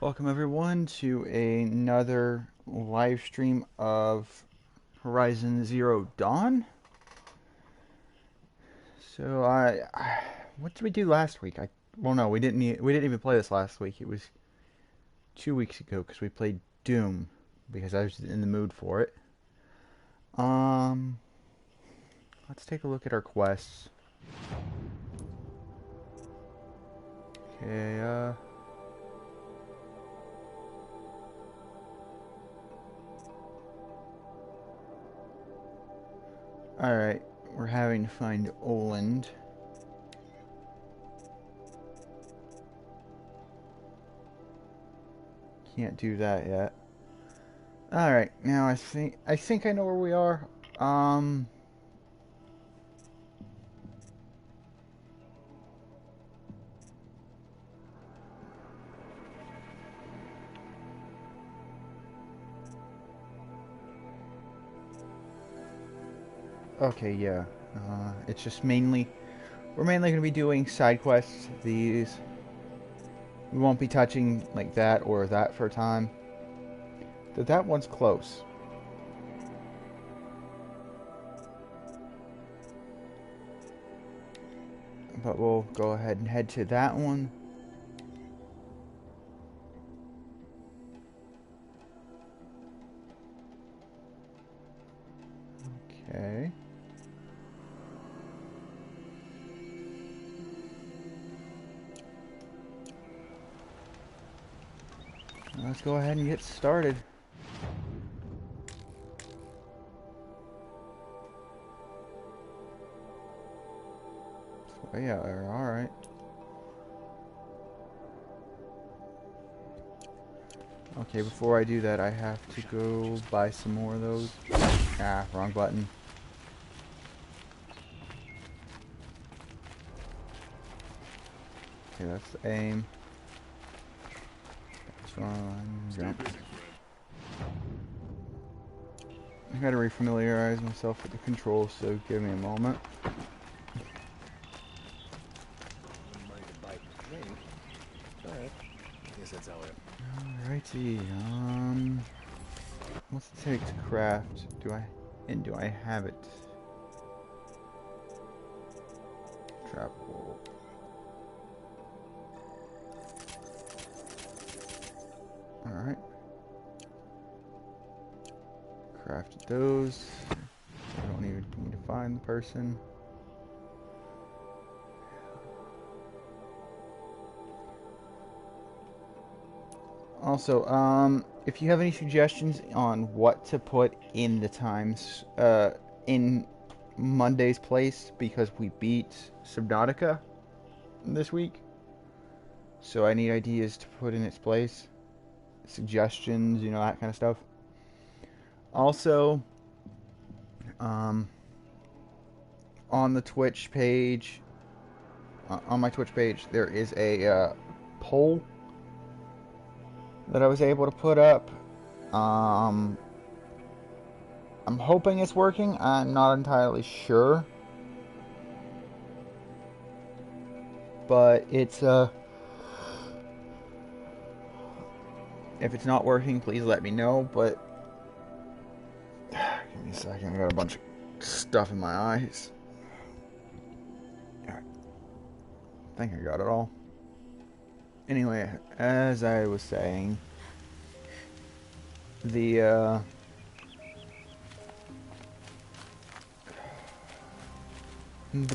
Welcome everyone to another live stream of Horizon Zero Dawn. So what did we do last week? Well, no, we didn't even play this last week. It was 2 weeks ago because we played Doom because I was in the mood for it. Um, let's take a look at our quests. Okay, alright, we're having to find Oland. Can't do that yet. Alright, now I think I know where we are. Okay, yeah. It's just we're mainly going to be doing side quests. These we won't be touching like that or that for a time. That one's close. But we'll go ahead and head to that one. Okay. Let's go ahead and get started. So, yeah, alright. Okay, before I do that, I have to go buy some more of those. Ah, wrong button. Okay, that's the aim. That's fine. Jump. I gotta refamiliarize myself with the controls, so give me a moment. Alrighty, what's it take to craft? Do I have it? Travel. Alright. Crafted those. I don't even need to find the person. Also, if you have any suggestions on what to put in the times, in Monday's place, because we beat Subnautica this week, so I need ideas to put in its place. Suggestions, that kind of stuff. Also, on the Twitch page, on my Twitch page, there is a poll that I was able to put up. I'm hoping it's working. I'm not entirely sure, but it's if it's not working, please let me know. But give me a second. I got a bunch of stuff in my eyes. Alright. I think I got it all. Anyway, as I was saying, the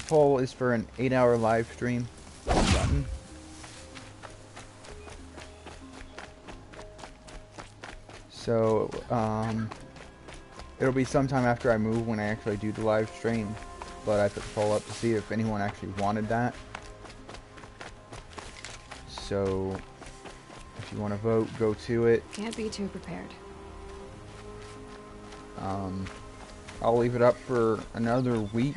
poll is for an 8-hour live stream button. So, it'll be sometime after I move when I actually do the live stream, but I put the poll up to see if anyone actually wanted that. So, if you want to vote, go to it. Can't be too prepared. I'll leave it up for another week.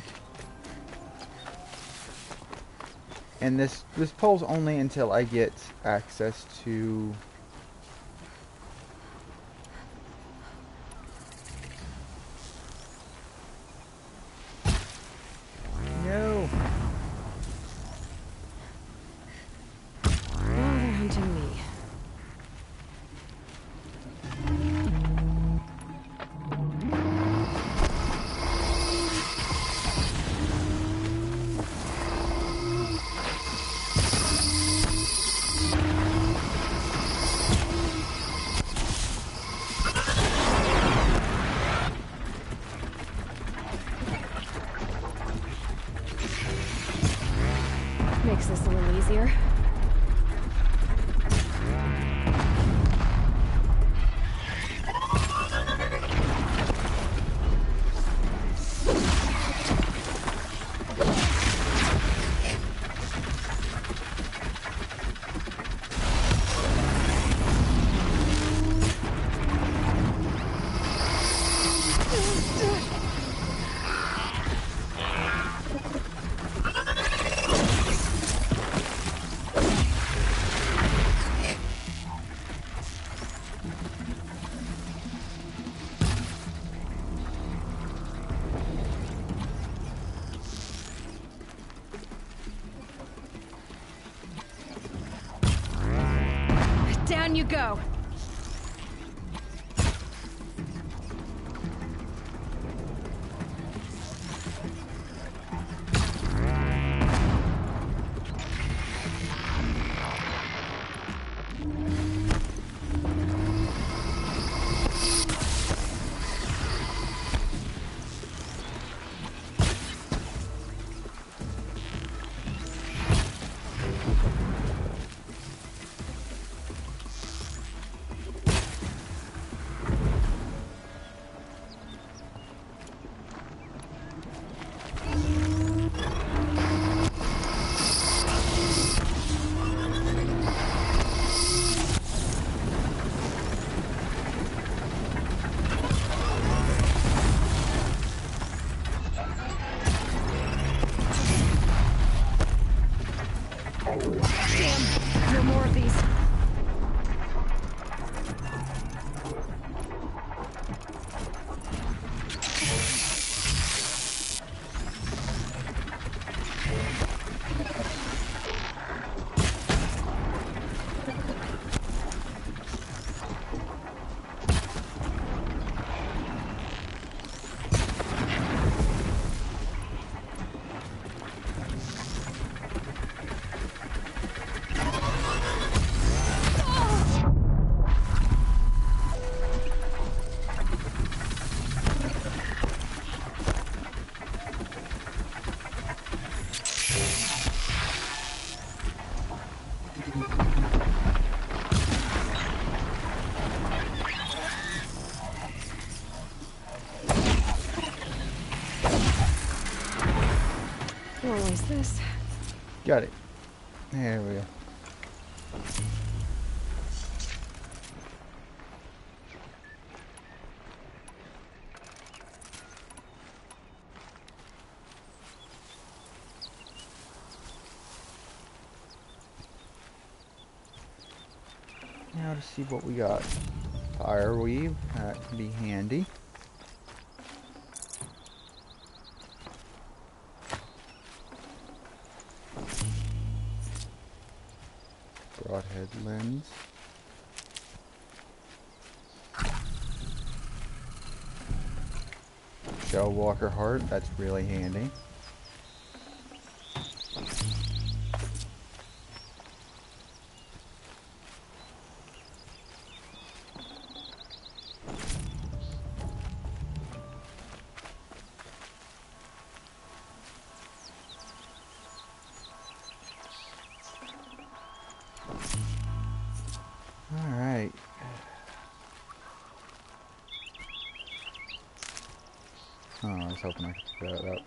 And this poll's only until I get access to no. Now they're hunting me. Down you go. Damn, no more of these. What was this? Got it. There we go. Now to see what we got. Fire weave, that can be handy. Broadhead lens. Shell walker heart, that's really handy. Alright. Oh, I was hoping I could pick that up.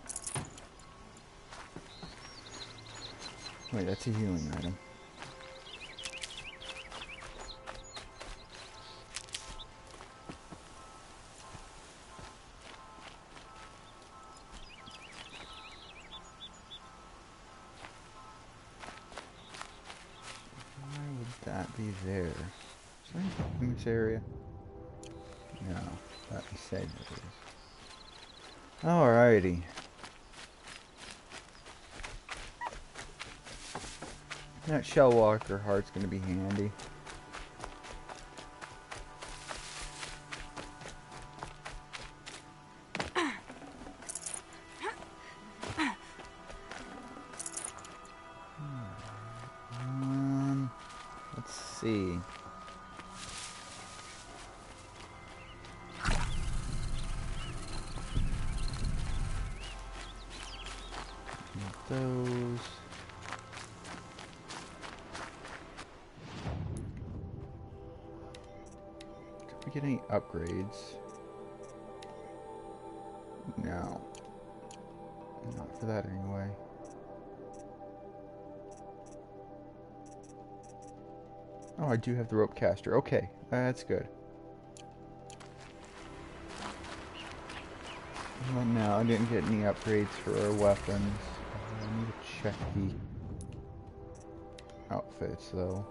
Wait, that's a healing item. Why would that be there? Is there anything in this area? No, that said it is. Alrighty. That shell walker heart's gonna be handy. Let's see. Those. Did we get any upgrades? No. Not for that anyway. Oh, I do have the rope caster. Okay, that's good. Well, no, I didn't get any upgrades for our weapons. I need to check the outfits, though.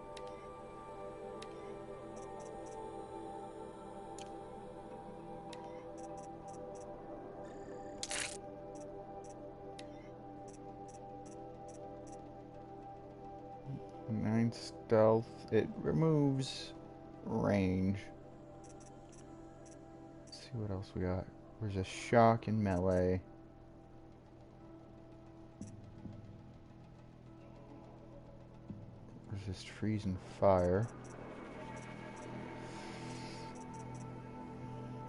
stealth. It removes range. Let's see what else we got. There's a shock and melee. Resist freeze and fire.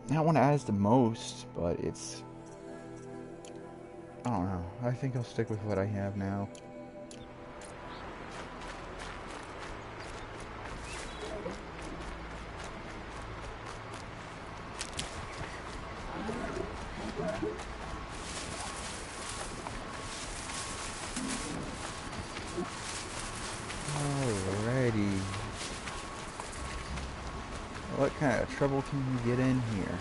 That one adds the most, but it's... I don't know. I think I'll stick with what I have now. Alrighty. What kind of trouble can you get in here?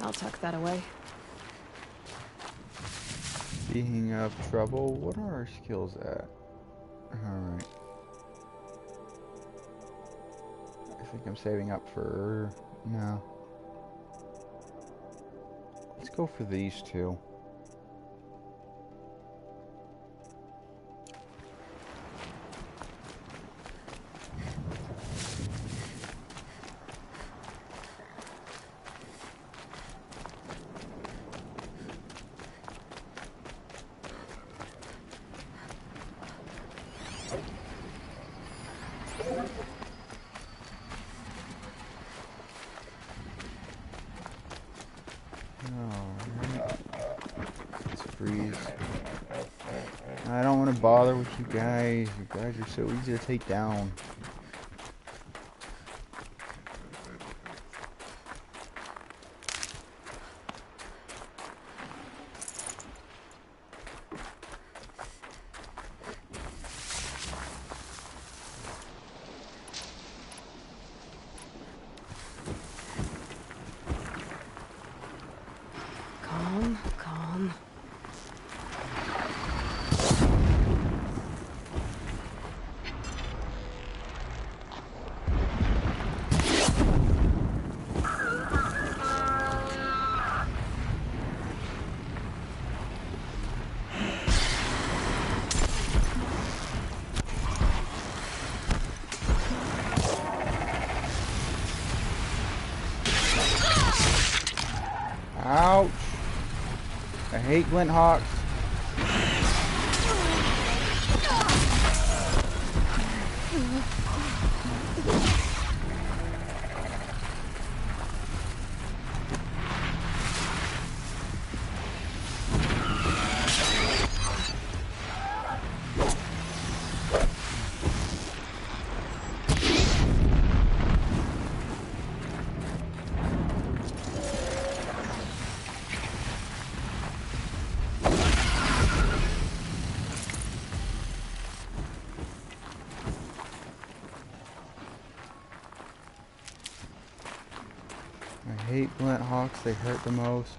I'll tuck that away. Speaking of trouble, what are our skills at? Alright. I think I'm saving up for... no. Let's go for these two. I don't want to bother with you guys. You guys are so easy to take down. Calm, calm. Ouch! I hate glint hawks. I hate glint hawks, they hurt the most.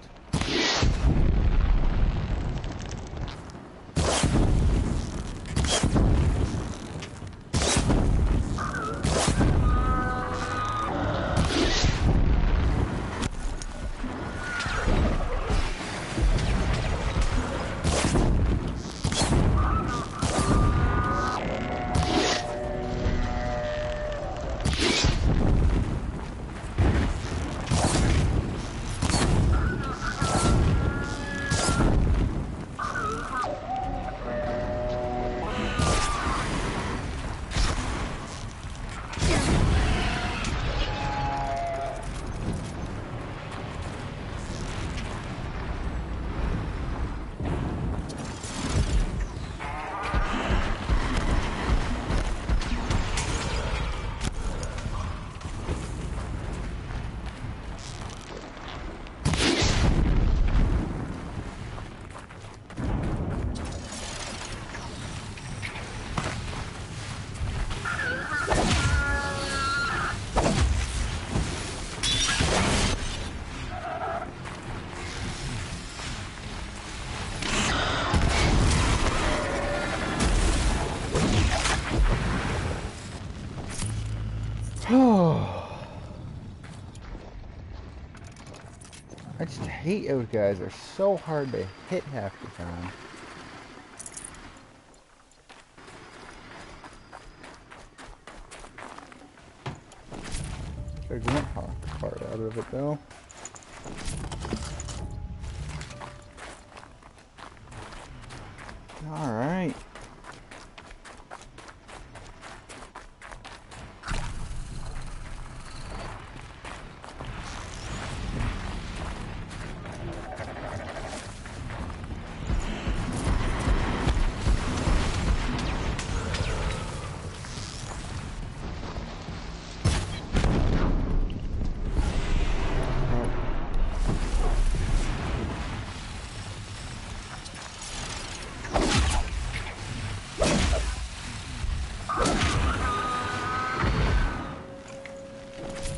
hate those guys. They're so hard to hit half the time. There's one part out of it though. Alright.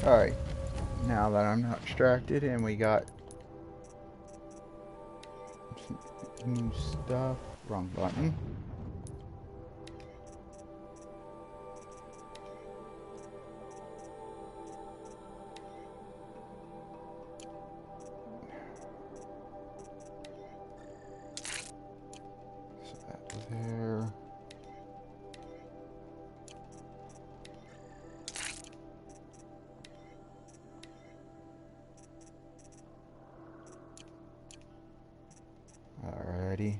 Alright, now that I'm not distracted and we got some new stuff, wrong button. So that's there. Alrighty.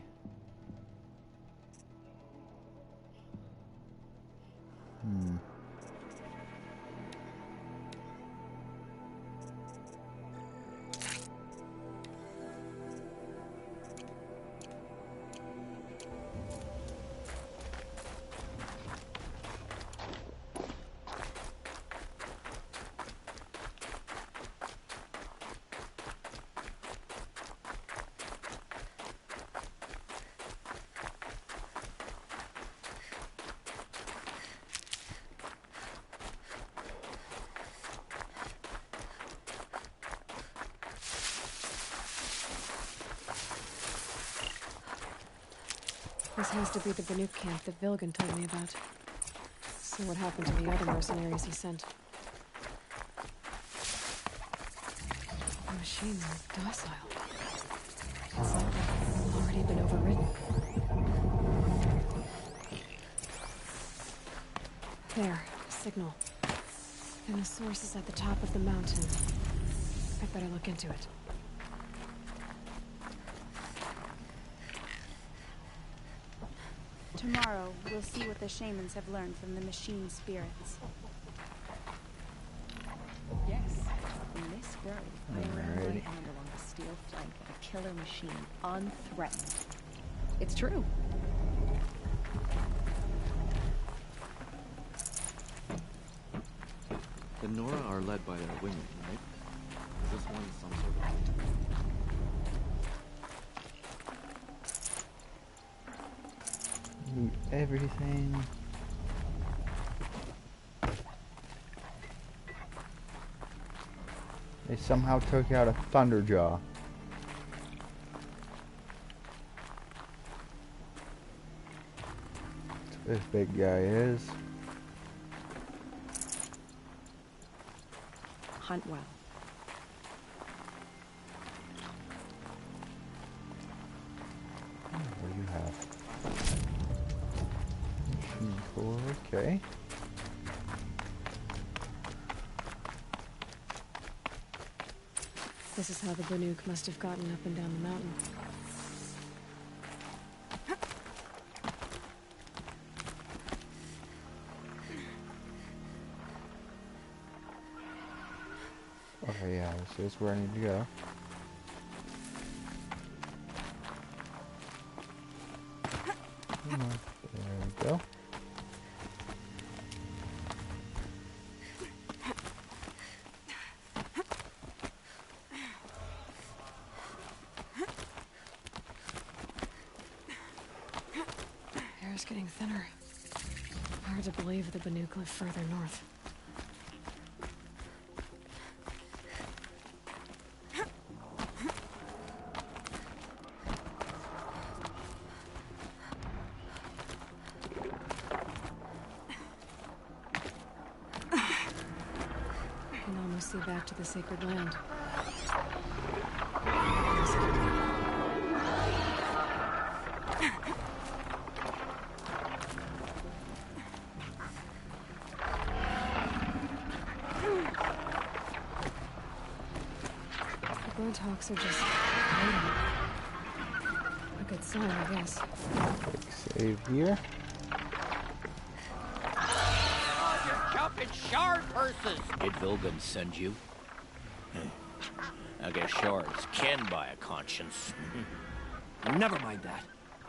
This has to be the Banuk camp that Vilgan told me about. So what happened to the other mercenaries he sent? The machines are docile. It's like they've already been overridden. There, a signal. And the source is at the top of the mountain. I'd better look into it. Tomorrow, we'll see what the shamans have learned from the machine spirits. Yes, in this grove, I ran my hand along the steel flank of a killer machine, unthreatened. It's true. The Nora are led by their women, right? Is this one some sort of... Loot everything. They somehow took out a Thunderjaw. That's what this big guy is. Hunt well. What do you have? Machine core, okay. This is how the Banuk must have gotten up and down the mountain. Okay, yeah, this is where I need to go. Come on, there we go. Air's getting thinner. Hard to believe the Banuk live further north. I can almost see back to the sacred land. Some talks are just waiting. A good sign, I guess. Quick save here. Oh, you're jumping shard purses. Did Vilgan send you? I guess shards can buy a conscience. Never mind that.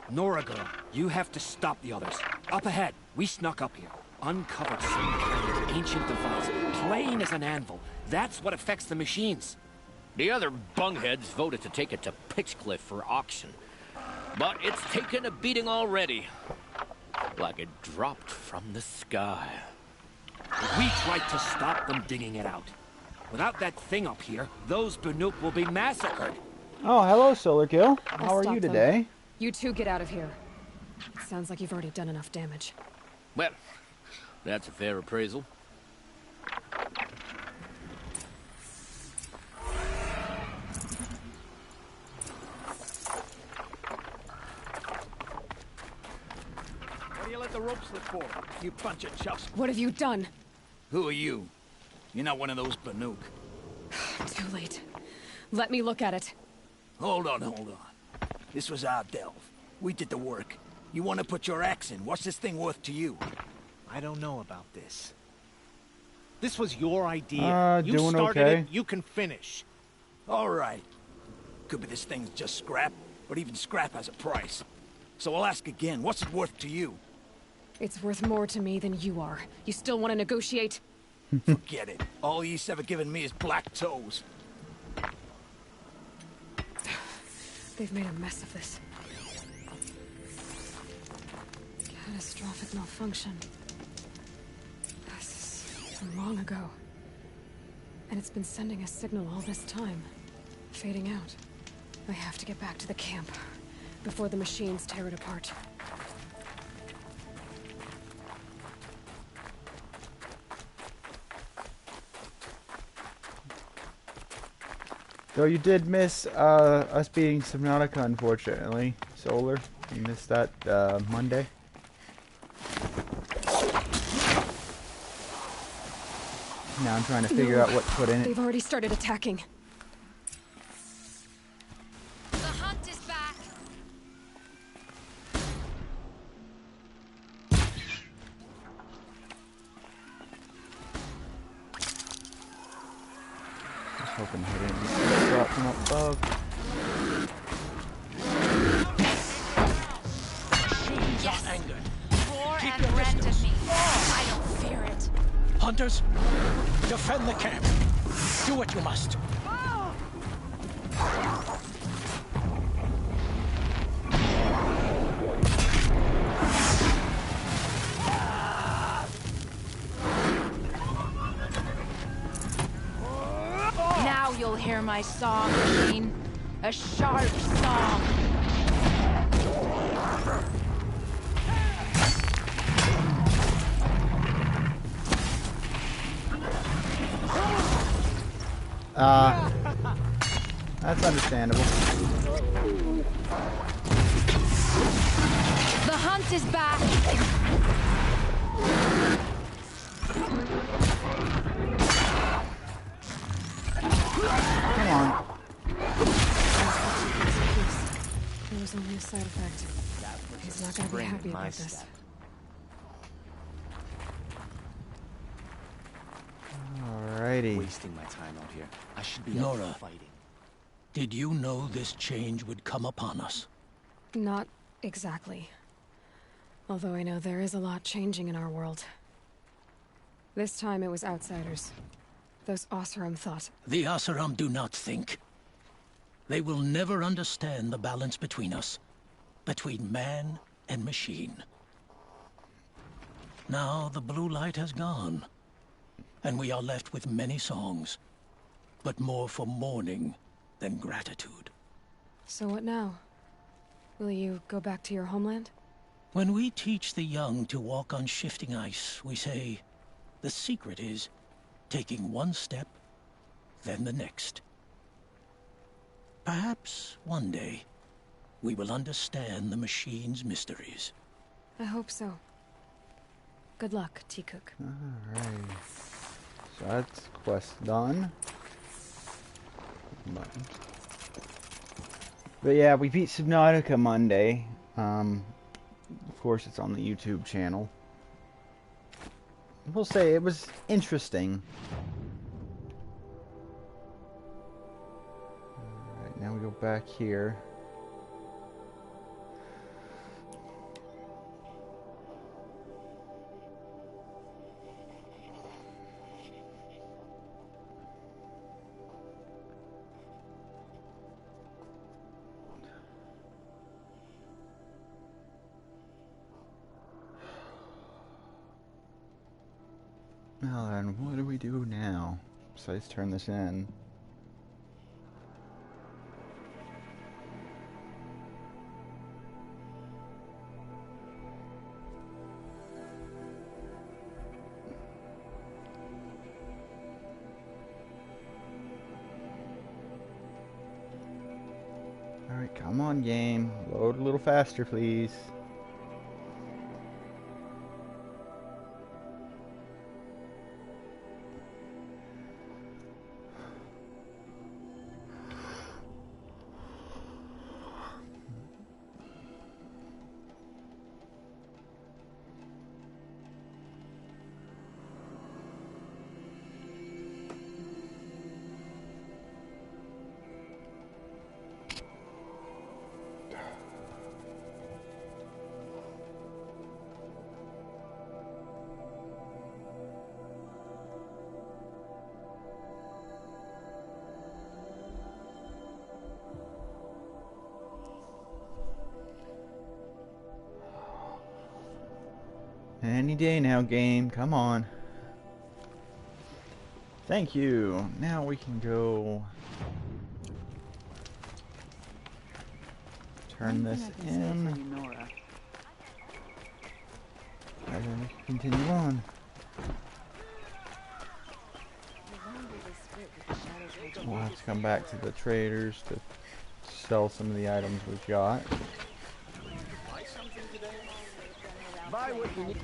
Nora girl, you have to stop the others. Up ahead, we snuck up here. Uncovered some ancient device, plain as an anvil. That's what affects the machines. The other bungheads voted to take it to Pitchcliff for auction. But it's taken a beating already. Like it dropped from the sky. We tried to stop them digging it out. Without that thing up here, those Banuk will be massacred. Oh, hello, Solar Kill. How I'll are stop you them. today? You two get out of here. It sounds like you've already done enough damage. Well, that's a fair appraisal. What do you let the rope slip for? You bunch of chuffs. What have you done? Who are you? You're not one of those Banuk. Too late. Let me look at it. Hold on. This was our delve. We did the work. You want to put your axe in? What's this thing worth to you? I don't know about this. This was your idea. You doing started okay. it, you can finish. All right. Could be this thing's just scrap, but even scrap has a price. So I'll ask again, what's it worth to you? It's worth more to me than you are. You still want to negotiate? Forget it. All you've ever given me is black toes. They've made a mess of this. Catastrophic malfunction. This is from long ago. And it's been sending a signal all this time. Fading out. I have to get back to the camp before the machines tear it apart. Though you did miss us beating Subnautica, unfortunately. Solar, you missed that Monday. Now I'm trying to figure out what to put in it. They've already started attacking. The hunt is back. Just hoping to hit it. Drop from up above. Yes. Roar and rend at me. I don't fear it. Hunters, defend the camp. Do what you must. Now you'll hear my song, machine. A sharp song. That's understandable. The hunt is back. Come on. There was only a side effect. He's not going to be happy about this. Alrighty. Wasting my time out here. I should be Nora. out fighting. Did you know this change would come upon us? Not exactly. Although I know there is a lot changing in our world. This time it was outsiders. Those Oseram thought. The Oseram do not think. They will never understand the balance between us. Between man and machine. Now the blue light has gone. And we are left with many songs. But more for mourning than gratitude. So what now? Will you go back to your homeland? When we teach the young to walk on shifting ice, we say, the secret is taking one step, then the next. Perhaps one day, we will understand the machine's mysteries. I hope so. Good luck, T-Cook. Alright. So that's quest done. Button. But yeah, we beat Subnautica Monday. Of course, it's on the YouTube channel. We'll say it was interesting. Alright, now we go back here. Now then, what do we do now? Besides turn this in. Alright, come on game. Load a little faster, please. Any day now, game. Come on. Thank you. Now we can go turn this in. And then we can continue on. We'll have to come back to the traders to sell some of the items we've got. Buy what you need.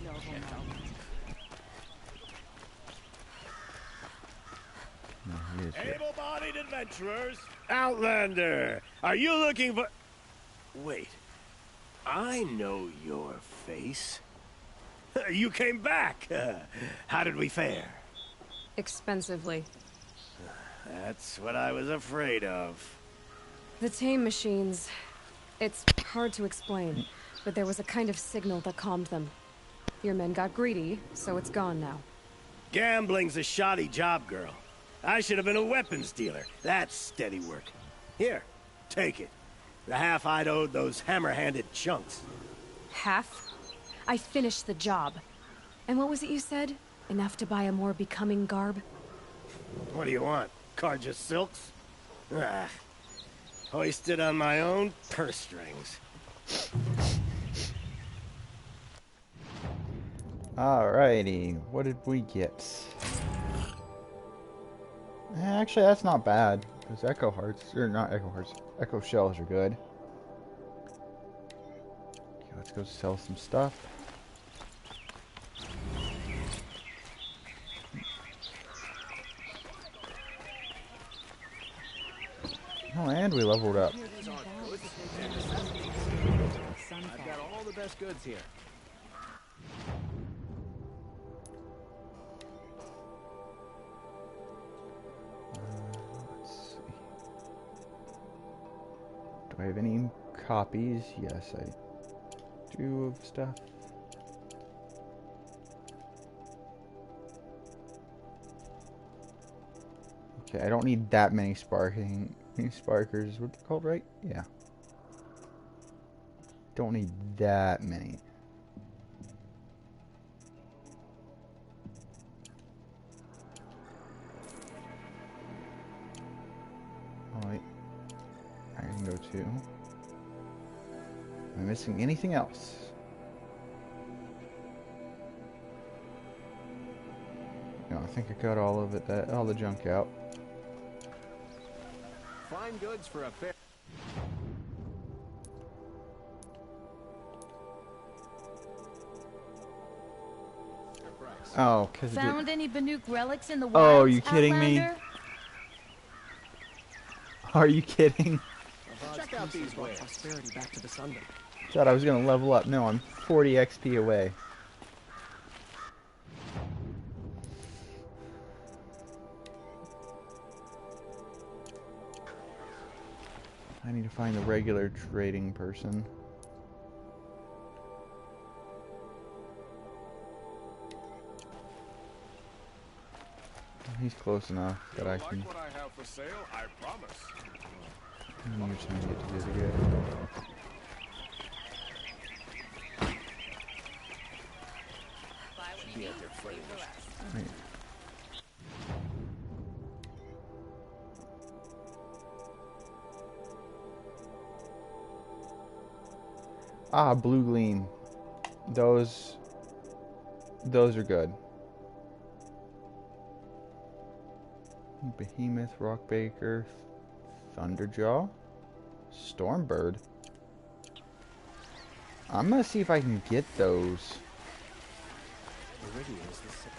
Able-bodied adventurers, Outlander, are you looking for... Wait, I know your face. You came back. How did we fare? Expensively. That's what I was afraid of. The tame machines... It's hard to explain, but there was a kind of signal that calmed them. Your men got greedy, so it's gone now. Gambling's a shoddy job, girl. I should have been a weapons dealer. That's steady work. Here, take it. The half I'd owed those hammer-handed chunks. Half? I finished the job. And what was it you said? Enough to buy a more becoming garb? What do you want? Carja silks? Ah, hoisted on my own purse strings. Alrighty, what did we get? Actually, that's not bad. Because echo hearts, or not echo hearts, echo shells are good. Okay, let's go sell some stuff. Oh, and we leveled up. I've got all the best goods here. Let's see. Do I have any copies? Yes, I do of stuff. Okay, I don't need that many sparkers. What they're called, right? Yeah. Don't need that many. Oh wait. I can go to. Am I missing anything else? No, I think I got all of it. All the junk out. Fine goods for a fair. Oh, because Found any Banuk relics in the wilds? Oh, are you kidding Outlander? me? Are you kidding? out these brought wares. prosperity back to the Sunday. Thought I was gonna level up. No, I'm 40 XP away. I need to find the regular trading person. He's close enough that I can. Like what I have for sale, I promise. I'm just gonna get to this again. Should be at their flavors. Right. Ah, blue gleam. Those are good. Behemoth, Rockbaker, Thunderjaw, Stormbird. I'm gonna see if I can get those. Iridium is the same.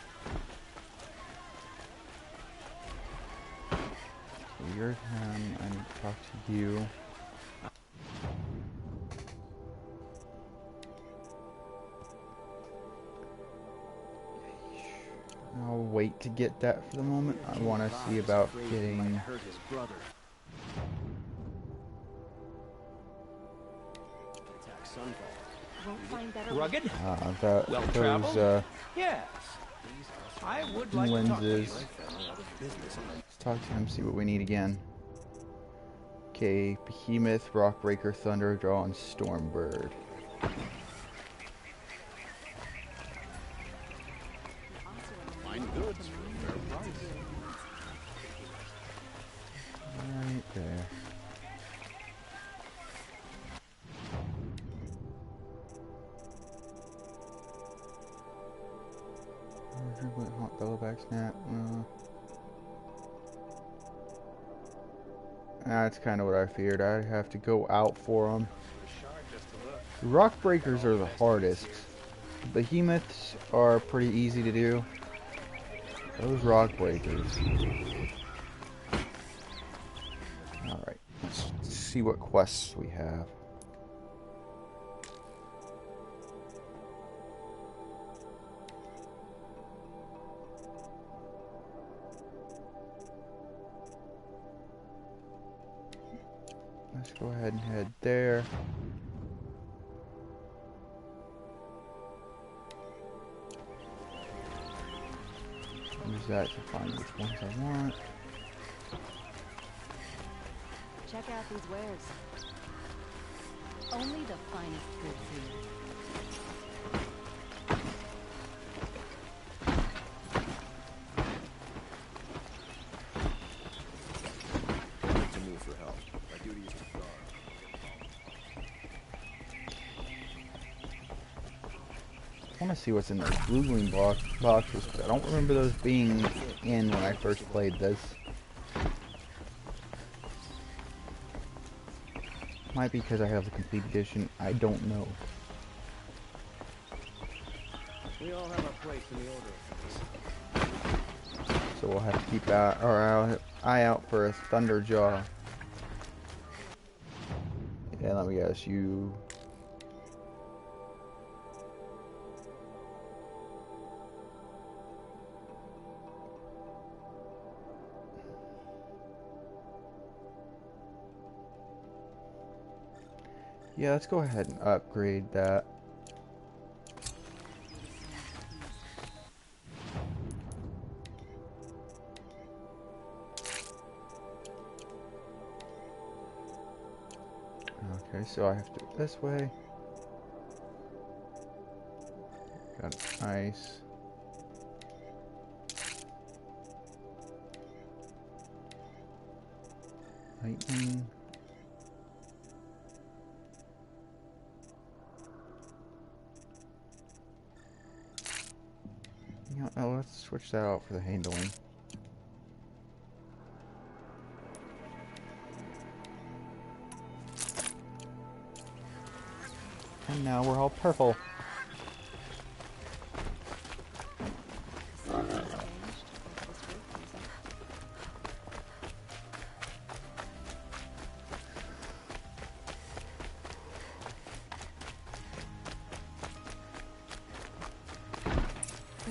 You're him. I need to talk to you. I'll wait to get that for the moment. I want to see about getting. Hurt his brother. Attack Sunfall. Won't find better. Rugged? Well traveled? Yes. I would like to talk to you. lenses. Let's talk to him, see what we need again. Okay, Behemoth, Rockbreaker, Thunderjaw, and Stormbird. Fine goods for a fair price. Right there. Hot Bellowback Snap. That's kind of what I feared. I'd have to go out for them. Rock breakers are the hardest. Behemoths are pretty easy to do. Those rock breakers. Alright, let's see what quests we have. Let's go ahead and head there. Use that to find which ones I want. Check out these wares. Only the finest goods here. To move for help. My duty is to guard. I want to see what's in those blue green boxes, because I don't remember those being in when I first played this. Might be because I have the complete edition. I don't know. We all have our place in the order of things. So we'll have to keep our eye out for a Thunderjaw. Yeah, let me guess. You. Yeah, let's go ahead and upgrade that. Okay, so I have to go this way. Got ice. Lightning. Oh, let's switch that out for the handling. And now we're all purple.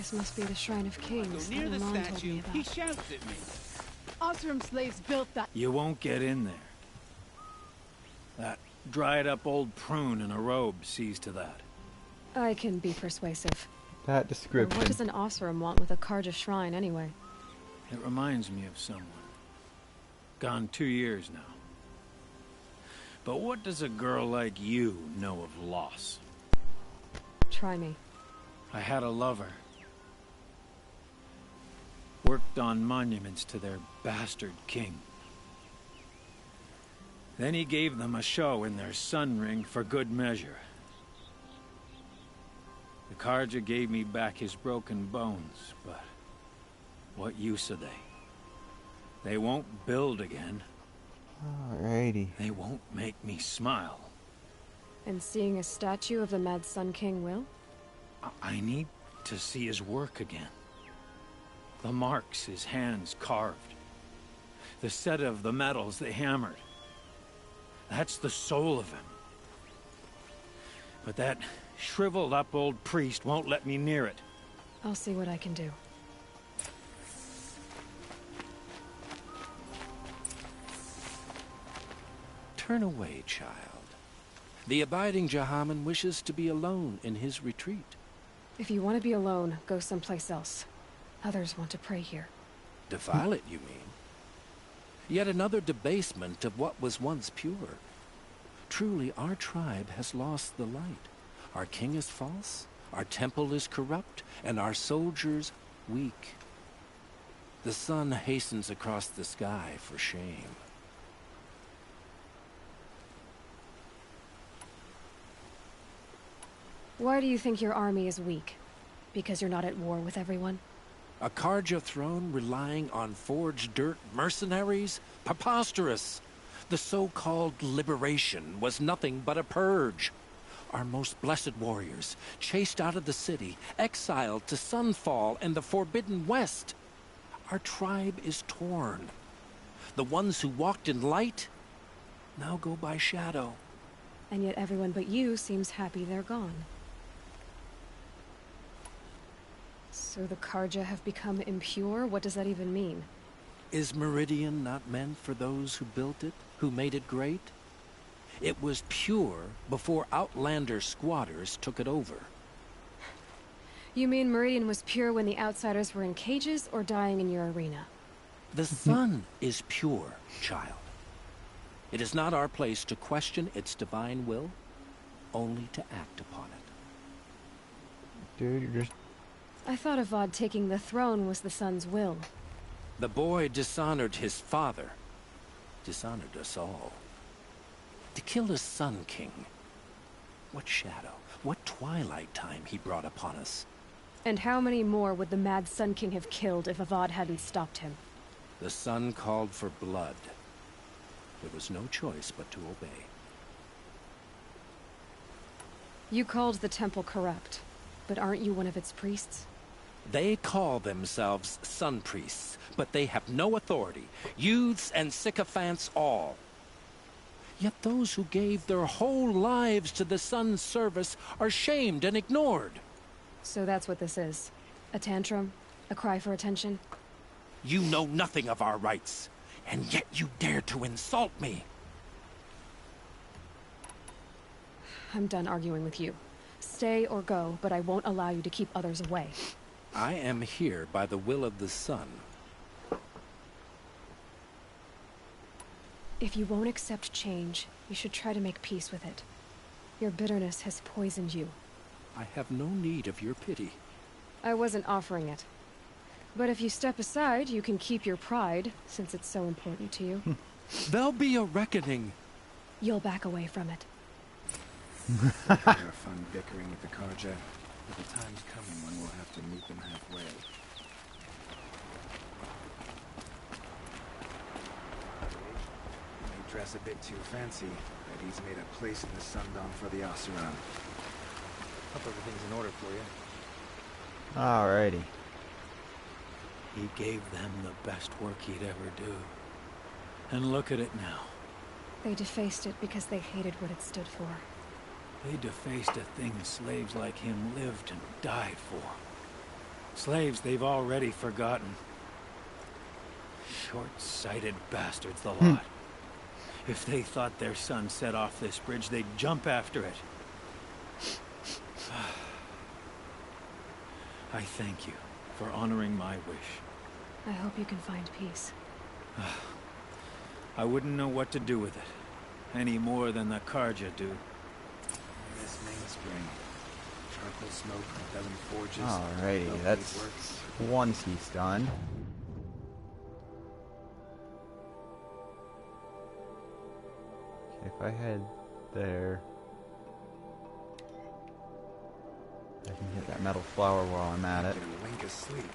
This must be the Shrine of Kings Go near that the Iman told statue, me about. he shouts at me. Osram slaves built that. You won't get in there. That dried-up old prune in a robe sees to that. I can be persuasive. That But description. what does an Osram want with a Karja shrine, anyway? It reminds me of someone. Gone 2 years now. But what does a girl like you know of loss? Try me. I had a lover. Worked on monuments to their bastard king. Then he gave them a show in their sun ring for good measure. The Karja gave me back his broken bones, but what use are they? They won't build again. Alrighty. They won't make me smile. And seeing a statue of the Mad Sun King will? I need to see his work again. The marks his hands carved. The set of the metals they hammered. That's the soul of him. But that shriveled up old priest won't let me near it. I'll see what I can do. Turn away, child. The abiding Jahaman wishes to be alone in his retreat. If you want to be alone, go someplace else. Others want to pray here. Defile it, you mean? Yet another debasement of what was once pure. Truly, our tribe has lost the light. Our king is false, our temple is corrupt, and our soldiers weak. The sun hastens across the sky for shame. Why do you think your army is weak? Because you're not at war with everyone? A Karja throne relying on forged dirt mercenaries? Preposterous! The so-called liberation was nothing but a purge. Our most blessed warriors, chased out of the city, exiled to Sunfall and the Forbidden West. Our tribe is torn. The ones who walked in light now go by shadow. And yet everyone but you seems happy they're gone. So the Karja have become impure? What does that even mean? Is Meridian not meant for those who built it, who made it great? It was pure before Outlander squatters took it over. You mean Meridian was pure when the outsiders were in cages or dying in your arena? The sun is pure, child. It is not our place to question its divine will, only to act upon it. Dude, you're just... I thought Avad taking the throne was the sun's will. The boy dishonored his father, dishonored us all. To kill a Sun King. What shadow, what twilight time he brought upon us. And how many more would the Mad Sun King have killed if Avad hadn't stopped him? The sun called for blood. There was no choice but to obey. You called the temple corrupt, but aren't you one of its priests? They call themselves sun priests, but they have no authority. Youths and sycophants all. Yet those who gave their whole lives to the sun's service are shamed and ignored. So that's what this is. A tantrum? A cry for attention? You know nothing of our rights, and yet you dare to insult me. I'm done arguing with you. Stay or go, but I won't allow you to keep others away. I am here by the will of the sun. If you won't accept change, you should try to make peace with it. Your bitterness has poisoned you. I have no need of your pity. I wasn't offering it. But if you step aside, you can keep your pride, since it's so important to you. There'll be a reckoning. You'll back away from it. Have fun bickering with the Karja, but the time's coming when we'll have to meet them halfway. He may dress a bit too fancy, but he's made a place in the Sundawn for the Oseram. Hope everything's in order for you. Alrighty. He gave them the best work he'd ever do. And look at it now. They defaced it because they hated what it stood for. They defaced a thing slaves like him lived and died for. Slaves they've already forgotten. Short-sighted bastards, the lot. If they thought their son set off this bridge, they'd jump after it. I thank you for honoring my wish. I hope you can find peace. I wouldn't know what to do with it, any more than the Karja do. This mainspring. Charcoal smoke from Devon forges. Alrighty, that's one piece done. Okay, if I head there, I can get that metal flower while I'm at it. Get a wink of sleep.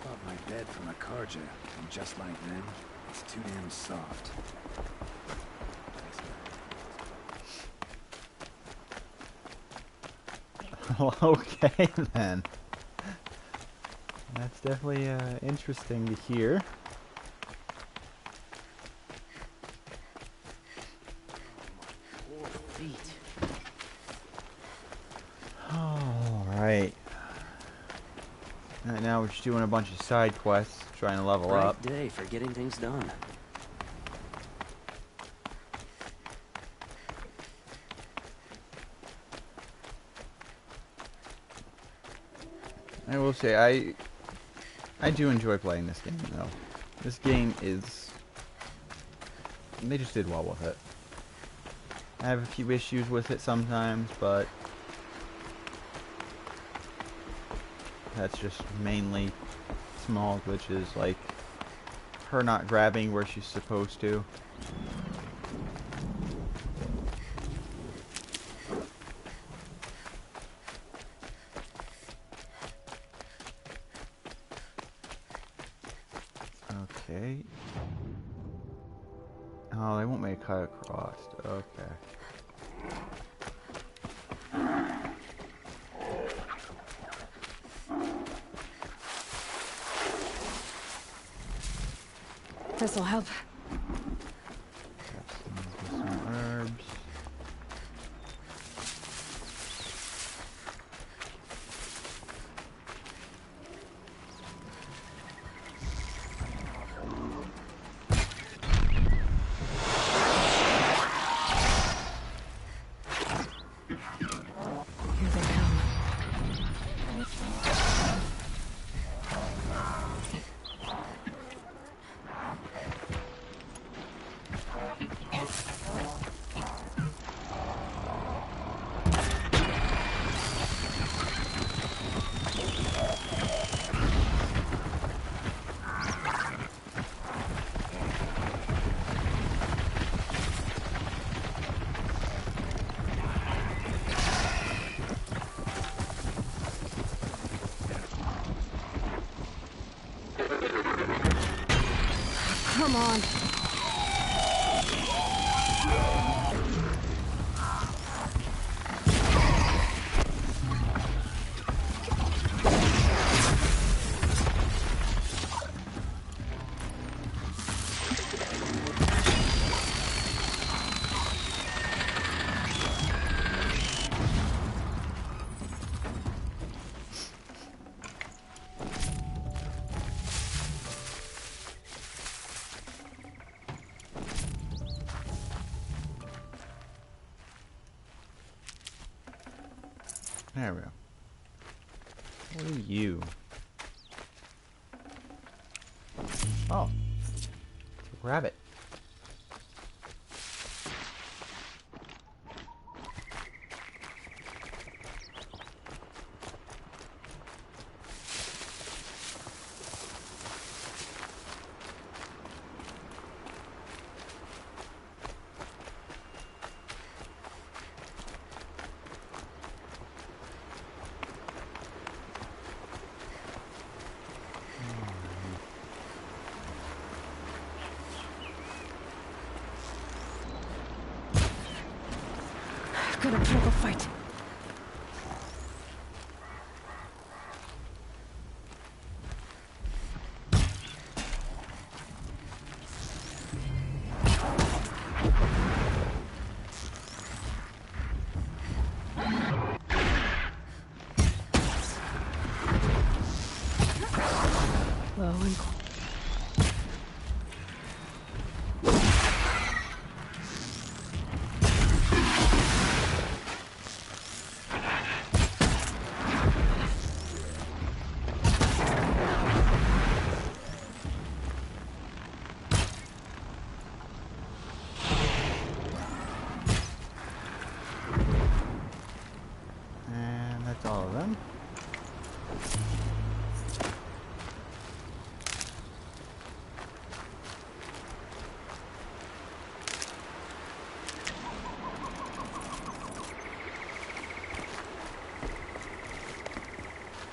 Bought my bed from a Karja, and just like them, it's too damn soft. Okay then. That's definitely interesting to hear. Alright. Right now we're just doing a bunch of side quests, trying to level up. Great day for getting things done. I will say, I do enjoy playing this game, though. This game is... They just did well with it. I have a few issues with it sometimes, but... That's just mainly small glitches, like her not grabbing where she's supposed to. Okay. Oh, they won't make a cut across. Okay. This'll help. Some herbs. Here they come. Come on. There we go. What are you? Oh. It's a rabbit. Gonna put up a fight. going cold. And that's all of them.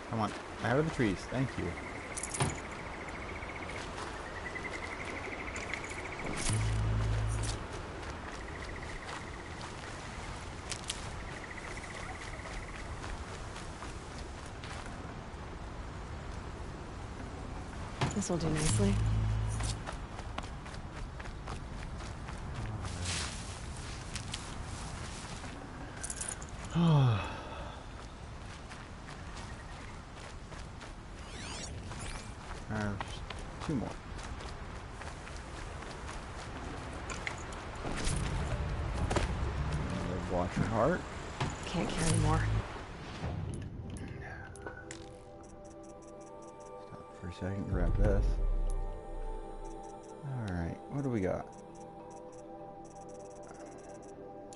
Come on, out of the trees. Thank you. This will do nicely. There's 2 more. Watch your heart. Can't carry more. Stop for a second, grab this. Alright, what do we got?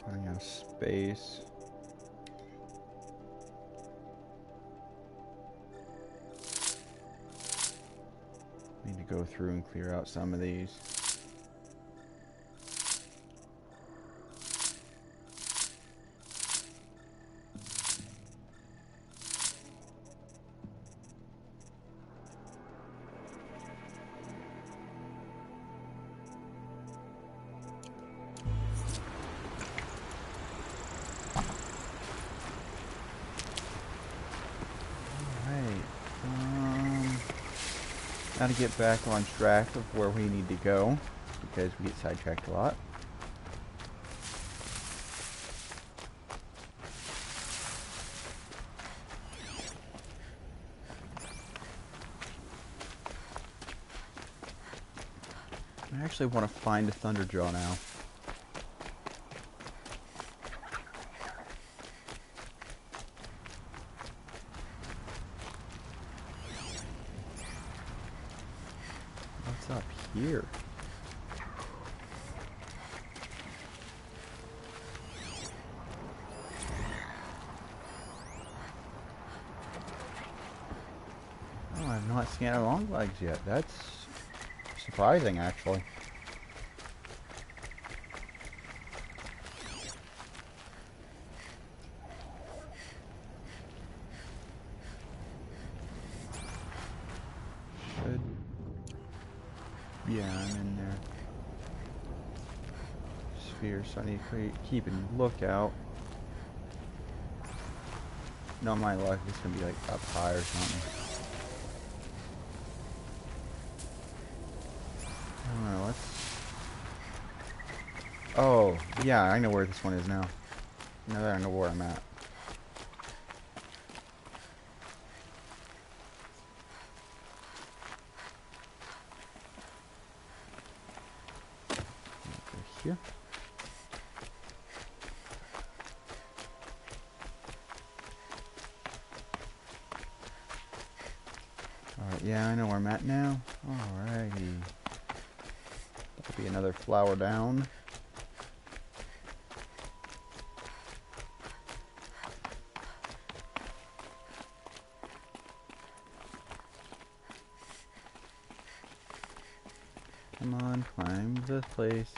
Running out of space. Need to go through and clear out some of these. Now to get back on track of where we need to go, because we get sidetracked a lot. I actually want to find a Thunderjaw now. What's up here? Oh, I've not scanned long legs yet. That's surprising, actually. Yeah, I'm in there. Sphere, so I need to keep a lookout. No, my luck, it's gonna be like up high or something. I don't know, let's... Oh, yeah, I know where this one is now. Now that I know where I'm at. Here. Alright, yeah, I know where I'm at now. Alrighty. That'll be another flower down. Come on, climb the place.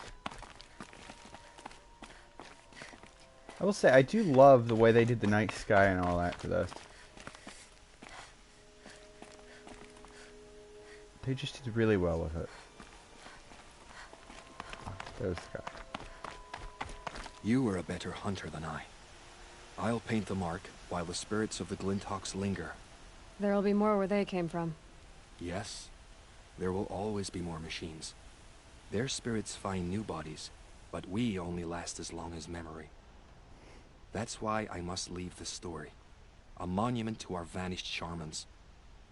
I will say, I do love the way they did the night sky and all that for this. They just did really well with it. Oh, there's the guy. You are a better hunter than I. I'll paint the mark while the spirits of the Glinthawks linger. There'll be more where they came from. Yes, there will always be more machines. Their spirits find new bodies, but we only last as long as memory. That's why I must leave this story. A monument to our vanished shamans.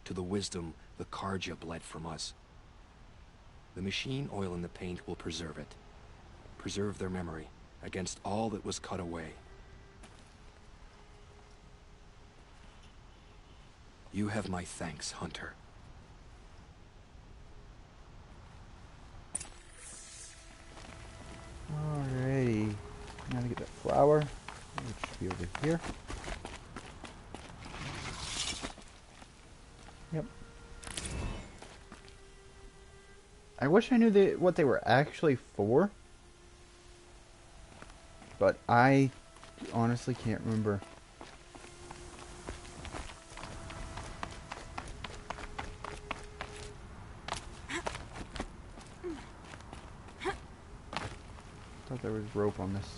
to the wisdom the Karja bled from us. The machine oil in the paint will preserve it. Preserve their memory against all that was cut away. You have my thanks, Hunter. Alrighty. Now to get that flower, which should be over here. Yep. I wish I knew what they were actually for, but I honestly can't remember. Thought there was rope on this.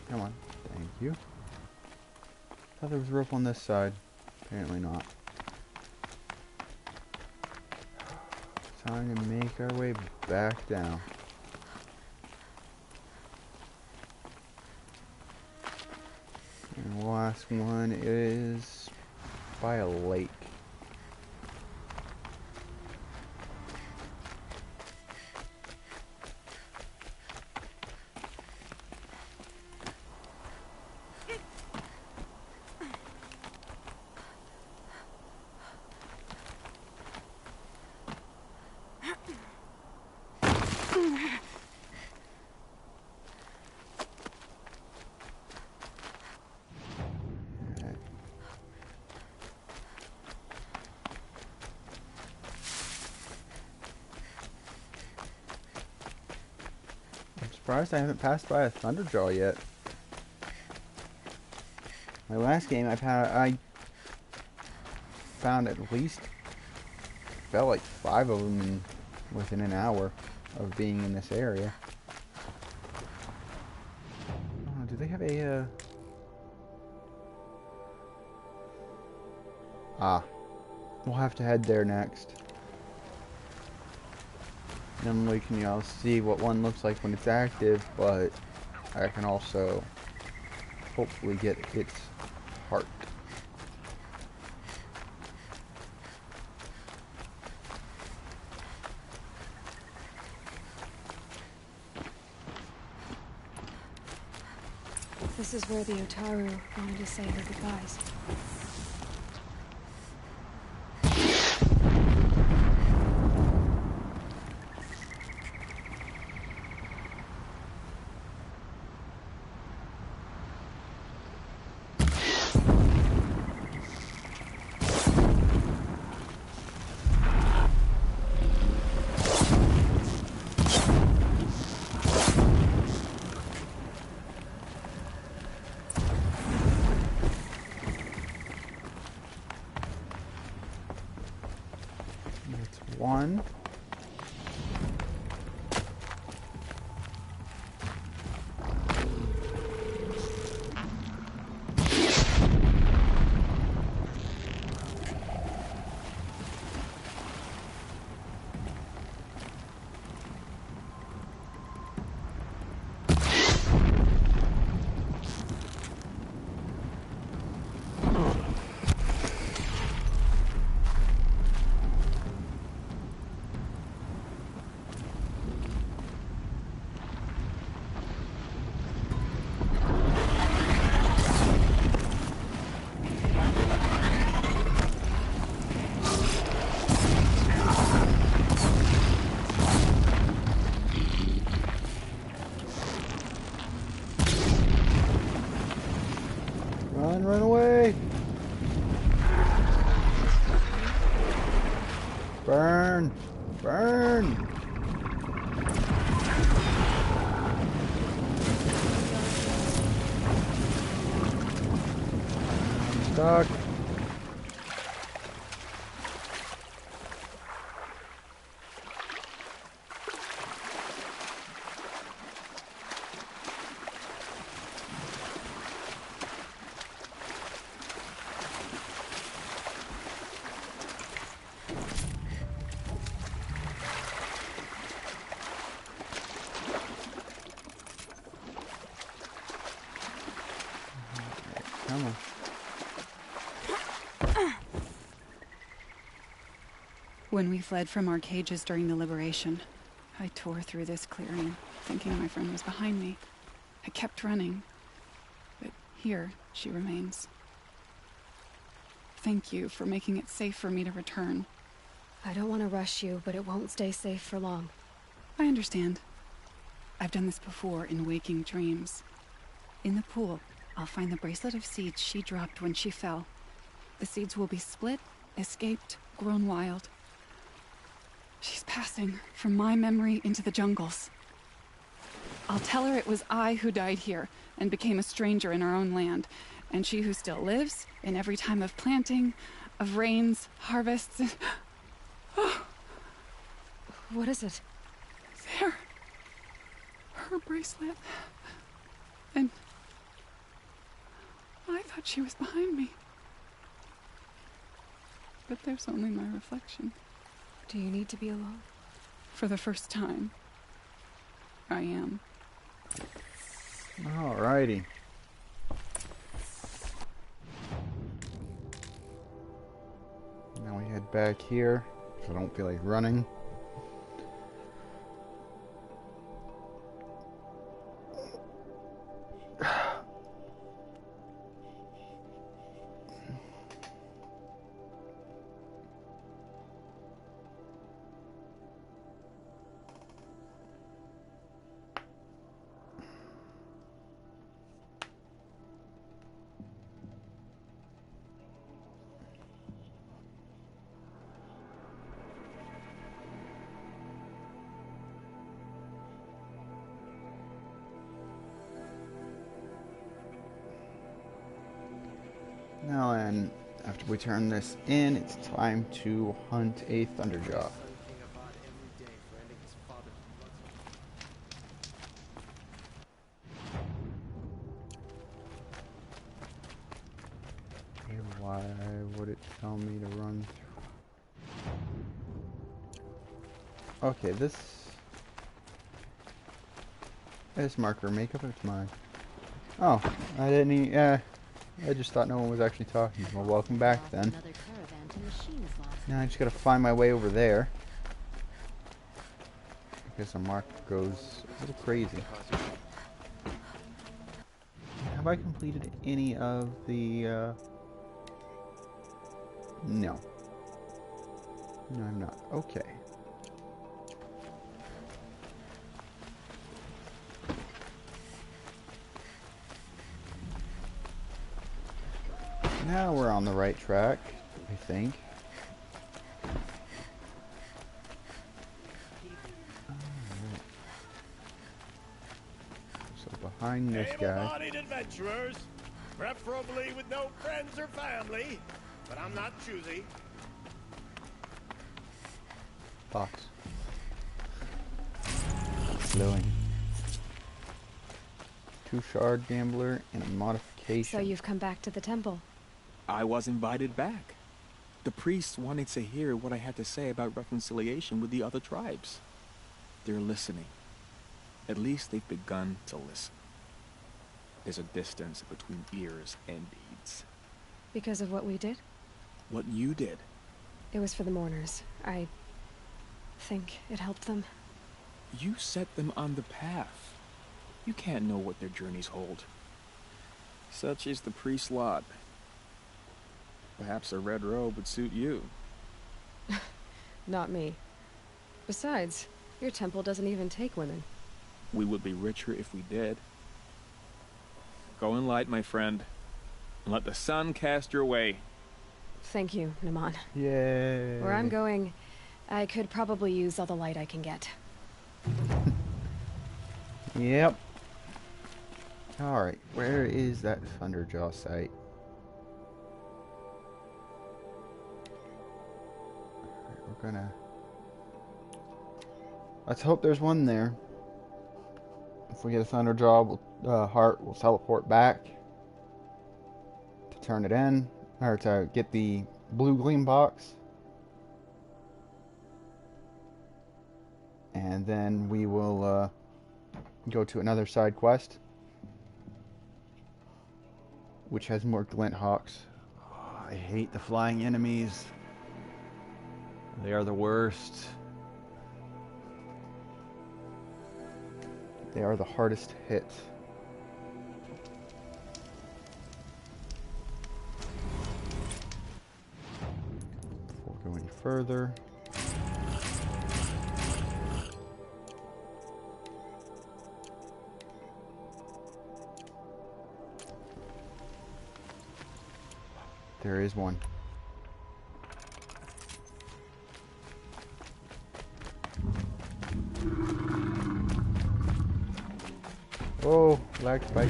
Come on. Thank you. Thought there was rope on this side. Apparently not. Time to make our way back down. And the last one is by a lake. Surprised I haven't passed by a Thunderjaw yet. My last game I found at least felt like 5 of them within an hour of being in this area. Oh, do they have a we'll have to head there next. And we can, see what one looks like when it's active, but I can also hopefully get its heart. This is where the Otaru wanted to say their goodbyes. One. Run away! Burn! Burn! I'm stuck. Come on. When we fled from our cages during the liberation, I tore through this clearing, thinking my friend was behind me. I kept running, but here she remains. Thank you for making it safe for me to return. I don't want to rush you, but it won't stay safe for long. I understand. I've done this before in waking dreams. In the pool, I'll find the bracelet of seeds she dropped when she fell. The seeds will be split, escaped, grown wild. She's passing from my memory into the jungles. I'll tell her it was I who died here and became a stranger in our own land, and she who still lives in every time of planting, of rains, harvests. Oh. What is it? There. Her bracelet. And I thought she was behind me. But there's only my reflection. Do you need to be alone? For the first time, I am. Alrighty. Now we head back here, because I don't feel like running. Now, and after we turn this in, it's time to hunt a Thunderjaw. Why would it tell me to run through? Okay, this marker makeup, it's mine. Oh, I didn't even, I just thought no one was actually talking. Well, welcome back then. Now I just gotta find my way over there. Because the mark goes a little crazy. Have I completed any of the, No. No, I'm not. Okay. Now we're on the right track, I think. Alright. So behind this guy. Able-bodied adventurers, preferably with no friends or family, but I'm not choosy. Box. Glowing. 2-shard gambler and a modification. So you've come back to the temple. I was invited back. The priests wanted to hear what I had to say about reconciliation with the other tribes. They're listening. At least they've begun to listen. There's a distance between ears and deeds. Because of what we did? What you did. It was for the mourners. I think it helped them. You set them on the path. You can't know what their journeys hold. Such is the priest's lot. Perhaps a red robe would suit you. Not me. Besides, your temple doesn't even take women. We would be richer if we did. Go in light, my friend, and let the sun cast your way. Thank you, Naman. Yay. Where I'm going, I could probably use all the light I can get. Yep. Alright, where is that Thunderjaw site? We're gonna... Let's hope there's one there. If we get a Thunderjaw, heart will teleport back to turn it in, or to get the blue gleam box. And then we will go to another side quest, which has more glint hawks. Oh, I hate the flying enemies. They are the worst. They are the hardest hit. Before we go any further. There is one. Oh, lag spike.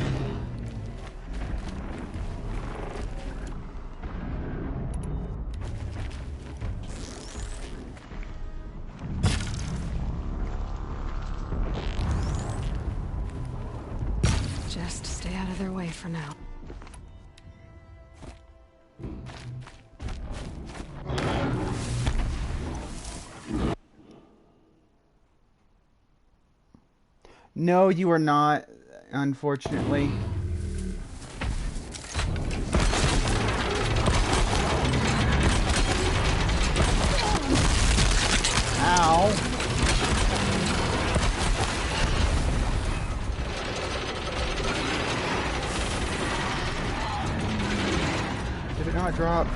Just stay out of their way for now. No, you are not, unfortunately. Ow. Did it not drop?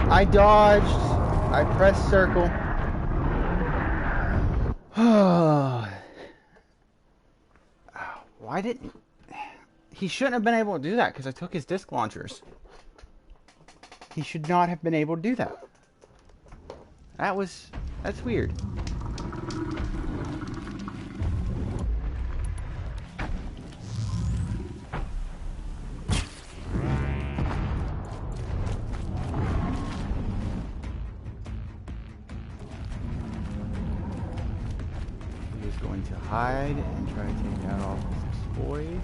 I dodged. I pressed circle. Why didn't... He shouldn't have been able to do that because I took his disc launchers. He should not have been able to do that. That's weird. Going to hide and try to take out all these boys.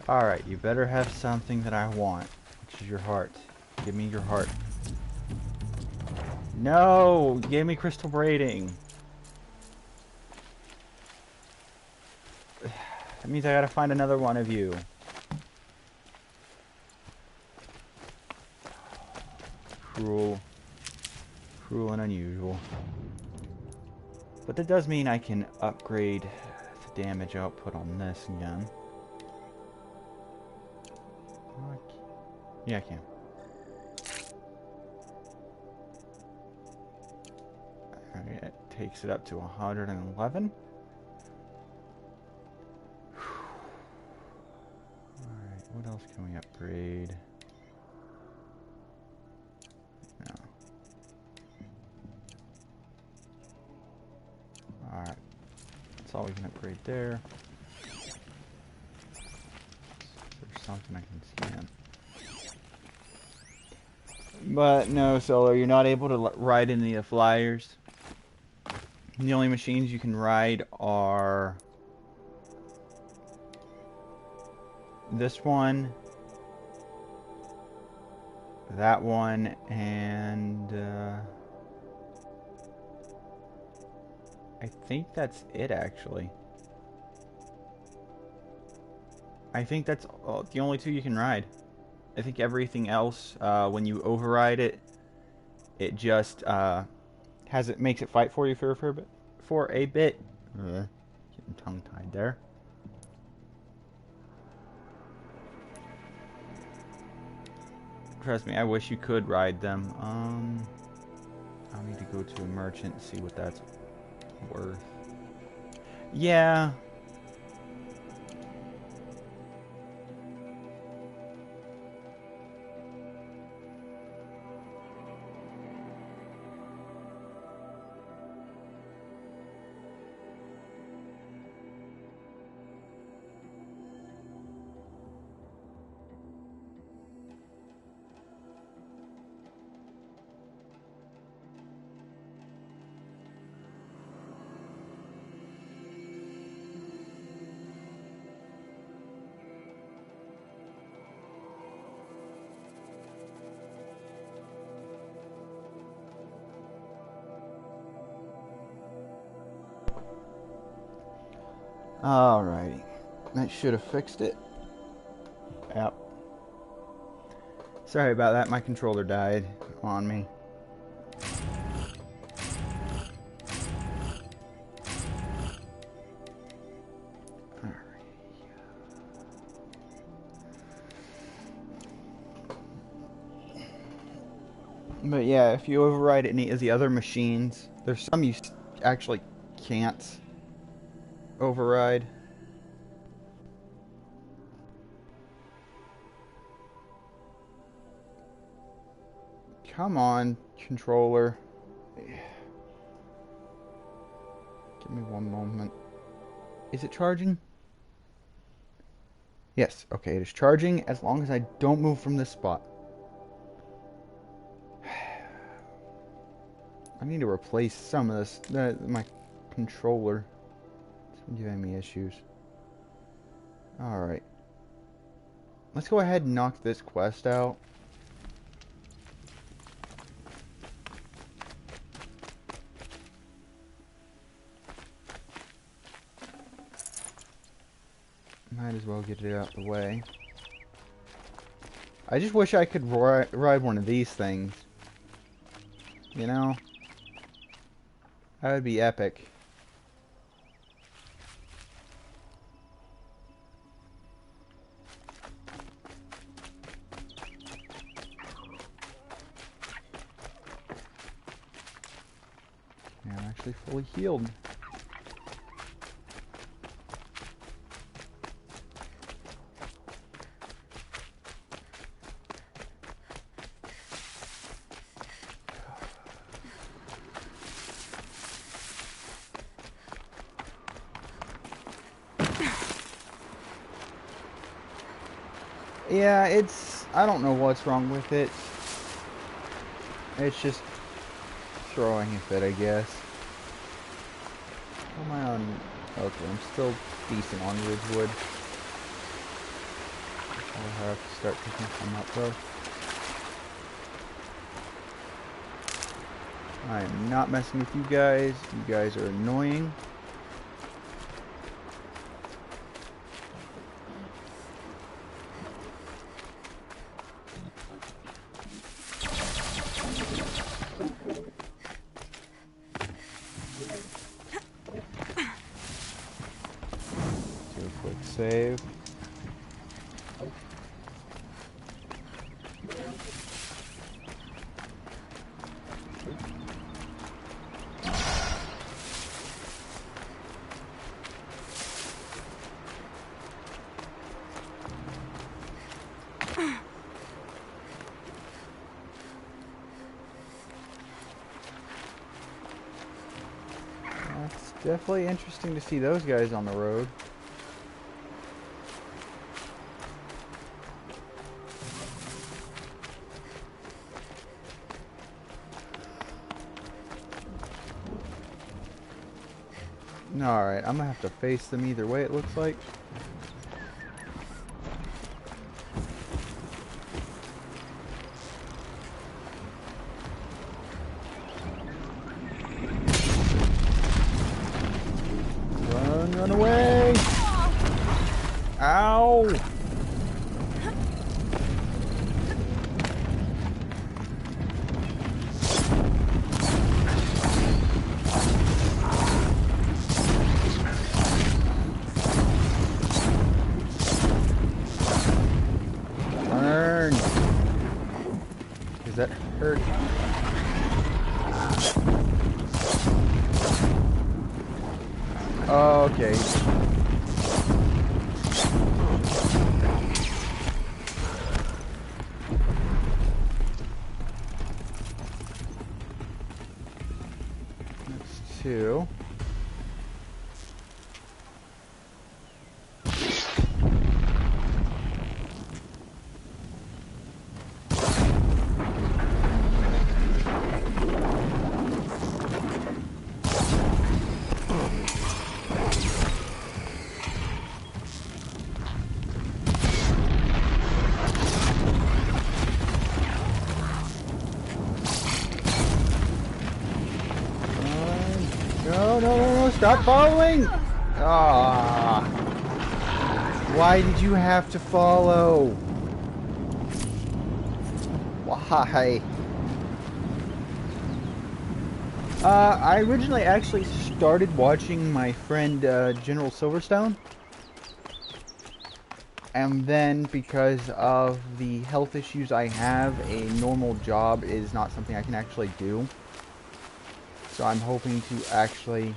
Alright, you better have something that I want, which is your heart. Give me your heart. No! You gave me crystal braiding. That means I gotta find another one of you. Cruel. Cruel and unusual. But that does mean I can upgrade the damage output on this again. Yeah, I can. Alright, it takes it up to 111. Alright, what else can we upgrade? No. Alright. That's all we can upgrade there. There's something I can scan. But no, Solo, you're not able to ride in the flyers. The only machines you can ride are this one, that one, and I think that's it, actually. I think that's the only two you can ride. I think everything else, when you override it, it just makes it fight for you for a bit. Getting tongue-tied there. Trust me, I wish you could ride them. I'll need to go to a merchant and see what that's worth. Yeah. Alrighty. That should have fixed it. Yep. Sorry about that, my controller died on me. But yeah, if you override any of the other machines, there's some you actually can't override. Come on, controller. Give me one moment. Is it charging? Yes, okay, it is charging as long as I don't move from this spot. I need to replace some of this. My controller. It's been giving me issues. Alright. Let's go ahead and knock this quest out. Might as well get it out the way. I just wish I could ride one of these things. You know? That would be epic. Yeah, I'm actually fully healed. Yeah, I don't know what's wrong with it. It's just throwing a fit, I guess. How am I on? Okay, I'm still decent on Ridgewood. I'll have to start picking some up though. I am not messing with you guys. You guys are annoying. Do a quick save. It's definitely interesting to see those guys on the road. Alright, I'm gonna have to face them either way, it looks like. Run away! Ow! Burn! Does that hurt? Okay. That's two. No, stop following! Ah, why did you have to follow? Why? I originally actually started watching my friend General Silverstone. And then, because of the health issues I have, a normal job is not something I can actually do. So I'm hoping to actually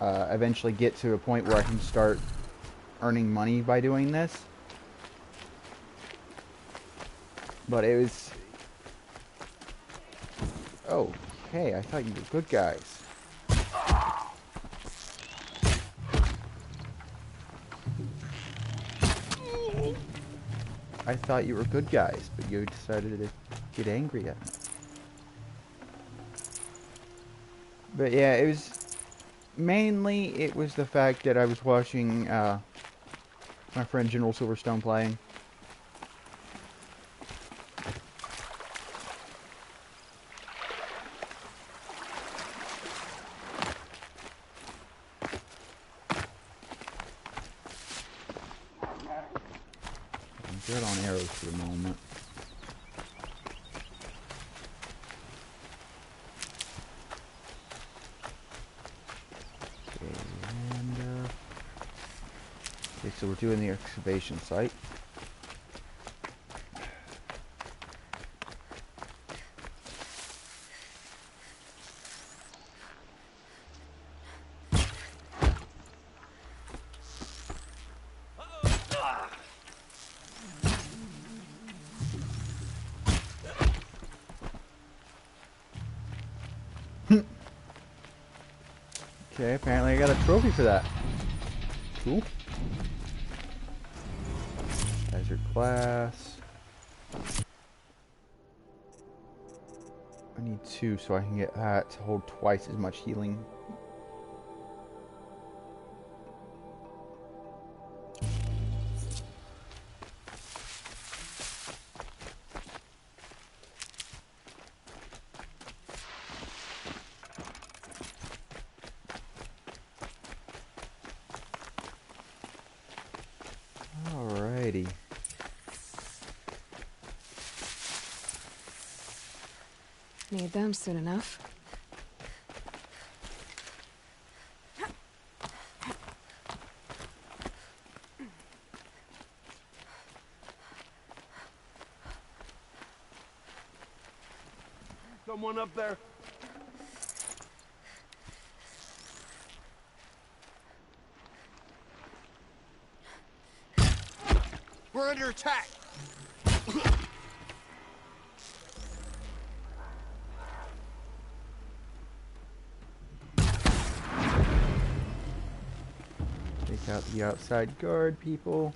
eventually get to a point where I can start earning money by doing this. But it was... Okay, I thought you were good guys. I thought you were good guys, but you decided to get angry at me. But yeah, it was... Mainly, it was the fact that I was watching my friend General Silverstone playing. I'm good on arrows for the moment. Okay, so we're doing the excavation site. Okay, apparently I got a trophy for that. Cool. Desert glass. I need 2 so I can get that to hold twice as much healing. Alrighty. Need them soon enough. Someone up there? We're under attack! Take out the outside guard people.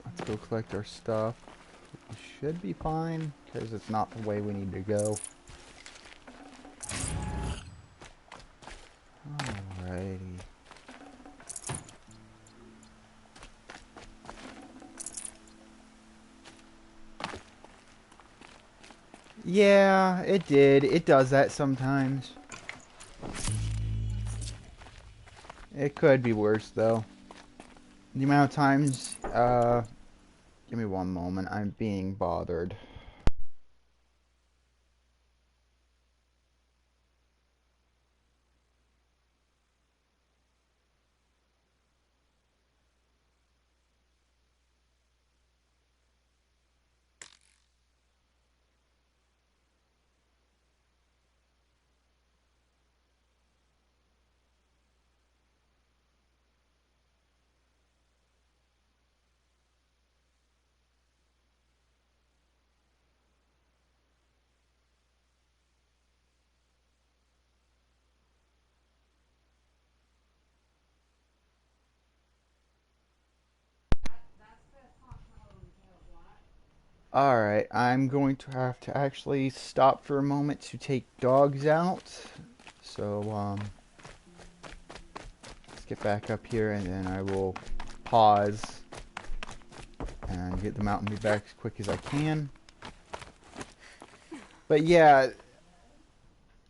Let's go collect our stuff. We should be fine, because it's not the way we need to go. Alrighty. Yeah, it did. It does that sometimes. It could be worse, though. The amount of times, give me one moment. I'm being bothered. Alright, I'm going to have to actually stop for a moment to take dogs out. So, let's get back up here and then I will pause and get them out and be back as quick as I can. But yeah,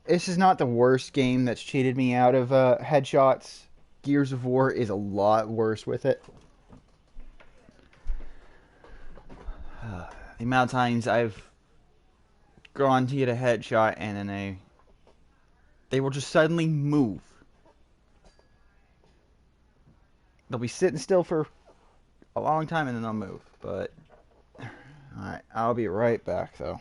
this is not the worst game that's cheated me out of headshots. Gears of War is a lot worse with it. The amount of times I've gone to get a headshot and then they will just suddenly move. They'll be sitting still for a long time and then they'll move. But, alright, I'll be right back though.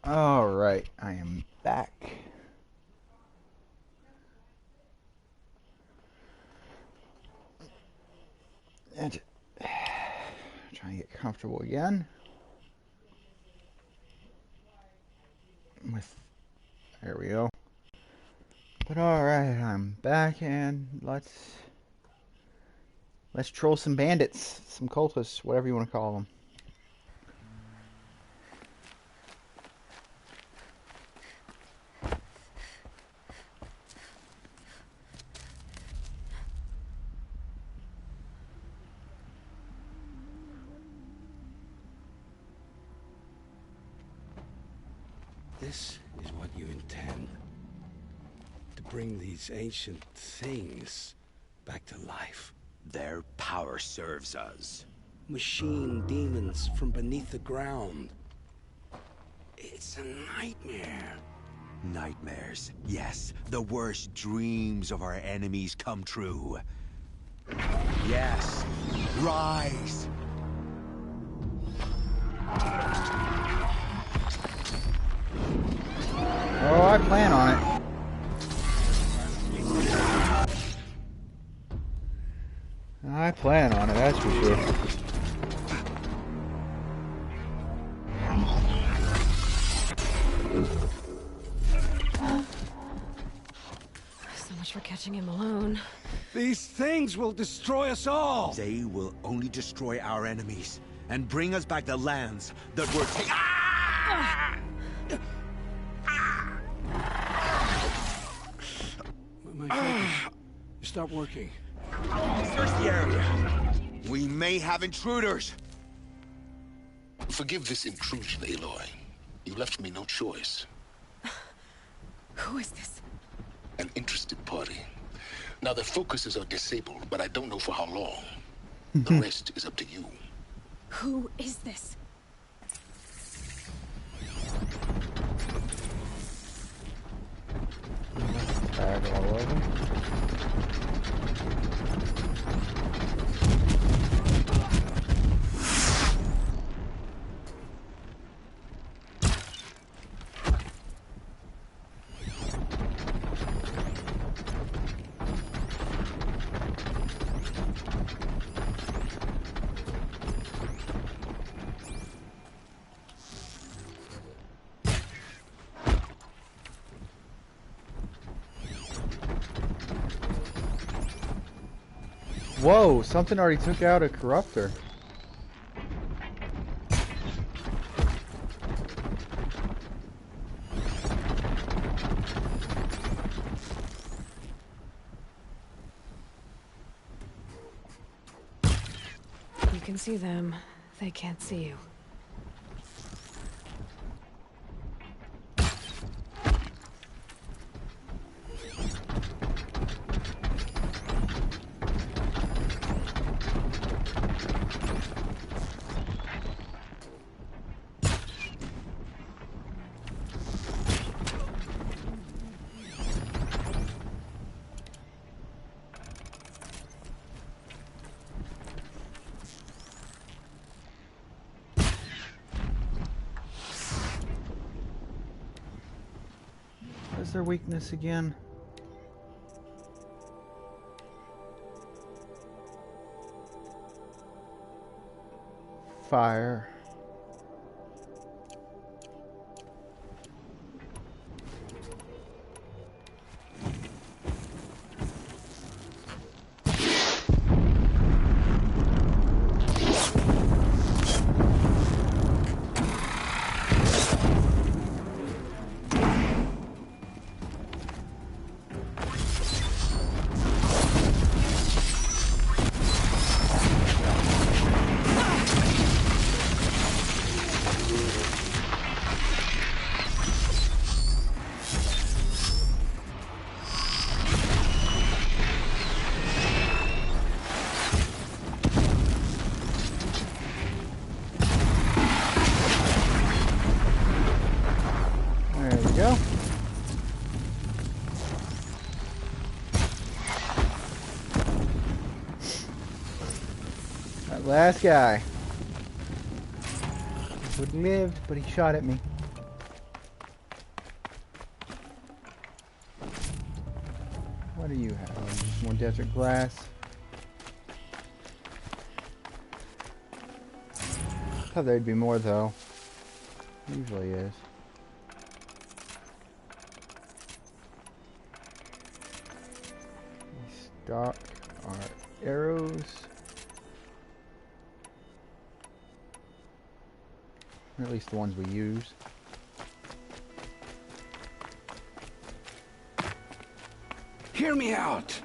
Alright, I am back. And trying to get comfortable again. There we go. But alright, I'm back and let's troll some bandits, some cultists, whatever you want to call them. This is what you intend? To bring these ancient things back to life? Their power serves us. Machine demons from beneath the ground. It's a nightmare. Nightmares, yes. The worst dreams of our enemies come true. Yes, rise! Oh, I plan on it. I plan on it, that's for sure. So much for catching him alone. These things will destroy us all! They will only destroy our enemies and bring us back the lands that were taken. My focus. Stop working. Search the area. We may have intruders. Forgive this intrusion, Aloy. You left me no choice. Who is this? An interested party. Now their focuses are disabled, but I don't know for how long. The rest is up to you. Who is this? Bag all over. Whoa, something already took out a corruptor. You can see them. They can't see you. What's their weakness again? Fire. Last guy. Would lived, but he shot at me. What do you have? Just more desert glass. Thought there'd be more though. Usually is. We stock our arrows. Or at least the ones we use. Hear me out!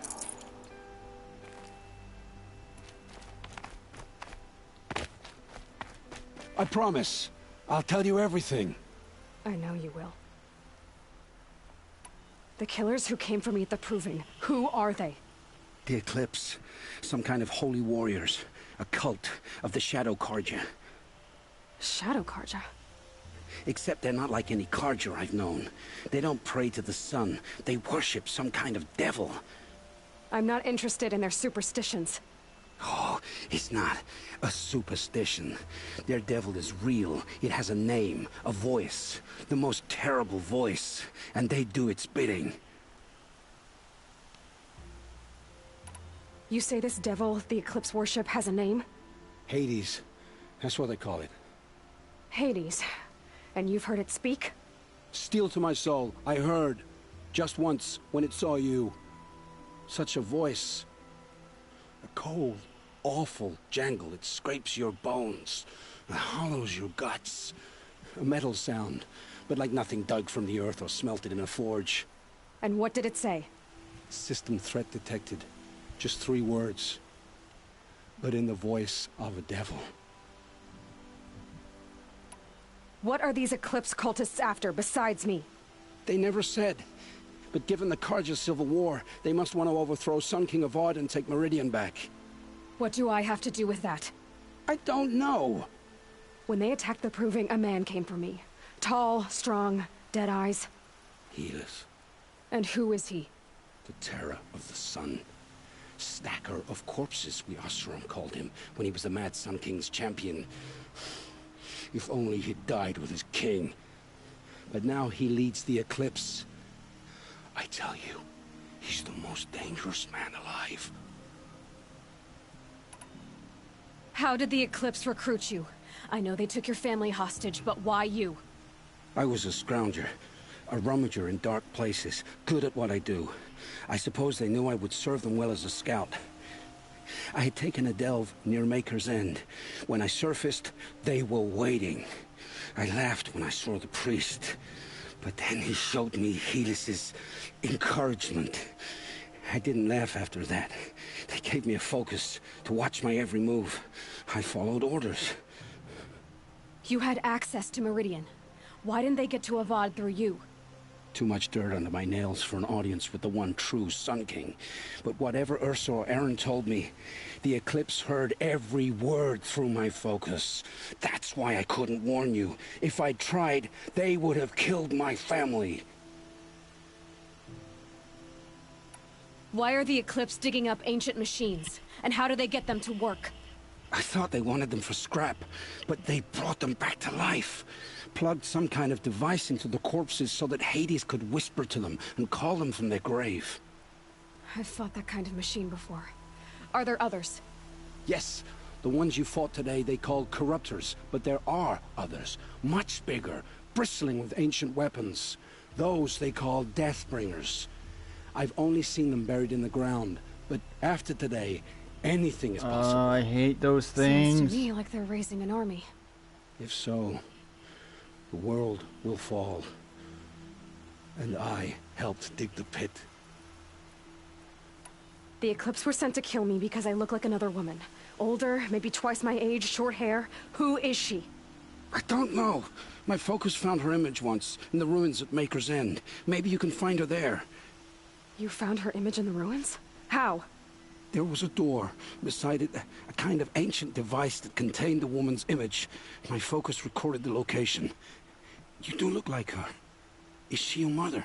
I promise. I'll tell you everything. I know you will. The killers who came for me at the Proving, who are they? The Eclipse. Some kind of holy warriors. A cult of the Shadow Carja. Shadow Carja? Except they're not like any Carja I've known. They don't pray to the sun. They worship some kind of devil. I'm not interested in their superstitions. Oh, it's not a superstition. Their devil is real. It has a name, a voice. The most terrible voice. And they do its bidding. You say this devil the Eclipse worship has a name? Hades. That's what they call it. Hades. And you've heard it speak? Steel to my soul. I heard. Just once, when it saw you. Such a voice. A cold, awful jangle. It scrapes your bones. It hollows your guts. A metal sound, but like nothing dug from the earth or smelted in a forge. And what did it say? System threat detected. Just 3 words. But in the voice of a devil. What are these Eclipse cultists after, besides me? They never said. But given the Carja civil war, they must want to overthrow Sun King of Odd and take Meridian back. What do I have to do with that? I don't know. When they attacked the Proving, a man came for me. Tall, strong, dead eyes. He is. And who is he? The terror of the sun. Stacker of corpses, we Oseram called him, when he was the Mad Sun King's champion. If only he'd died with his king. But now he leads the Eclipse. I tell you, he's the most dangerous man alive. How did the Eclipse recruit you? I know they took your family hostage, but why you? I was a scrounger, a rummager in dark places, good at what I do. I suppose they knew I would serve them well as a scout. I had taken a delve near Maker's End. When I surfaced, they were waiting. I laughed when I saw the priest. But then he showed me Helis's encouragement. I didn't laugh after that. They gave me a focus to watch my every move. I followed orders. You had access to Meridian. Why didn't they get to Avad through you? Too much dirt under my nails for an audience with the one true Sun King. But whatever Ursa or Aaron told me, the Eclipse heard every word through my focus. That's why I couldn't warn you. If I'd tried, they would have killed my family. Why are the Eclipse digging up ancient machines? And how do they get them to work? I thought they wanted them for scrap, but they brought them back to life. Plugged some kind of device into the corpses so that Hades could whisper to them and call them from their grave. I've fought that kind of machine before. Are there others? Yes, the ones you fought today they called corruptors, but there are others, much bigger, bristling with ancient weapons. Those they call Deathbringers. I've only seen them buried in the ground, but after today, anything is possible. I hate those things. Sounds to me like they're raising an army. If so, the world will fall. And I helped dig the pit. The Eclipse were sent to kill me because I look like another woman. Older, maybe twice my age, short hair. Who is she? I don't know. My focus found her image once, in the ruins at Maker's End. Maybe you can find her there. You found her image in the ruins? How? There was a door. Beside it, a kind of ancient device that contained the woman's image. My focus recorded the location. You do look like her. Is she your mother?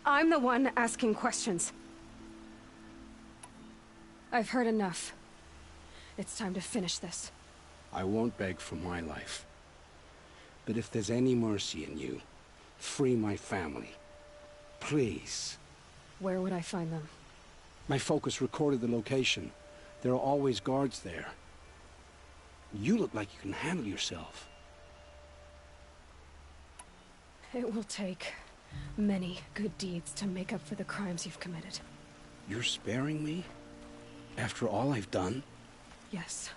I'm the one asking questions. I've heard enough. It's time to finish this. I won't beg for my life. But if there's any mercy in you, free my family. Please. Where would I find them? My focus recorded the location. There are always guards there. You look like you can handle yourself. It will take many good deeds to make up for the crimes you've committed. You're sparing me? After all I've done? Yes.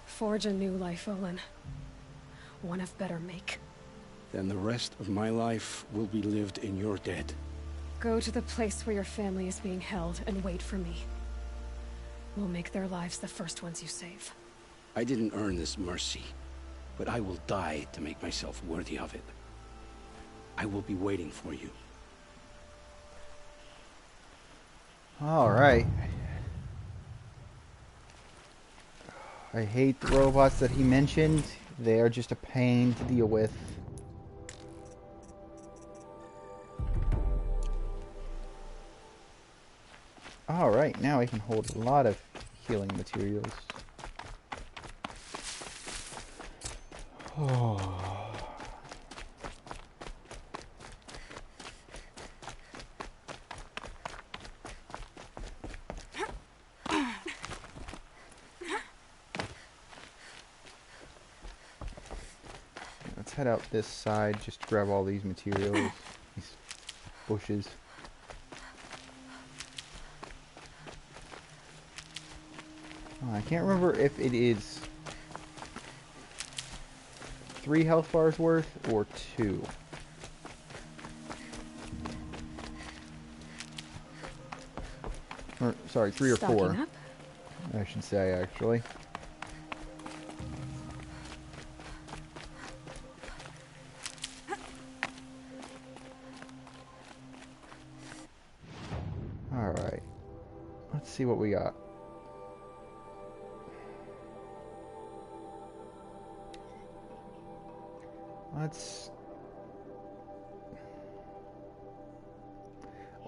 Forge a new life, Olin. One of better make. Then the rest of my life will be lived in your debt. Go to the place where your family is being held and wait for me. We'll make their lives the first ones you save. I didn't earn this mercy, but I will die to make myself worthy of it. I will be waiting for you. All right. I hate the robots that he mentioned. They are just a pain to deal with. All right, now I can hold a lot of healing materials. Oh. Let's head out this side just to grab all these materials, these bushes. Oh, I can't remember if it is 3 health bars worth or 2. Or, sorry, 3 or 4. Stocking up? I should say, actually. Alright. Let's see what we got.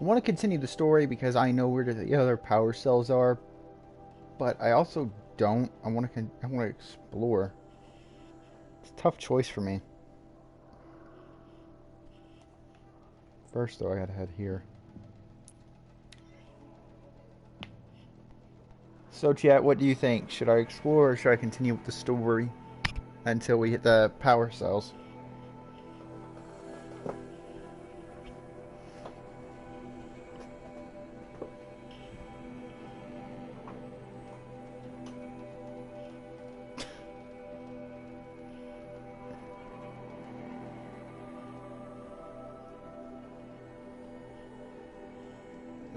I want to continue the story because I know where the other power cells are, but I also don't. I want to explore. It's a tough choice for me. First, though, I gotta head here. So, chat, what do you think? Should I explore or should I continue with the story until we hit the power cells?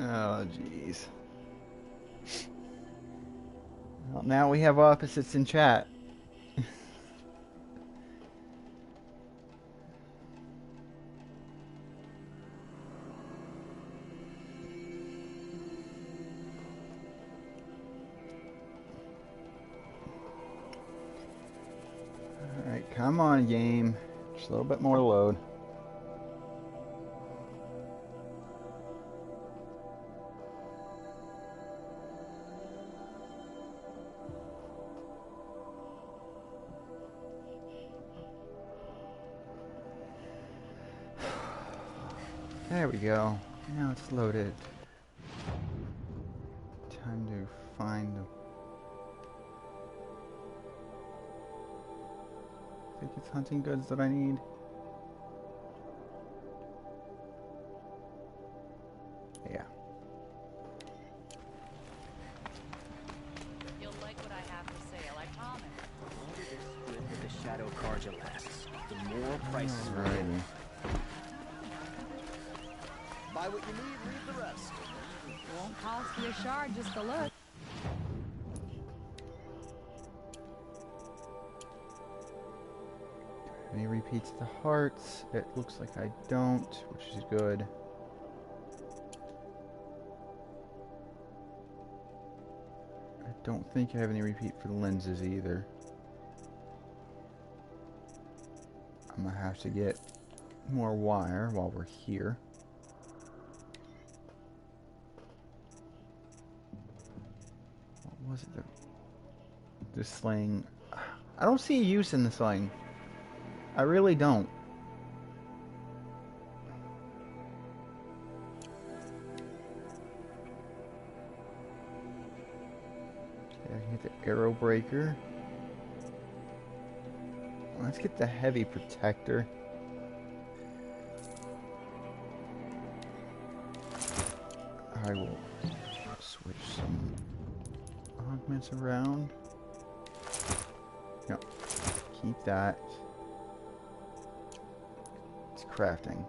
Oh, jeez. Well, now we have opposites in chat. Alright, come on, game. Just a little bit more load. There we go. Now it's loaded. Time to find the... I think it's hunting goods that I need. Yeah. You'll like what I have for sale, I promise. The longer this strip with the shadow carja lasts, the more prices will Alrighty. Buy what you need, leave the rest. It won't cost you a shard just to look. Any repeats of the hearts? It looks like I don't, which is good. I don't think I have any repeat for the lenses either. I'm gonna have to get more wire while we're here. What was it? The sling. I don't see a use in the sling. I really don't. Arrow Breaker. Let's get the Heavy Protector. I will switch some augments around. No, keep that. It's crafting.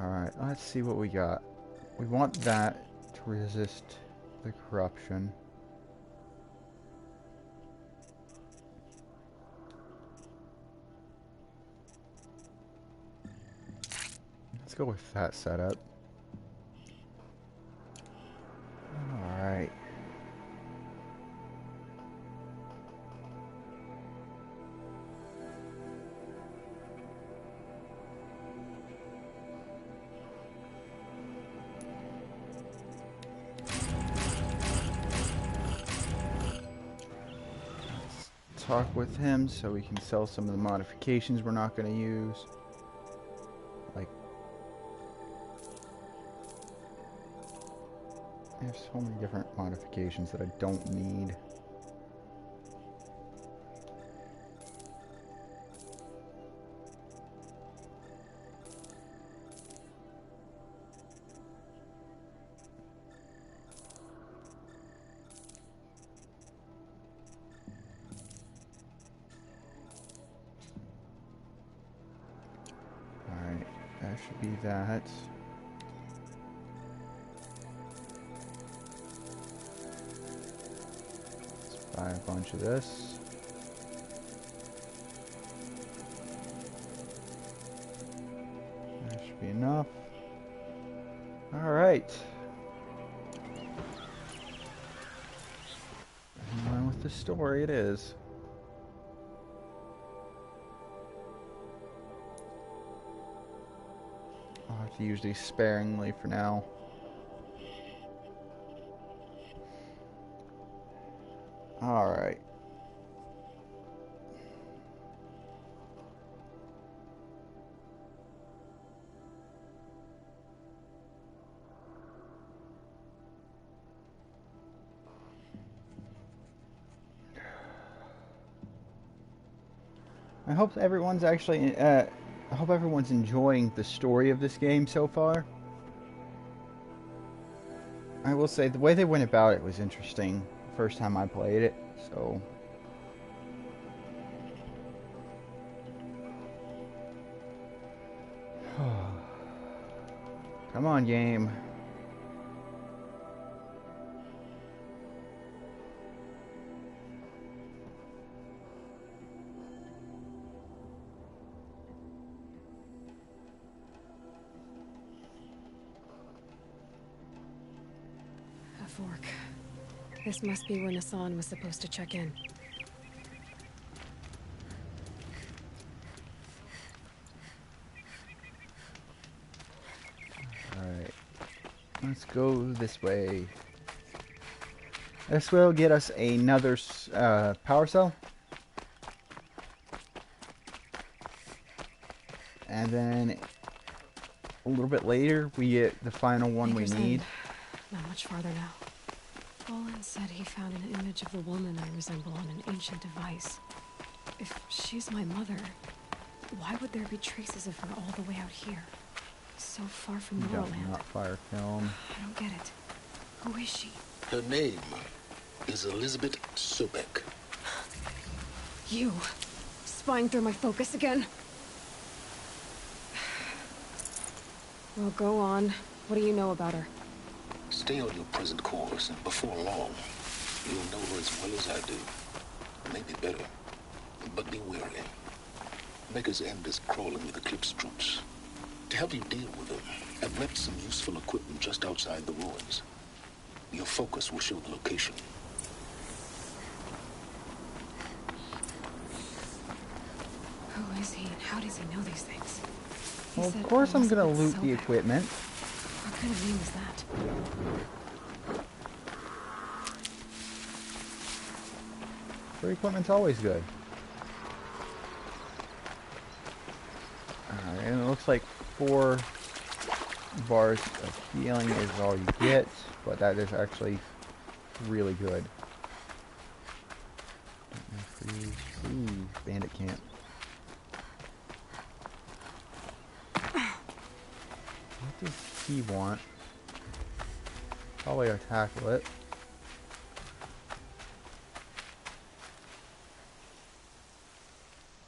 Alright, let's see what we got. We want that to resist the corruption. Let's go with that setup. Alright. Talk with him so we can sell some of the modifications we're not going to use. Like, there's so many different modifications that I don't need. That should be that. Let's buy a bunch of this. That should be enough. Alright. In line with the story it is. To use these sparingly for now. Alright. I hope everyone's actually I hope everyone's enjoying the story of this game so far. I will say, the way they went about it was interesting the first time I played it, so... Come on, game. Fork. This must be where Nassan was supposed to check in. Alright. Let's go this way. This will get us another power cell. And then a little bit later we get the final one we need. Not much farther now. Olin said he found an image of the woman I resemble on an ancient device. If she's my mother, why would there be traces of her all the way out here? So far from Norland. Not fire film. I don't get it. Who is she? Her name is Elisabeth Sobeck. You! Spying through my focus again? Well, go on. What do you know about her? Stay on your present course, and before long, you'll know her as well as I do. Maybe better. But be wary. Maker's End is crawling with Eclipse troops. To help you deal with them, I've left some useful equipment just outside the ruins. Your focus will show the location. Who is he, and how does he know these things? Well, of course I'm gonna loot the equipment. What kind of name is that? Free equipment's always good. Alright, and it looks like 4 bars of healing is all you get, but that is actually really good. Ooh, bandit camp. What does he want? Probably a tacklet.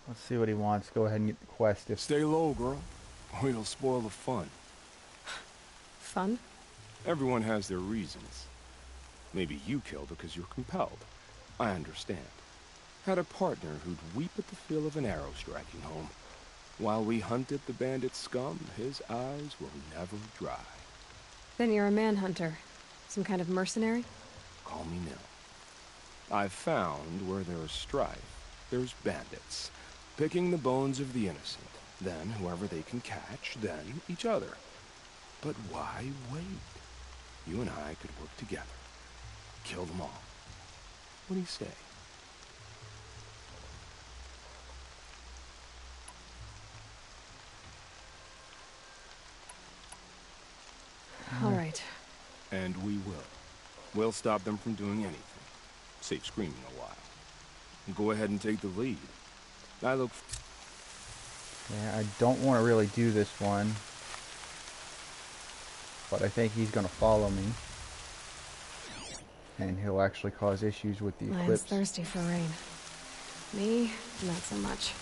Let's see what he wants. Go ahead and get the quest. Stay low, girl, or it'll spoil the fun. Fun? Everyone has their reasons. Maybe you killed her because you're compelled. I understand. Had a partner who'd weep at the feel of an arrow striking home. While we hunted the bandit scum, his eyes will never dry. Then you're a manhunter. Some kind of mercenary? Call me Nil. I've found where there's strife, there's bandits, picking the bones of the innocent, then whoever they can catch, then each other. But why wait? You and I could work together. Kill them all. What do you say? All right. And we will. We'll stop them from doing anything. Save screaming a while. And go ahead and take the lead. I look... Yeah, I don't want to really do this one. But I think he's going to follow me. And he'll actually cause issues with the Lion's eclipse. thirsty for rain. Me, not so much.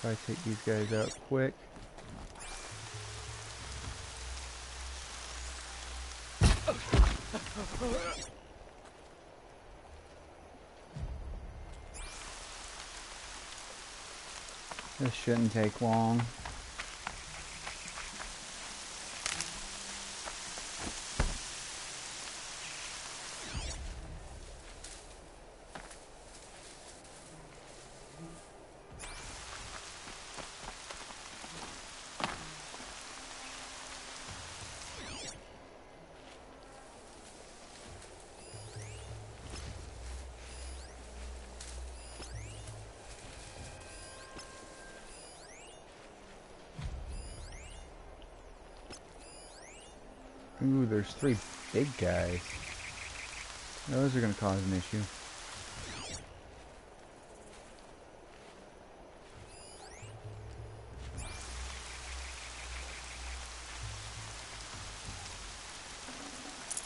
Try to take these guys out quick. This shouldn't take long. Ooh, there's 3 big guys. Those are going to cause an issue.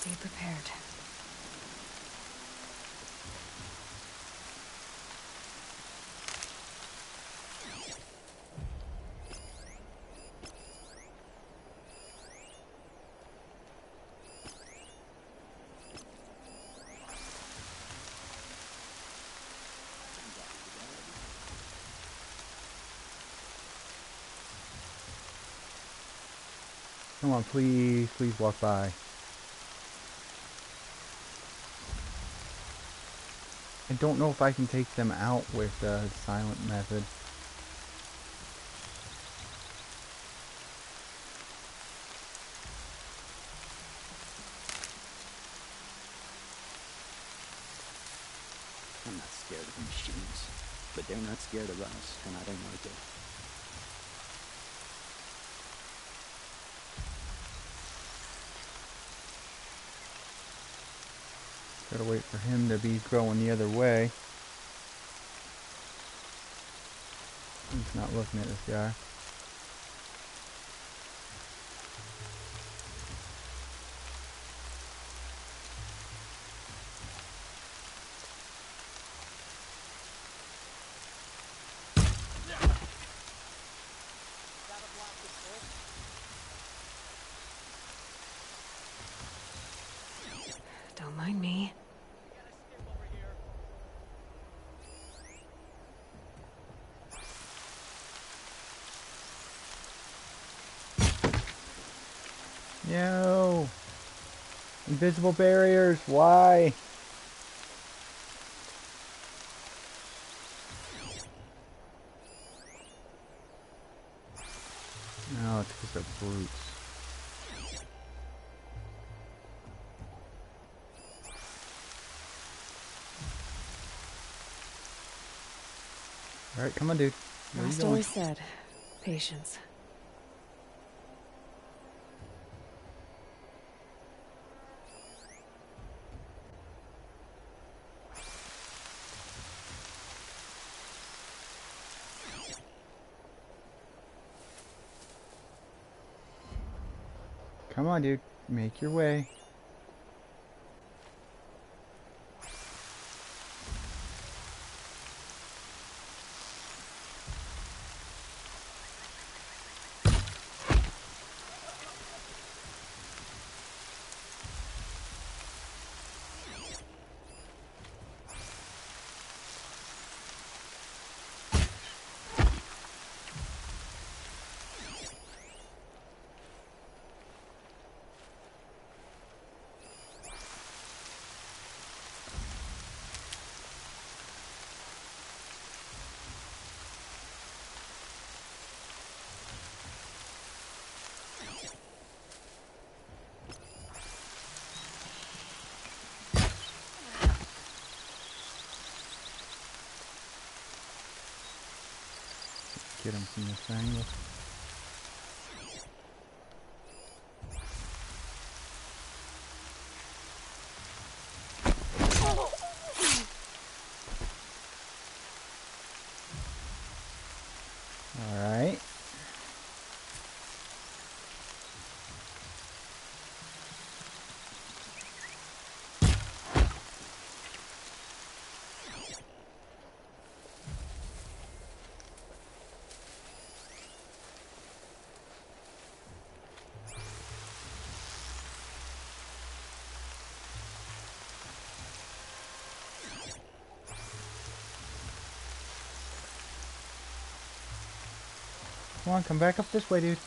Be prepared. Come on, please, please walk by. I don't know if I can take them out with the silent method. I'm not scared of machines, but they're not scared of us, and I don't like it. Gotta wait for him to be going the other way. He's not looking at this guy. Don't mind me. No! Invisible barriers, why? No, it's because they're brutes. Alright, come on, dude. Where are you Last going? always said, patience. Come on, dude. Make your way. Get him from this angle. Alright. Come on, come back up this way, dude.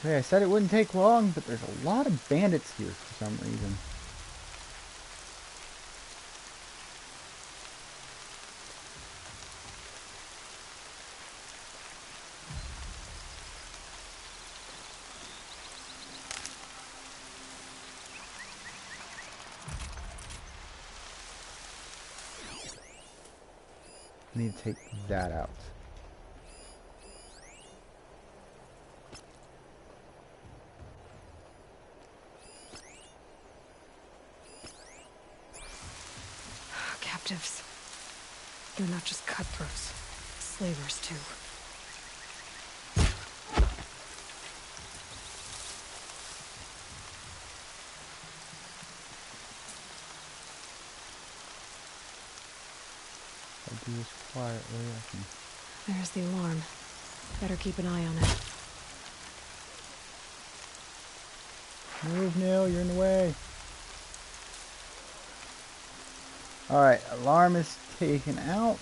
Okay, I said it wouldn't take long, but there's a lot of bandits here for some reason. I need to take that out. Captives. They're not just cutthroats. Slavers, too. I'll do this quietly. I can... There's the alarm. Better keep an eye on it. Move, Neil, you're in the way. Alright, alarm is taken out.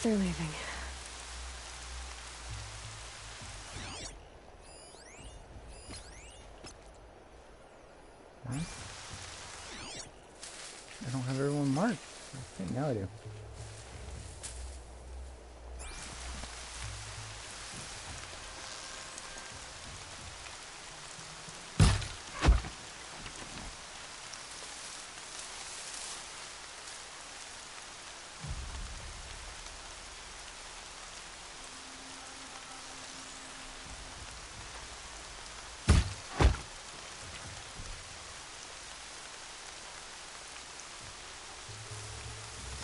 They're leaving. Huh? I don't have everyone marked. Okay, now I do.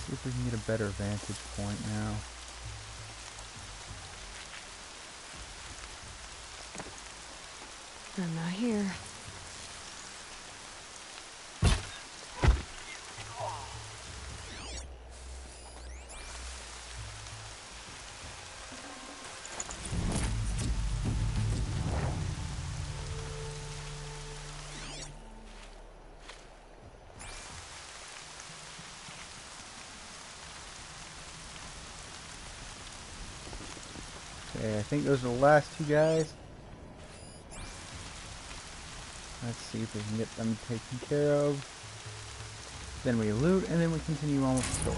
See if we can get a better vantage point now. I'm not here. Okay, I think those are the last two guys. Let's see if we can get them taken care of. Then we loot, and then we continue on with the story.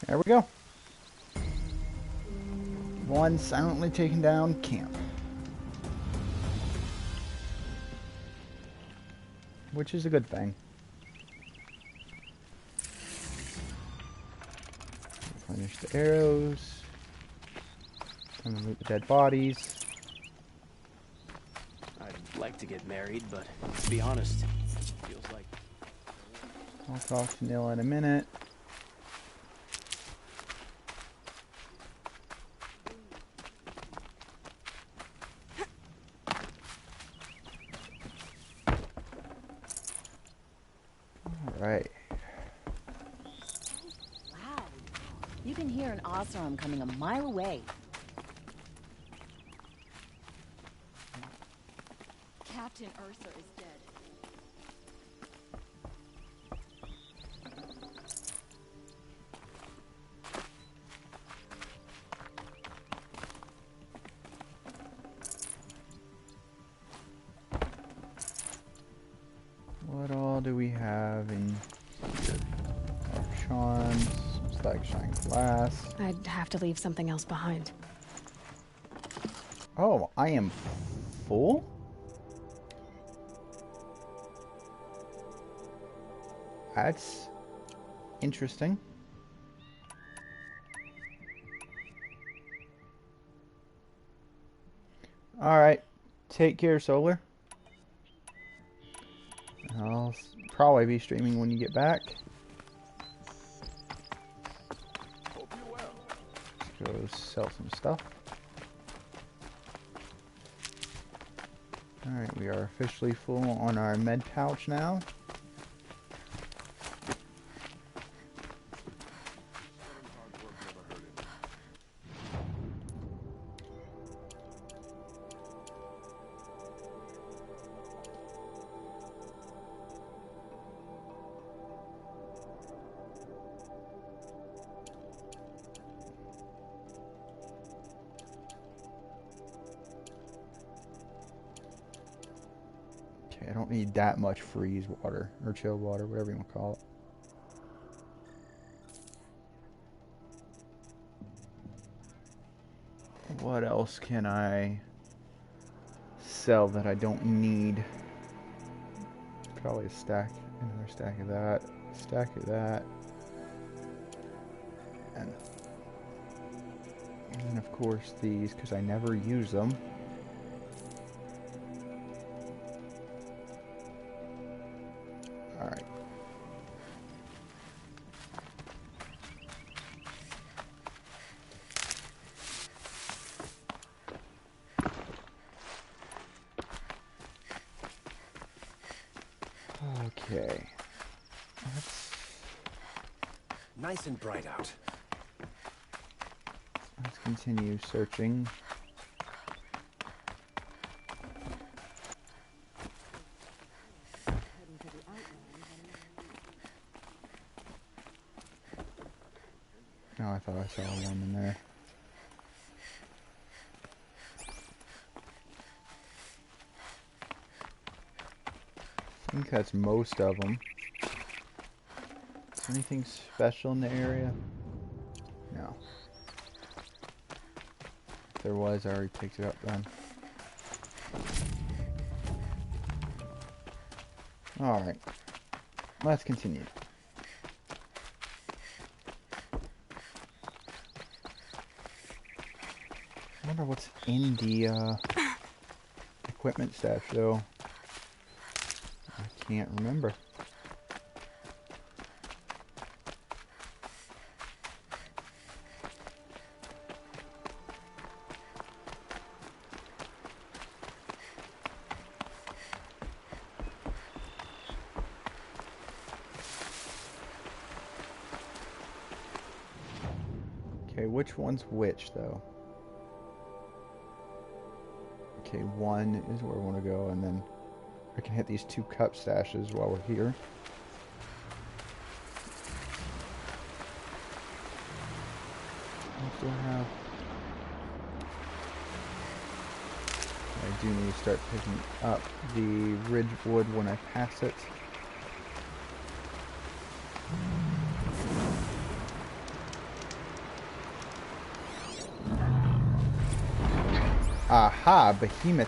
There we go. One silently taken down camp. Which is a good thing. Replenish the arrows. Time to loot the dead bodies. I'd like to get married, but to be honest, it feels like... I'll talk to Neil in a minute. Alright. Wow. You can hear an Oseram coming a mile away. Captain Ursa is dead. What all do we have in here? Our charms, some stagshine glass. I'd have to leave something else behind. Oh, I am full? That's interesting. Alright, take care, Solar. I'll probably be streaming when you get back. Let's go sell some stuff. Alright, we are officially full on our med pouch now. I don't need that much freeze water, or chill water, whatever you want to call it. What else can I sell that I don't need? Probably a stack, another stack of that, and of course these, because I never use them. Alright. Okay. Nice and bright out. Let's continue searching. Oh, I thought I saw one in there. I think that's most of them. Is there anything special in the area? No. If there was, I already picked it up then. Alright. Let's continue. I wonder what's in the equipment stash though. I can't remember. Okay, which one's which though? Okay, one is where I want to go, and then I can hit these 2 cup stashes while we're here. What do I have? I do need to start picking up the Ridgewood when I pass it. Aha, behemoth.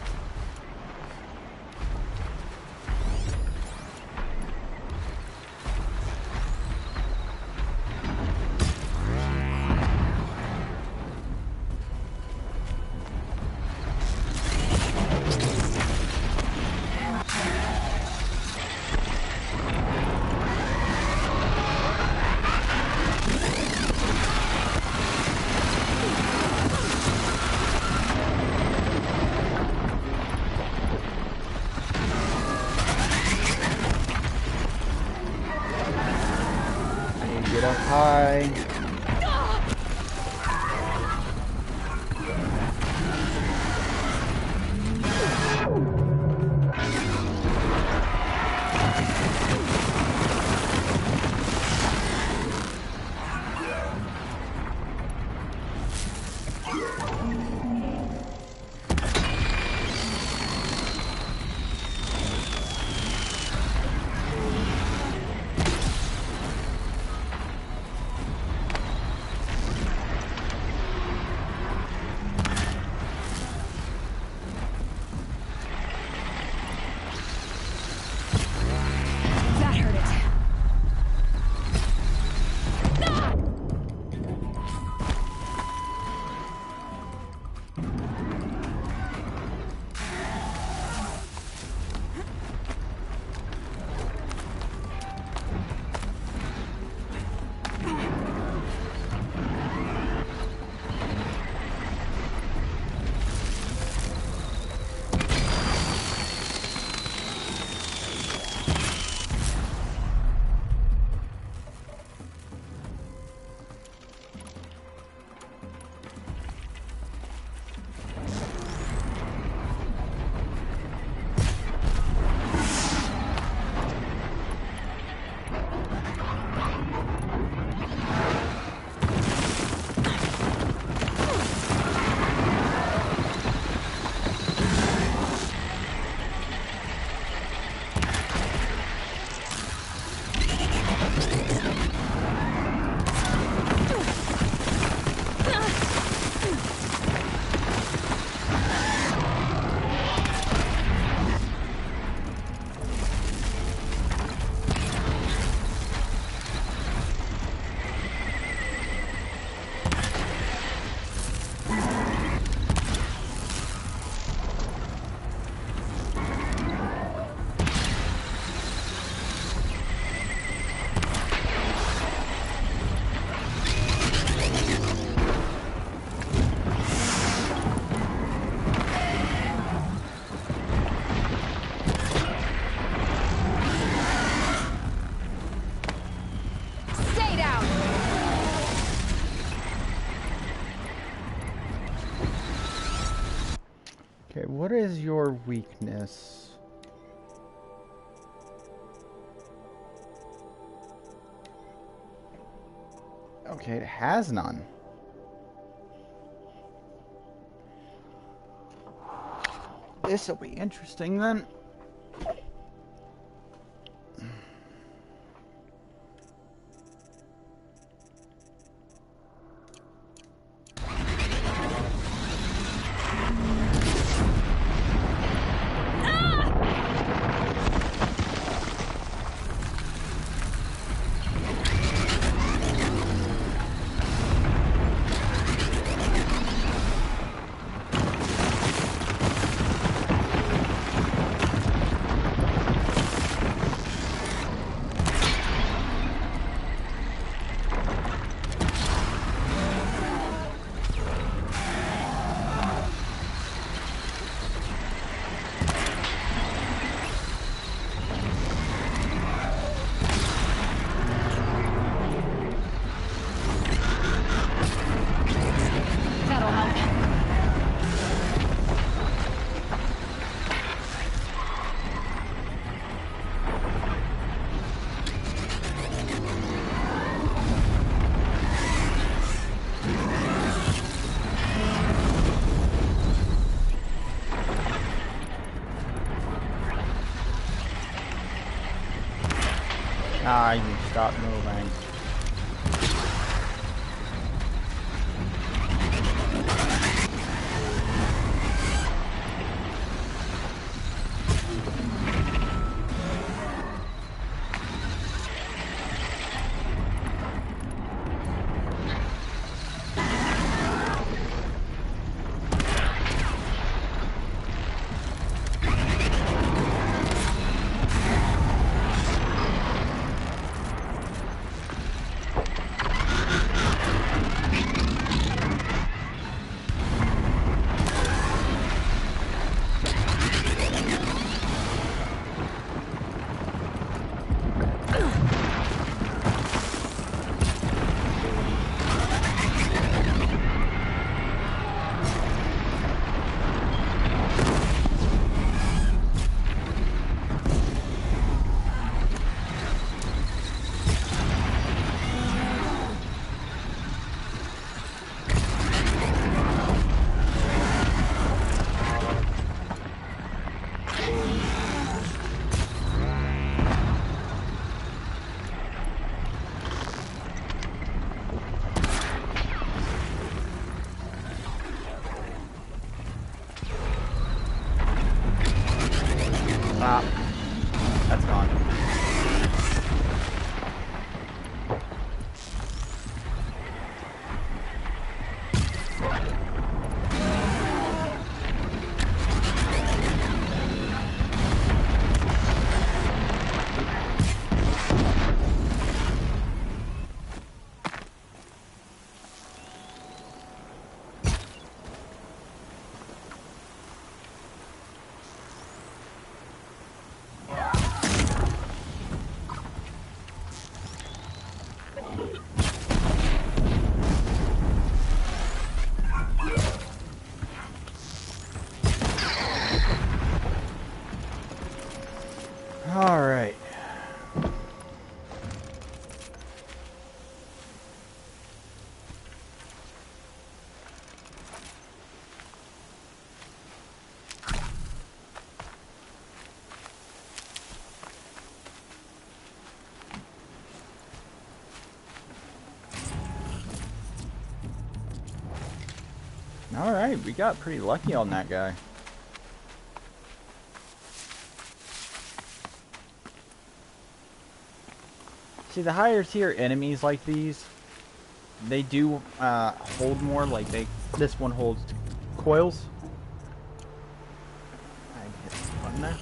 Get up high. Okay, what is your weakness? Okay, it has none. This'll be interesting then. Ah, you stop moving. Ah, that's gone. All right. All right, we got pretty lucky on that guy. See, the higher tier enemies like these, they do hold more. Like this one holds coils. I hit the button there.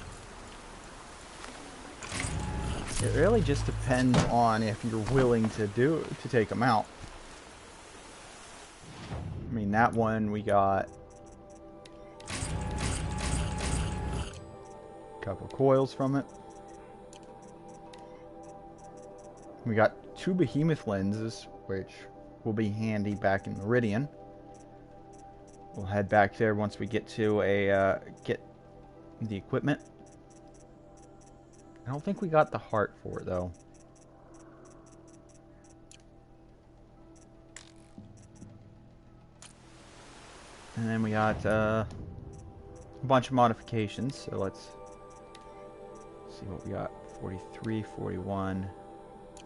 It really just depends on if you're willing to take them out. I mean, that one we got a couple coils from it. We got 2 behemoth lenses, which will be handy back in Meridian. We'll head back there once we get to get the equipment. I don't think we got the heart for it though. And then we got a bunch of modifications, so let's see what we got. 43, 41,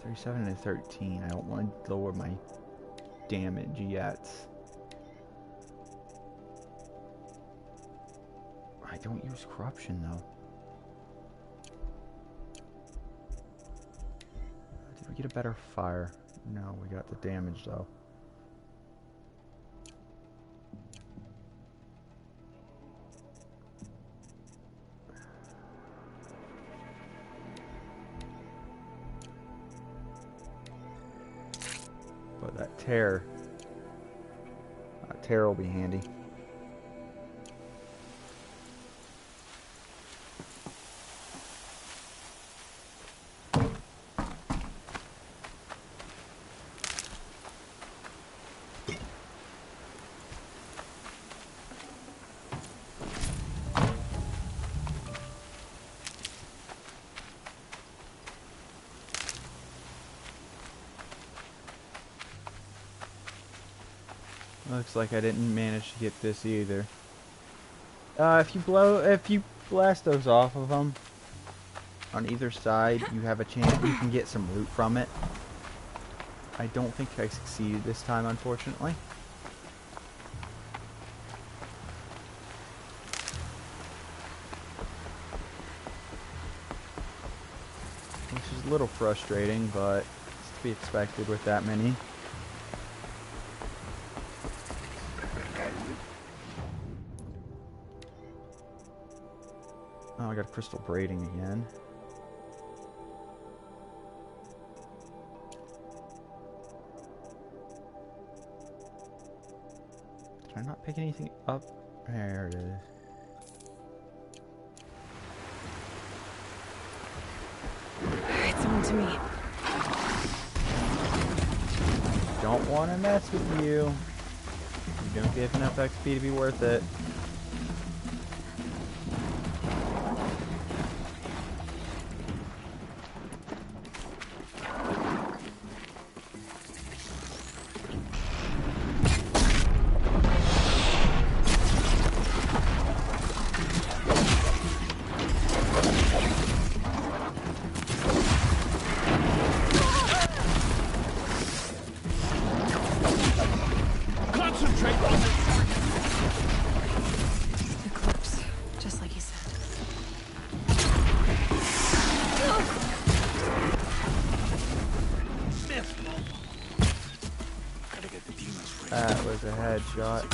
37, and 13. I don't want to lower my damage yet. I don't use corruption though. Did we get a better fire? No, we got the damage though. But that tear will be handy. Looks like I didn't manage to get this either. If you blast those off of them on either side, you have a chance. You can get some loot from it. I don't think I succeeded this time, unfortunately. Which is a little frustrating, but it's to be expected with that many. Oh, I got crystal braiding again. Did I not pick anything up? There it is. It's on to me. Don't want to mess with you. You don't get enough XP to be worth it. That was a headshot.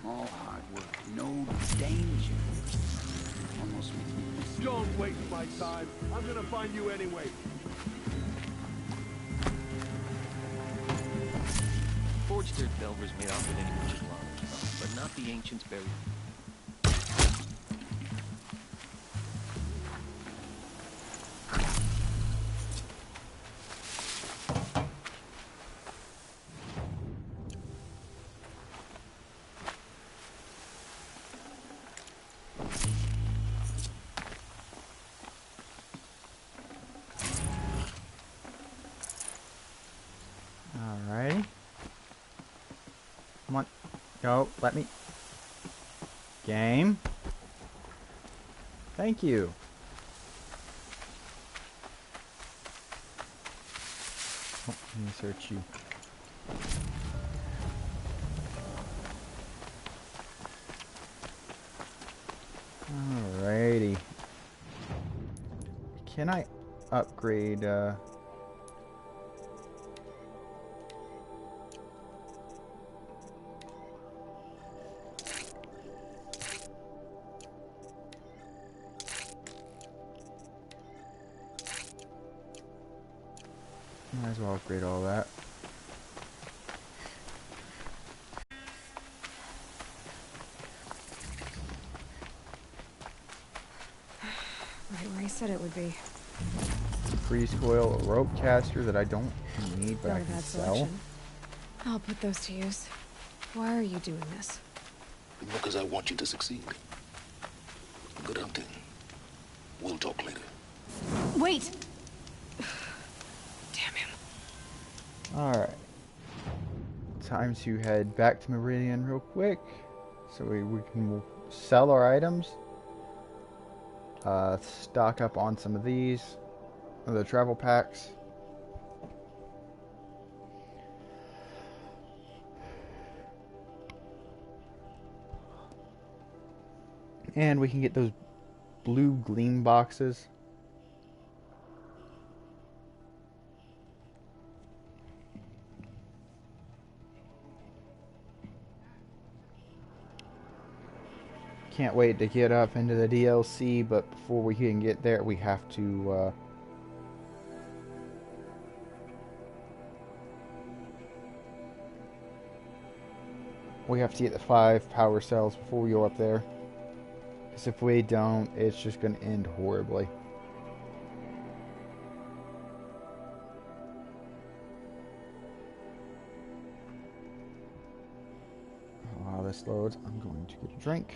All hard work, no danger. Almost makes me... Don't waste my time. I'm gonna find you anyway. Forged dirt delvers made off with any witch's love, but not the ancients buried. Alrighty. Come on. Go. Let me. Game. Thank you. Oh, let me search you. Alrighty. Can I upgrade, might as well upgrade all that. Right where he said it would be. Freeze coil, a rope caster that I don't need, but Not I a can bad sell. selection. I'll put those to use. Why are you doing this? Because I want you to succeed. Good hunting. We'll talk later. Wait! Damn him. Alright. Time to head back to Meridian real quick. So we can sell our items. Stock up on some of these. The travel packs. And we can get those blue gleam boxes. Can't wait to get up into the DLC, but before we can get there, we have to get the 5 power cells before we go up there. Because if we don't, it's just going to end horribly. While this loads, I'm going to get a drink.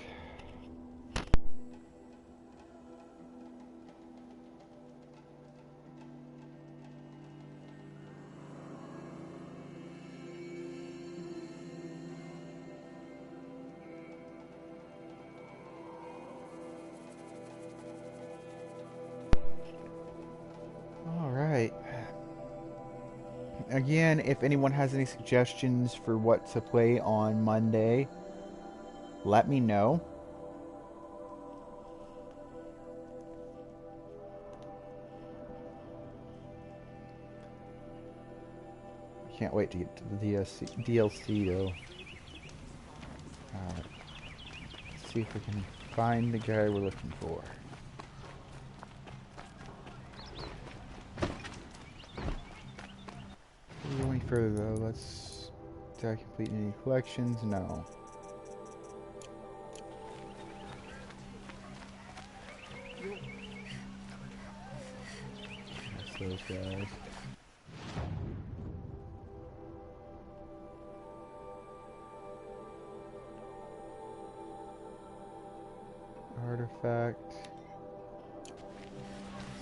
Again, if anyone has any suggestions for what to play on Monday, let me know. I can't wait to get to the DLC though. Let's see if we can find the guy we're looking for. Going further though, did I complete any collections? No. That's those guys. Artifact.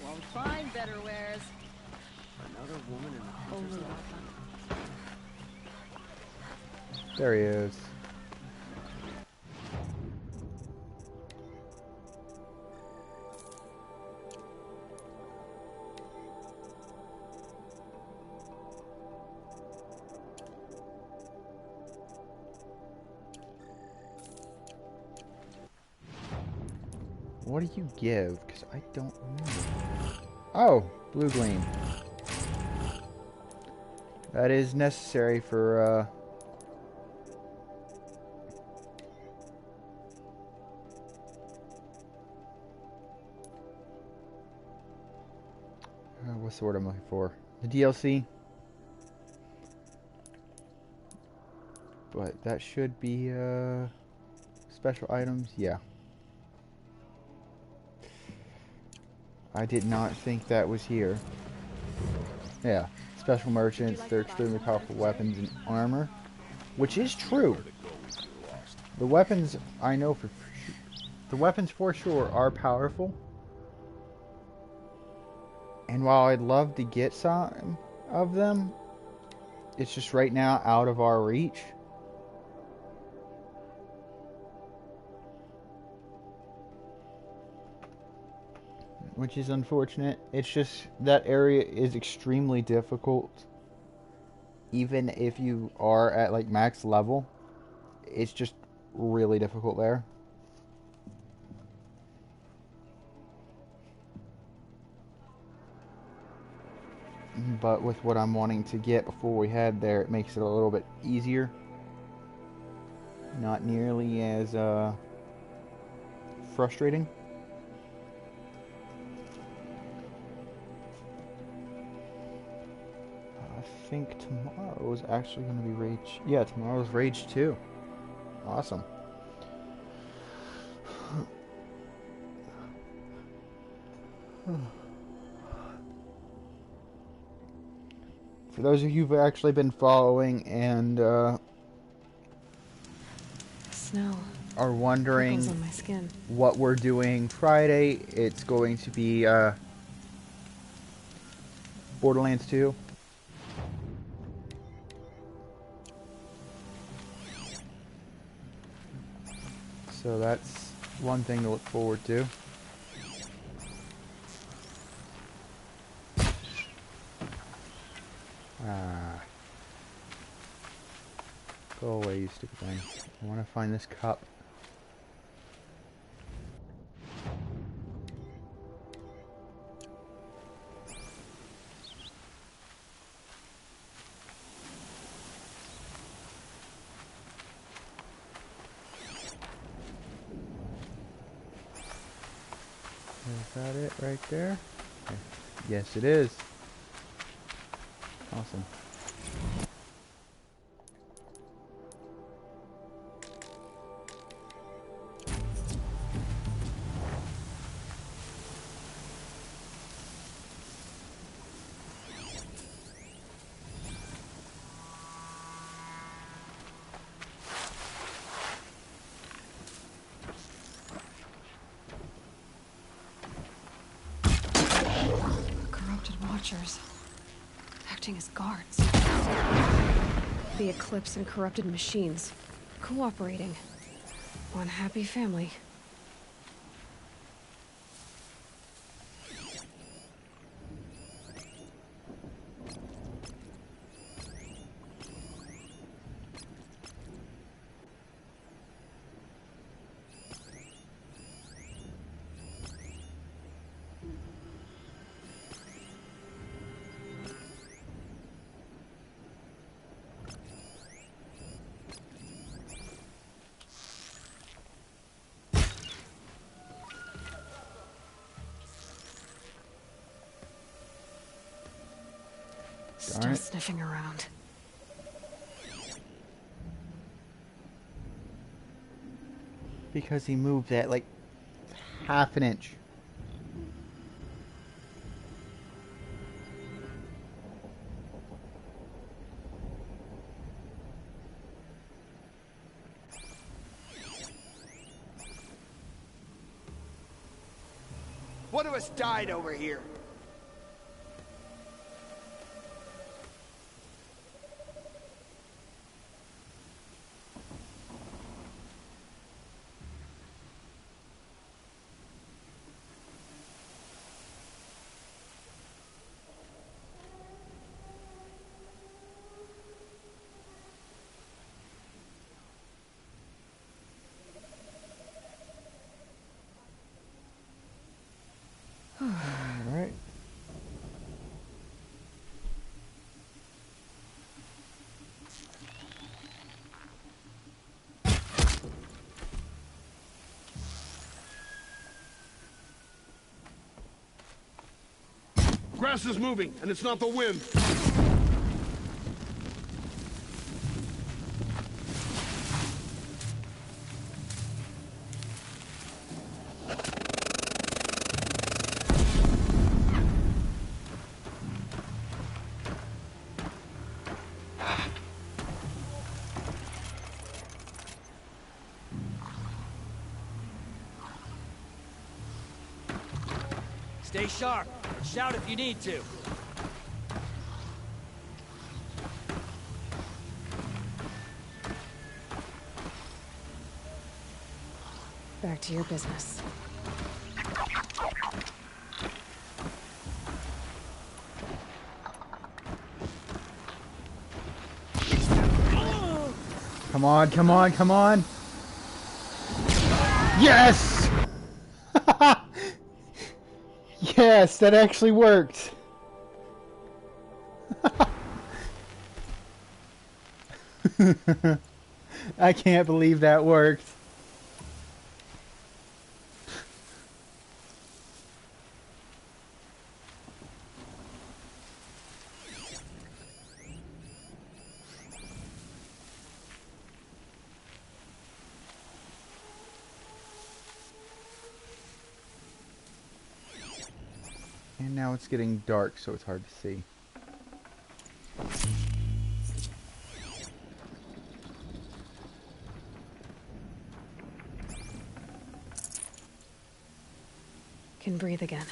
Won't find better wares. Another woman in the hunter's lodge. There he is. What do you give? Because I don't remember. Oh, blue gleam. That is necessary for, what's the word I'm looking for? The DLC. But that should be, special items. Yeah. I did not think that was here. Yeah. Special merchants, they're extremely powerful weapons and armor. Which is true. The weapons, I know for sure. The weapons for sure are powerful. And while I'd love to get some of them, it's just right now out of our reach. Which is unfortunate. It's just that area is extremely difficult. Even if you are at like max level, it's just really difficult there. But with what I'm wanting to get before we head there, it makes it a little bit easier. Not nearly as frustrating. I think tomorrow is actually going to be Rage. Yeah, tomorrow's Rage 2. Awesome. For those of you who've actually been following and snow. are wondering Prickles on my skin. what we're doing Friday, it's going to be Borderlands 2. So that's one thing to look forward to. Go away, you stupid thing. I want to find this cup. Is that it right there? Okay. Yes, it is. Awesome. Watchers, acting as guards. The Eclipse and corrupted machines, cooperating. One happy family. Still sniffing around. Because he moved that like half an inch. One of us died over here. Alright. Grass is moving, and it's not the wind. Stay sharp. Shout if you need to. Back to your business. Come on, come on, come on! Yes! Yes, that actually worked! I can't believe that worked. And now it's getting dark, so it's hard to see. can breathe again.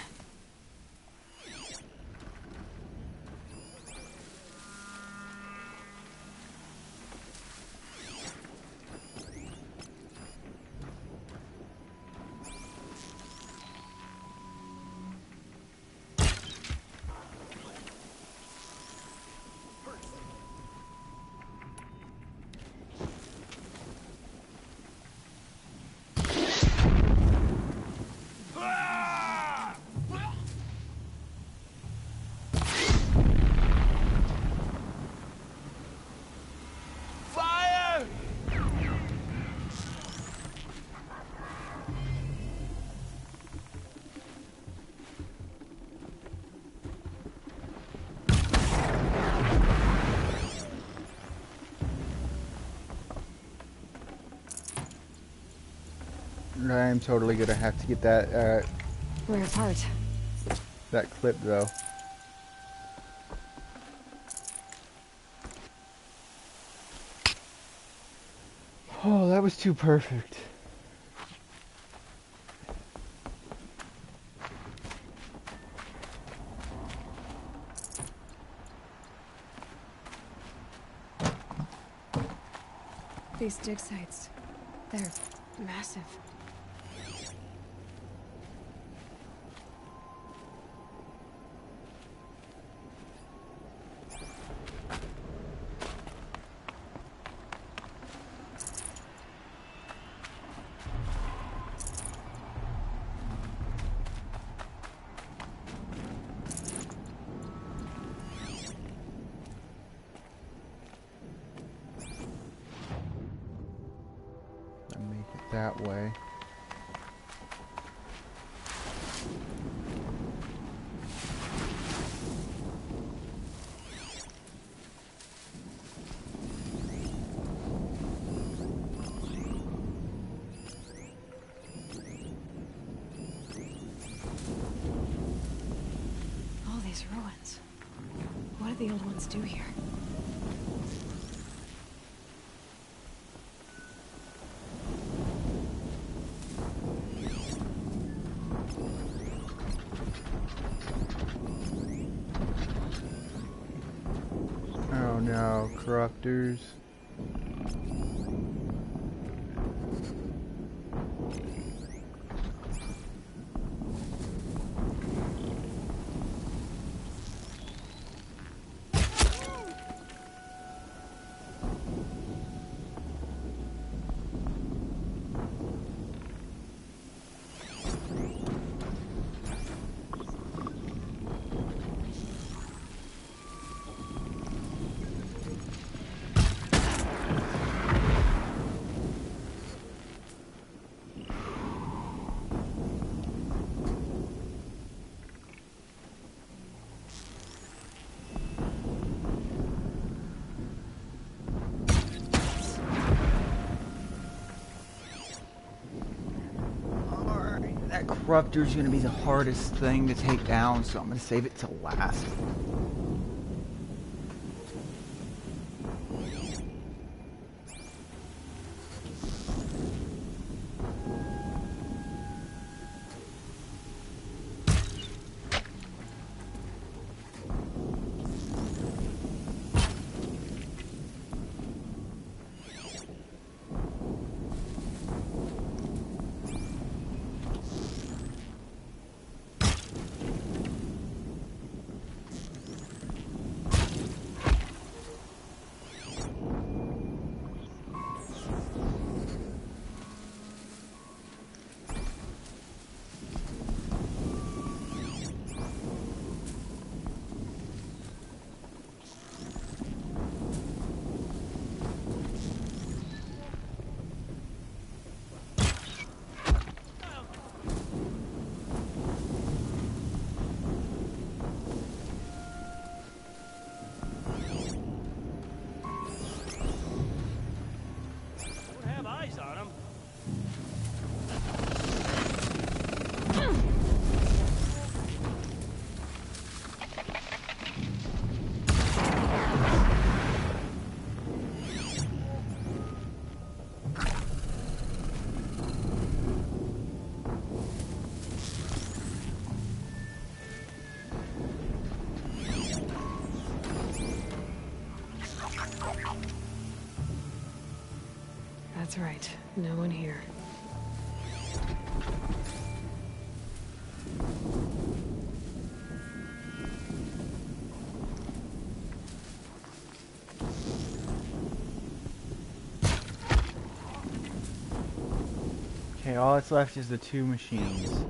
I'm totally gonna have to get that We're apart. that clip though. Oh, that was too perfect. These dig sites, they're massive. Make it that way. All these ruins. What did the old ones do here? Oh no, corruptors. That corruptor's gonna be the hardest thing to take down, so I'm gonna save it till last. That's right. No one here. Okay, all that's left is the two machines.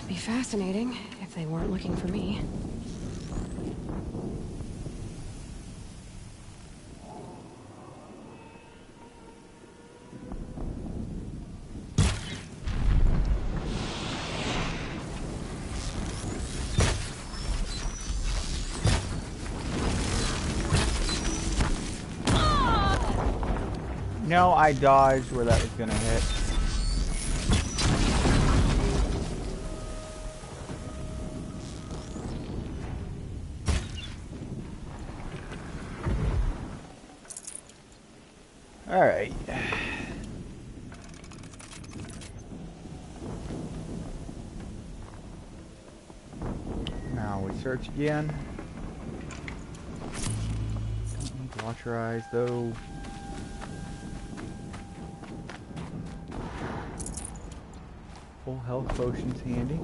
Be fascinating if they weren't looking for me. No, I dodged where that was gonna hit. Alright. Now we search again. Don't need to watch your eyes though. Full health potion's handy.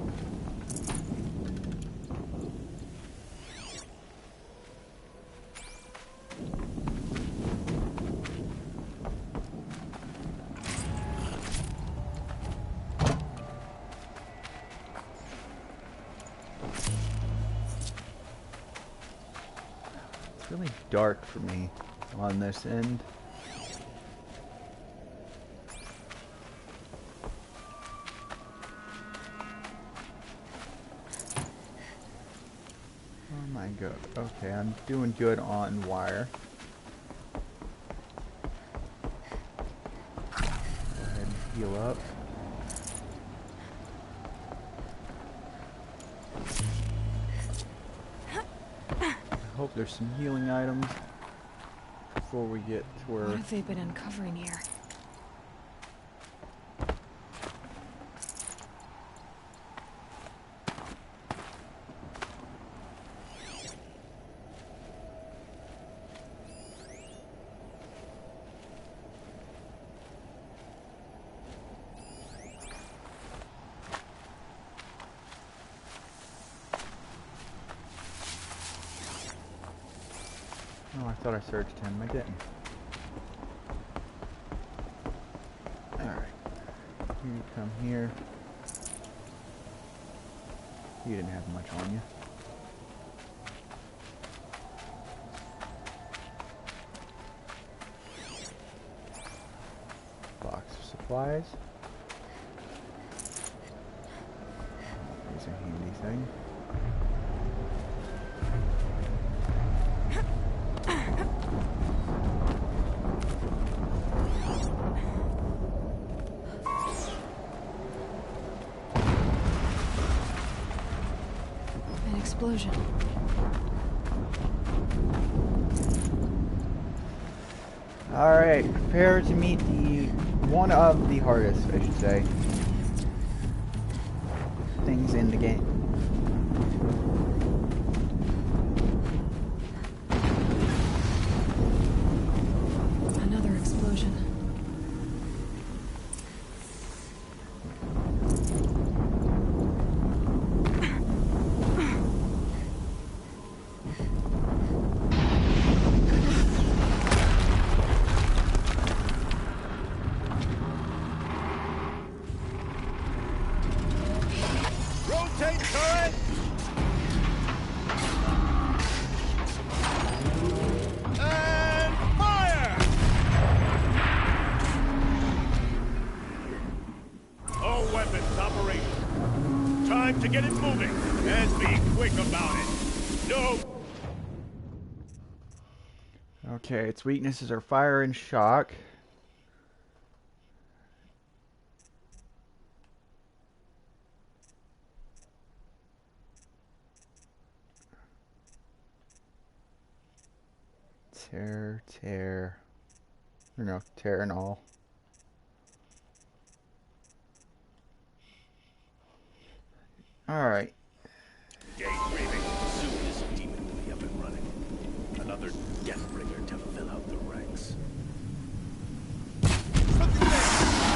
It's really dark for me on this end. Oh my god. Okay, I'm doing good on wire. Go ahead and heal up. I hope there's some healing items before we get to where... What have they been uncovering here? Oh, I thought I searched him. I didn't. Alright. You come here. You didn't have much on you. Box of supplies. Here's a handy thing. Explosion. Alright, prepare to meet the one of the hardest, I should say, things in the game. Another explosion. To get it moving, and be quick about it. No. Okay, its weaknesses are fire and shock. Tear. No, tear and all. Alright. Gate raving. Soon this demon will be up and running. Another Deathbringer to fill out the ranks.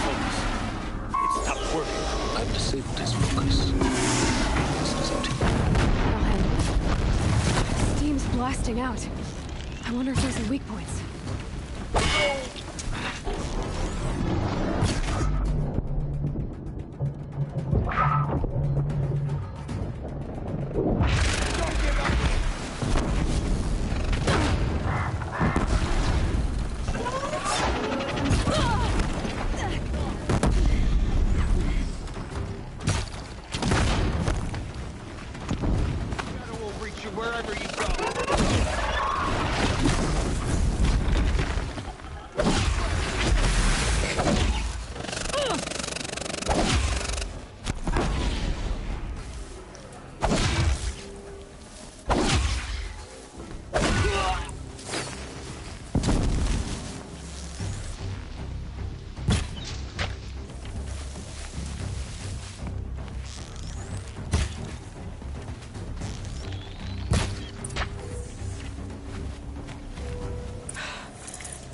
Focus. It stopped working. I've disabled his focus. This is empty. I'll handle it. Steam's blasting out. I wonder if there's any weak points.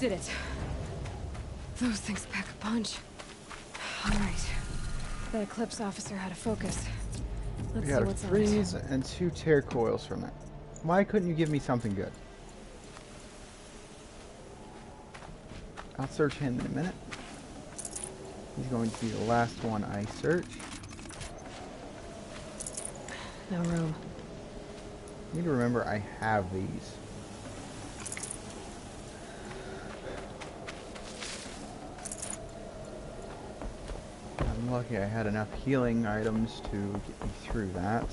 Did it. Those things pack a punch. Alright. That Eclipse officer had a focus. Let's We see got a what's on freeze it. and 2 tear coils from that. Why couldn't you give me something good? I'll search him in a minute. He's going to be the last one I search. No room. I need to remember I have these. I'm lucky I had enough healing items to get me through that.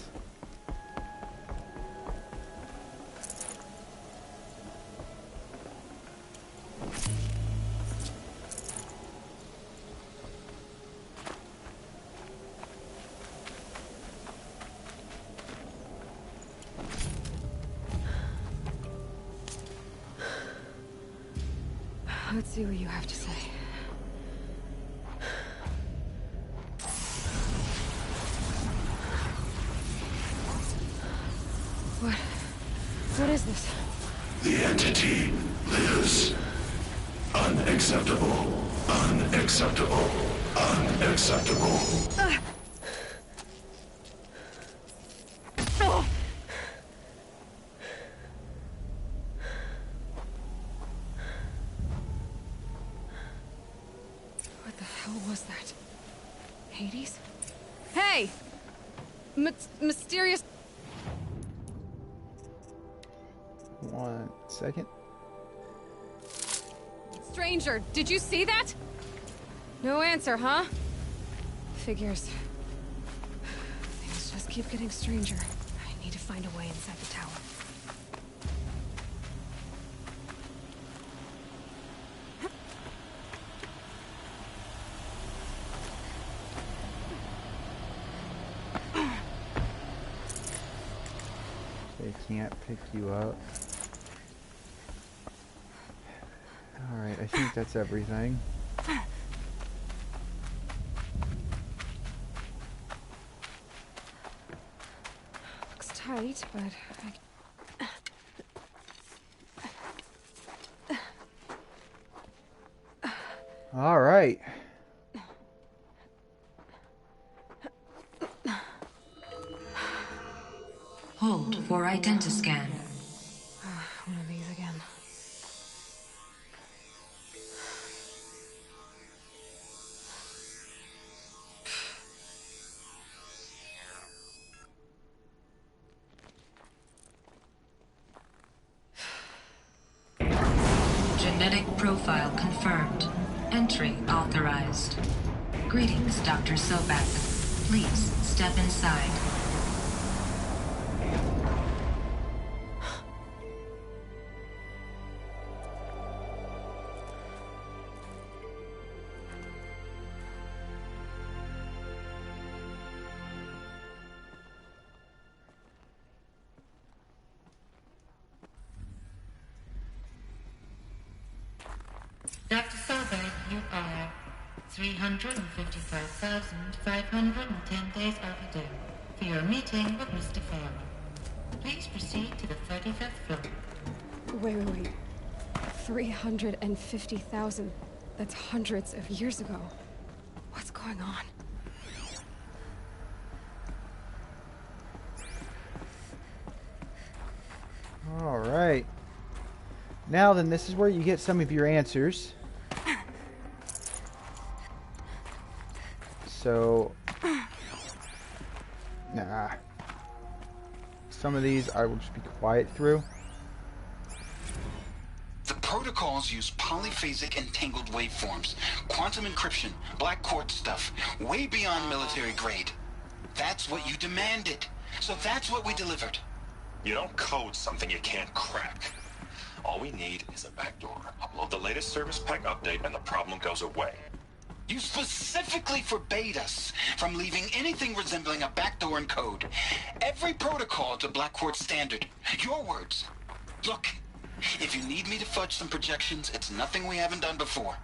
Let's see what you have to say. What is this? The entity lives. Unacceptable. Unacceptable. Unacceptable. What the hell was that? Hades? Hey! Mysterious... 1 second. Stranger, did you see that? No answer, huh? Figures. Things just keep getting stranger. I need to find a way inside the tower. They can't pick you up. Alright, I think that's everything. Looks tight, but Alright. Hold for identiscan. one of these again. Genetic profile confirmed. Entry authorized. Greetings, Dr. Sobeck. Please step inside. Dr. Sobeck, you are 355,510 days overdue for your meeting with Mr. Farrell. Please proceed to the 35th floor. Wait. 350,000. That's hundreds of years ago. What's going on? All right. Now then, this is where you get some of your answers. So, some of these I will just be quiet through. The protocols use polyphasic entangled waveforms, quantum encryption, black quartz stuff, way beyond military grade. That's what you demanded. So that's what we delivered. You don't code something you can't crack. All we need is a backdoor. Upload the latest service pack update and the problem goes away. You specifically forbade us from leaving anything resembling a backdoor in code. Every protocol to Black Quartz standard. Your words. Look, if you need me to fudge some projections, it's nothing we haven't done before.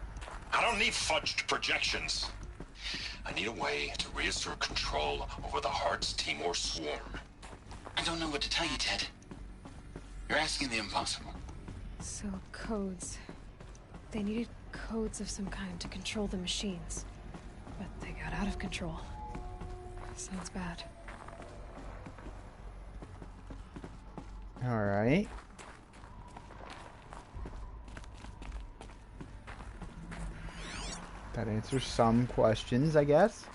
I don't need fudged projections. I need a way to reassert control over the Heart's Timor swarm. I don't know what to tell you, Ted. You're asking the impossible. So, codes. They needed codes of some kind to control the machines. But they got out of control. Sounds bad. Alright. That answers some questions, I guess.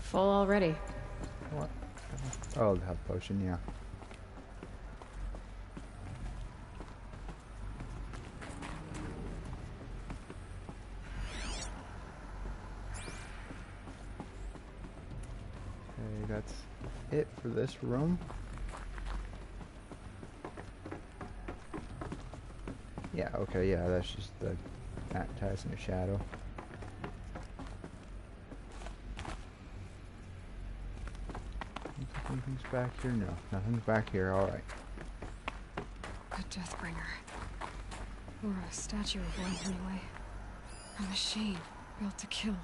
Full already. What? Oh, the health potion, yeah. Okay, that's it for this room. Yeah, okay, yeah, that's just the magnetizing the shadow. Anything's back here? No, nothing's back here. All right. A Deathbringer. Or a statue of one, anyway. A machine built to kill.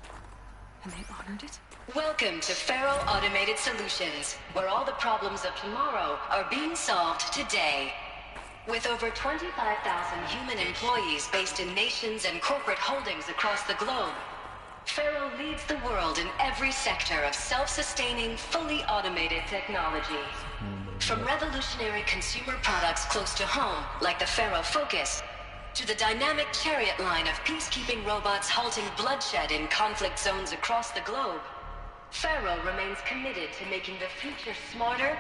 And they honored it? Welcome to Feral Automated Solutions, where all the problems of tomorrow are being solved today. With over 25,000 human employees based in nations and corporate holdings across the globe, Feral leads the world in every sector of self-sustaining, fully automated technology. From revolutionary consumer products close to home, like the Pharaoh Focus, to the dynamic chariot line of peacekeeping robots halting bloodshed in conflict zones across the globe, Pharaoh remains committed to making the future smarter,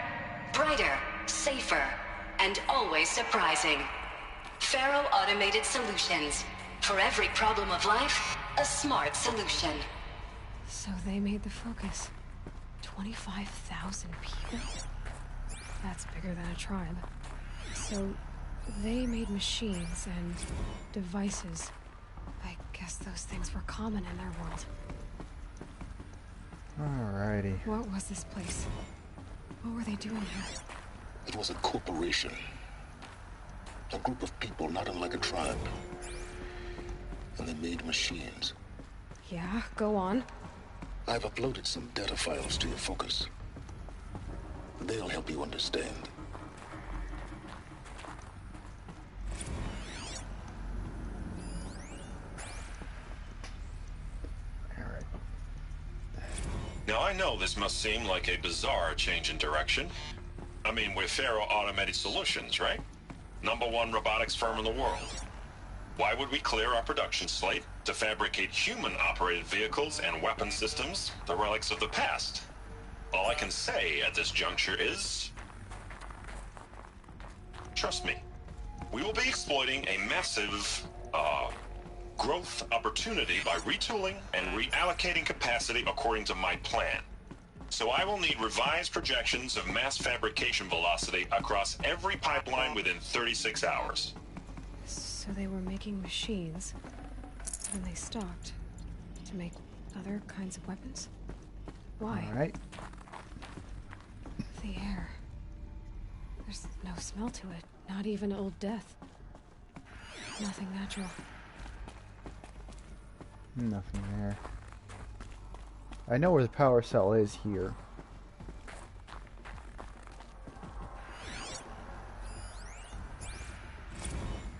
brighter, safer, and always surprising. Pharaoh Automated Solutions. For every problem of life, a smart solution. So they made the Focus. 25,000 people? That's bigger than a tribe. So they made machines and devices. I guess those things were common in their world. Alrighty. What was this place? What were they doing here? It was a corporation. A group of people not unlike a tribe. And they made machines. Yeah, go on. I've uploaded some data files to your Focus. They'll help you understand. Now I know this must seem like a bizarre change in direction. I mean, we're Pharaoh Automated Solutions, right? #1 robotics firm in the world. Why would we clear our production slate to fabricate human-operated vehicles and weapon systems, the relics of the past? All I can say at this juncture is... trust me. We will be exploiting a massive, growth opportunity by retooling and reallocating capacity according to my plan. So I will need revised projections of mass fabrication velocity across every pipeline within 36 hours. So they were making machines, and they stopped to make Other kinds of weapons? Why? Alright. The air. There's no smell to it. Not even Old Death. Nothing natural. Nothing there. I know where the power cell is here.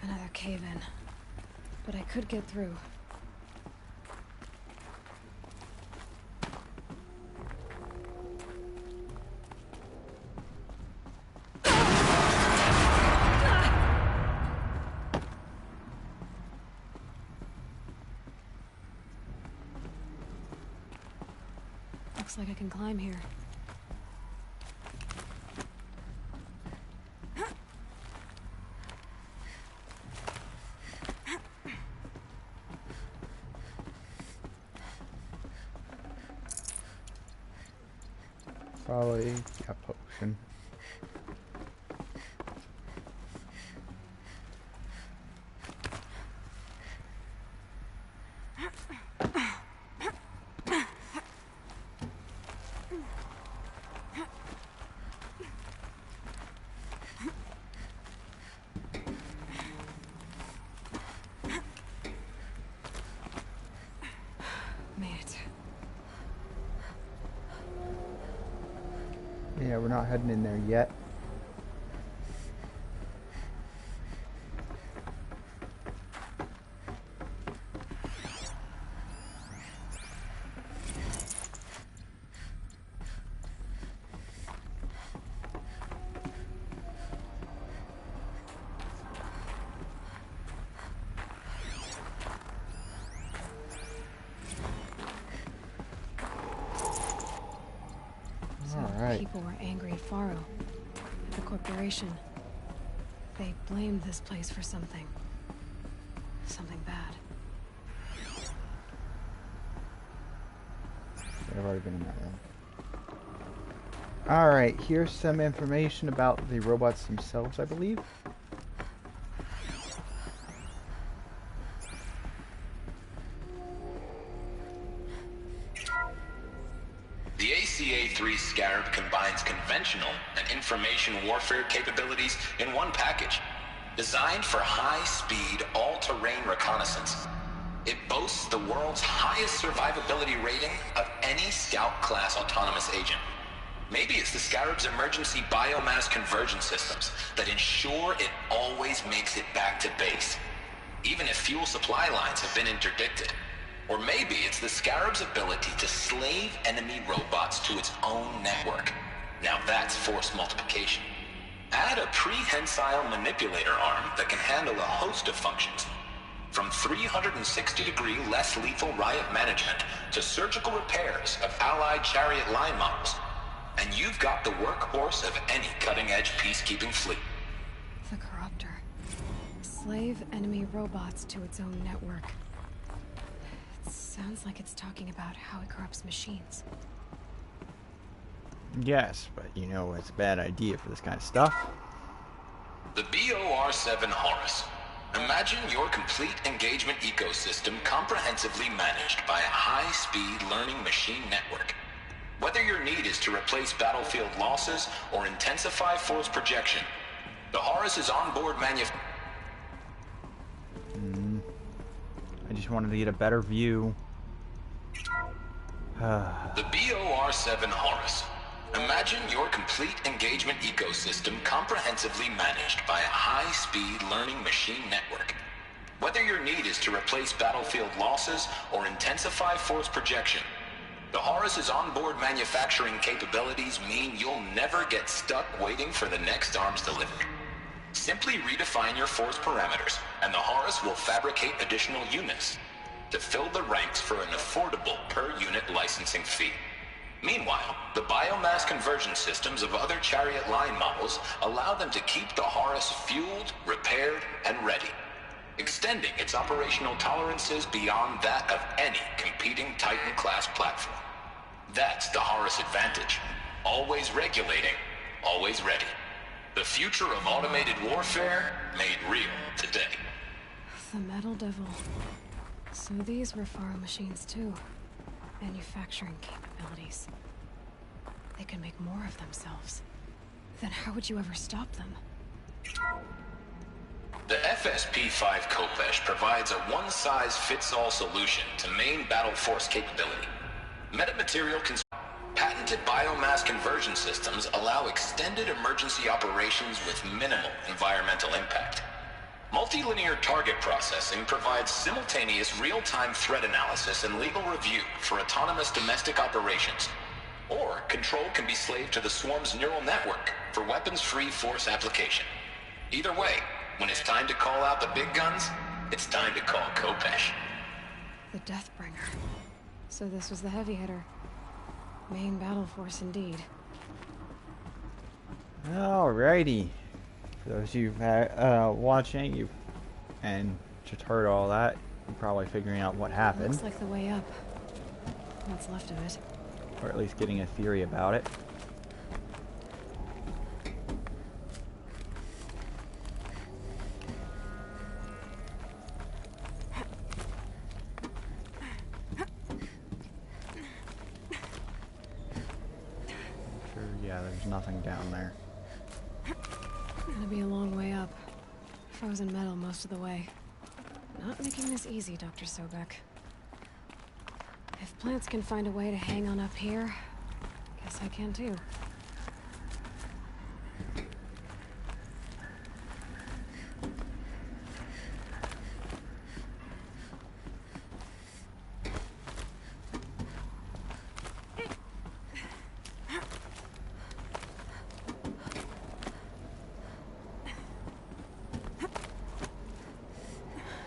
Another cave-in. But I could get through. Looks like I can climb here. Probably a potion. Yeah, we're not heading in there yet. People were angry at Faro, the corporation. They blamed this place for something. Something bad. I've already been in that room. Alright, here's some information about the robots themselves, I believe. The ACA-3 Scarab combines conventional and information warfare capabilities in one package. Designed for high-speed, all-terrain reconnaissance. It boasts the world's highest survivability rating of any Scout-class autonomous agent. Maybe it's the Scarab's emergency biomass conversion systems that ensure it always makes it back to base, even if fuel supply lines have been interdicted. Or maybe it's the Scarab's ability to slave enemy robots to its own network. Now that's force multiplication. Add a prehensile manipulator arm that can handle a host of functions. From 360-degree less lethal riot management to surgical repairs of Allied chariot line models. And you've got the workhorse of any cutting-edge peacekeeping fleet. The Corruptor. Slave enemy robots to its own network. Sounds like it's talking about how it corrupts machines. Yes, but you know it's a bad idea for this kind of stuff. The BOR-7 Horus. Imagine your complete engagement ecosystem comprehensively managed by a high-speed learning machine network. Whether your need is to replace battlefield losses or intensify force projection, the Horus's onboard I just wanted to get a better view. The BOR-7 Horus. Imagine your complete engagement ecosystem comprehensively managed by a high-speed learning machine network. Whether your need is to replace battlefield losses or intensify force projection, the Horus's onboard manufacturing capabilities mean you'll never get stuck waiting for the next arms delivery. Simply redefine your force parameters, and the Horus will fabricate additional units to fill the ranks for an affordable per-unit licensing fee. Meanwhile, the biomass conversion systems of other chariot line models allow them to keep the Horus fueled, repaired, and ready, extending its operational tolerances beyond that of any competing Titan-class platform. That's the Horus advantage. Always regulating, always ready. The future of automated warfare made real today. The Metal Devil. So these were Faro machines too. Manufacturing capabilities. They can make more of themselves. Then how would you ever stop them? The FSP-5 Khopesh provides a one-size-fits-all solution to main battle force capability. Metamaterial patented biomass conversion systems allow extended emergency operations with minimal environmental impact. Multilinear target processing provides simultaneous real-time threat analysis and legal review for autonomous domestic operations. Or control can be slaved to the swarm's neural network for weapons-free force application. Either way, when it's time to call out the big guns, it's time to call Khopesh. The Deathbringer. So this was the heavy hitter. Main battle force indeed. Alrighty. For those of you watching, and just heard all that, you're probably figuring out what happened. Looks like the way up. What's left of it. Or at least getting a theory about it. Sure, yeah, there's nothing down there. Gonna be a long way up. Frozen metal most of the way. Not making this easy, Dr. Sobeck. If plants can find a way to hang on up here, guess I can too.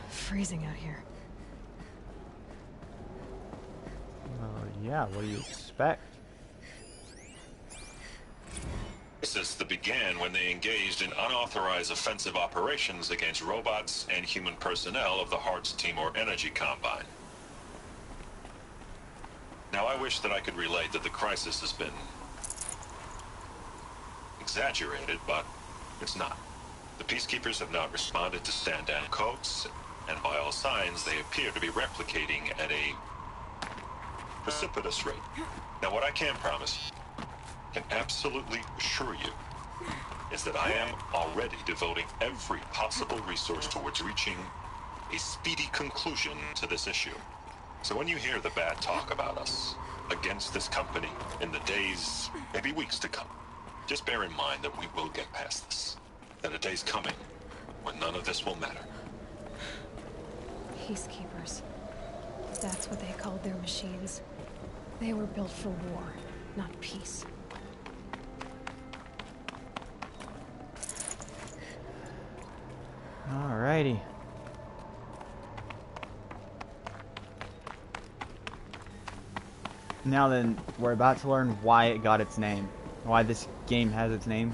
Freezing out here. Yeah, what do you expect? Crisis that began when they engaged in unauthorized offensive operations against robots and human personnel of the Hartz Timor Energy Combine. Now, I wish that I could relate that the crisis has been exaggerated, but it's not. The peacekeepers have not responded to stand-down codes, and by all signs, they appear to be replicating at a precipitous rate. Now, what I can promise, can absolutely assure you, is that I am already devoting every possible resource towards reaching a speedy conclusion to this issue. So when you hear the bad talk about us against this company in the days, maybe weeks to come, just bear in mind that we will get past this. That a day's coming when none of this will matter. Peacekeepers. That's what they called their machines. They were built for war, not peace. Alrighty. Now then, we're about to learn why it got its name. Why this game has its name.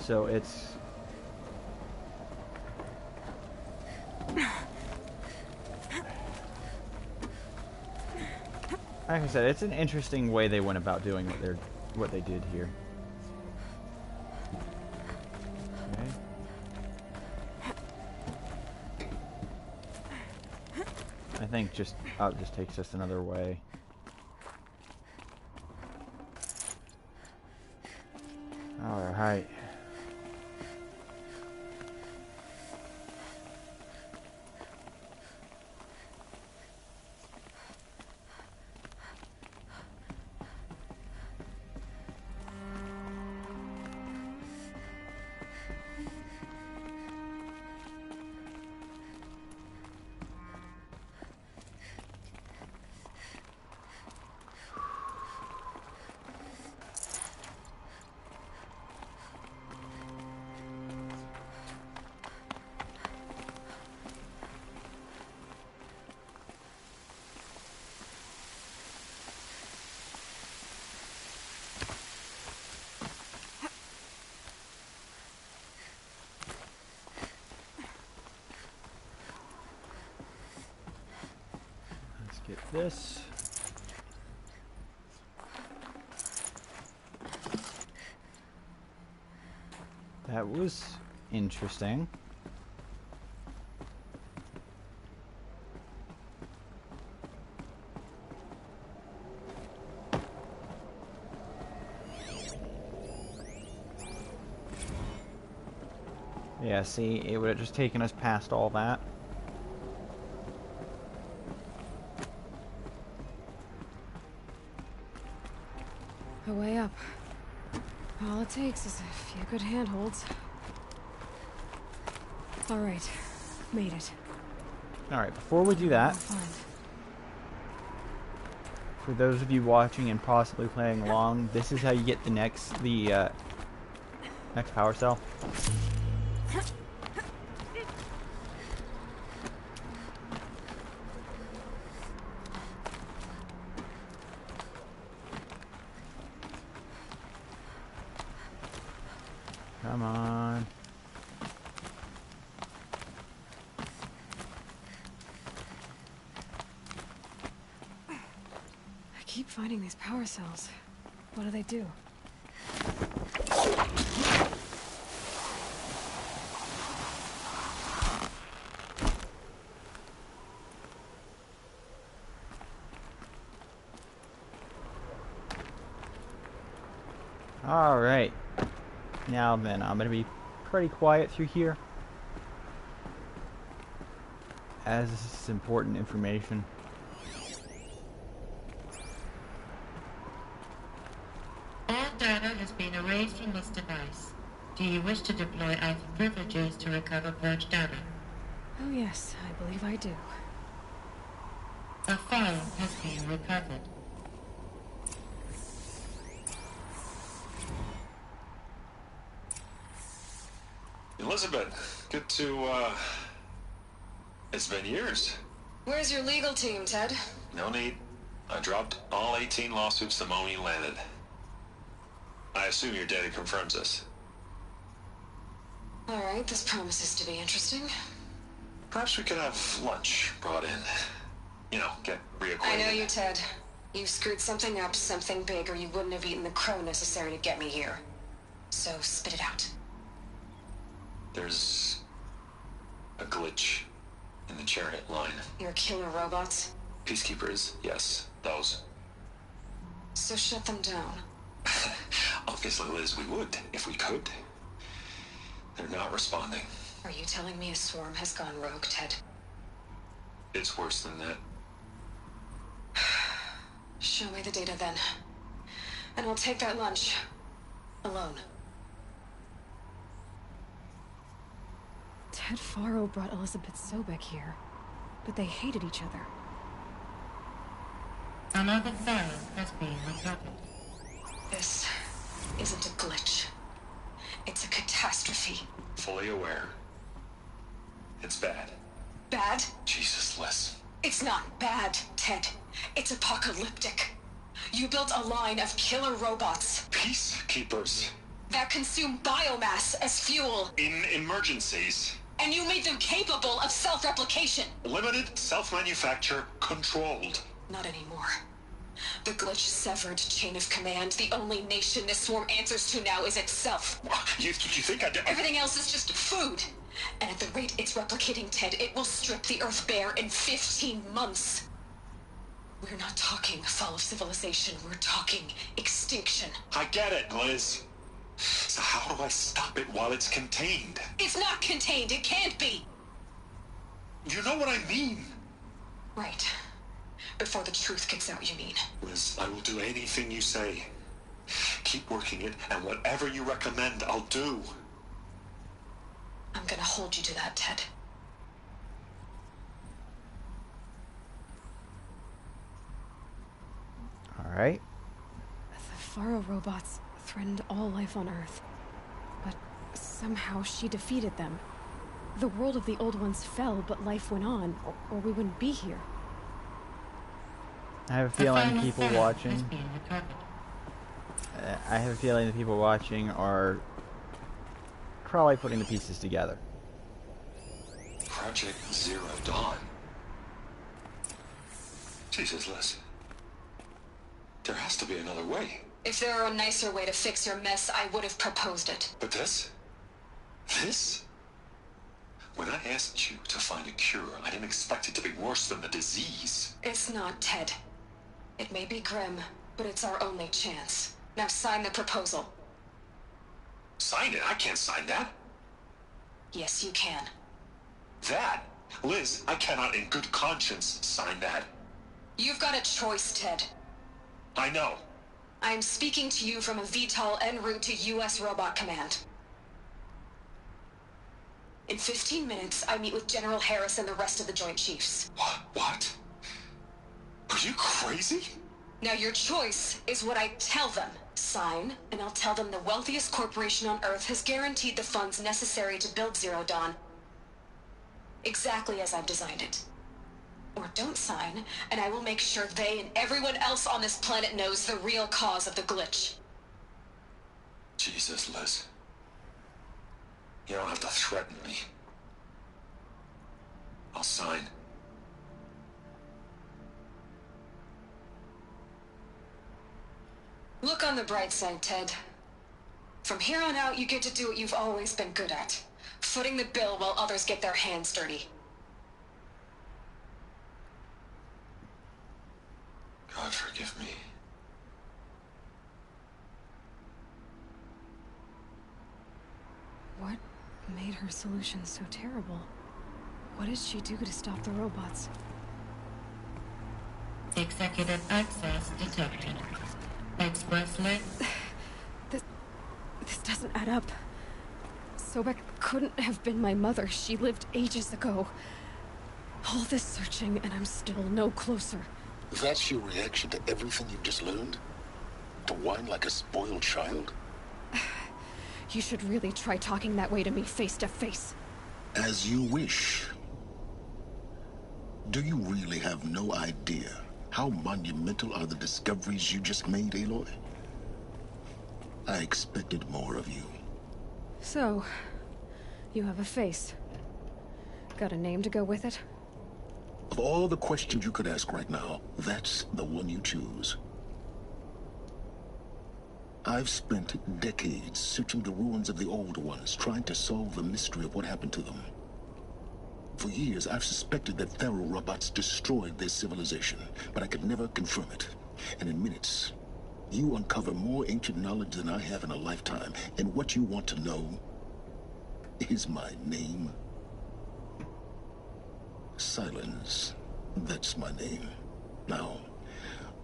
So it's... like I said, it's an interesting way they went about doing what they did here. Okay. I think just it just takes us another way. All right. Get this. That was interesting. Yeah, see, it would have just taken us past all that. A way up. All it takes is a few good handholds. Alright, made it. Alright, before we do that, for those of you watching and possibly playing along, this is how you get the next power cell. Come on. I keep finding these power cells. What do they do? All right. Now then, I'm going to be pretty quiet through here, as this is important information. All data has been erased from this device. Do you wish to deploy alpha privileges to recover purged data? Oh yes, I believe I do. A file has been recovered. Elisabeth, good to, it's been years. Where's your legal team, Ted? No need. I dropped all 18 lawsuits the moment you landed. I assume your data confirms this. Alright, this promises to be interesting. Perhaps we could have lunch brought in. You know, get reacquainted. I know you, Ted. You screwed something up, something big, or you wouldn't have eaten the crow necessary to get me here. So, spit it out. There's a glitch in the chariot line. Your killer robots? Peacekeepers, yes, those. So shut them down. Obviously, Liz, we would, if we could. They're not responding. Are you telling me a swarm has gone rogue, Ted? It's worse than that. Show me the data then. And I'll take that lunch. Alone. Ted Faro brought Elisabeth Sobeck here, but they hated each other. Another file has been recovered. This isn't a glitch. It's a catastrophe. Fully aware. It's bad. Bad? Jesus, Liz. It's not bad, Ted. It's apocalyptic. You built a line of killer robots. Peacekeepers. That consume biomass as fuel. In emergencies. And you made them capable of self-replication. Limited, self-manufacture, controlled. Not anymore. The glitch severed chain of command. The only nation this swarm answers to now is itself. You think I did? Everything else is just food. And at the rate it's replicating, Ted, it will strip the Earth bare in 15 months. We're not talking fall of civilization. We're talking extinction. I get it, Liz. So how do I stop it while it's contained? It's not contained. It can't be. You know what I mean. Right. Before the truth gets out, you mean? Liz, I will do anything you say. Keep working it, and whatever you recommend, I'll do. I'm gonna hold you to that, Ted. Alright. The Faro robots threatened all life on Earth. But somehow she defeated them. The world of the old ones fell, but life went on, or we wouldn't be here. I have a feeling people watching... I have a feeling the people watching are probably putting the pieces together. Project Zero Dawn. Jesus, Liz. There has to be another way. If there were a nicer way to fix your mess, I would have proposed it. But this? This? When I asked you to find a cure, I didn't expect it to be worse than the disease. It's not, Ted. It may be grim, but it's our only chance. Now sign the proposal. Sign it? I can't sign that. Yes, you can. That? Liz, I cannot in good conscience sign that. You've got a choice, Ted. I know. I am speaking to you from a VTOL en route to U.S. Robot Command. In 15 minutes, I meet with General Harris and the rest of the Joint Chiefs. What? Are you crazy? Now your choice is what I tell them. Sign, and I'll tell them the wealthiest corporation on Earth has guaranteed the funds necessary to build Zero Dawn. Exactly as I've designed it. Or don't sign, and I will make sure they and everyone else on this planet knows the real cause of the glitch. Jesus, Liz. You don't have to threaten me. I'll sign. Look on the bright side, Ted. From here on out, you get to do what you've always been good at. Footing the bill while others get their hands dirty. God forgive me. What made her solution so terrible? What did she do to stop the robots? Executive access detected. Expressly. This doesn't add up. Sobeck couldn't have been my mother. She lived ages ago. All this searching, and I'm still no closer. That's your reaction to everything you've just learned? To whine like a spoiled child? You should really try talking that way to me face to face. As you wish. Do you really have no idea how monumental are the discoveries you just made, Aloy? I expected more of you. So, you have a face. Got a name to go with it? Of all the questions you could ask right now, that's the one you choose. I've spent decades searching the ruins of the old ones, trying to solve the mystery of what happened to them. For years, I've suspected that Faro robots destroyed their civilization, but I could never confirm it. And in minutes, you uncover more ancient knowledge than I have in a lifetime. And what you want to know is my name. Silence. That's my name. Now,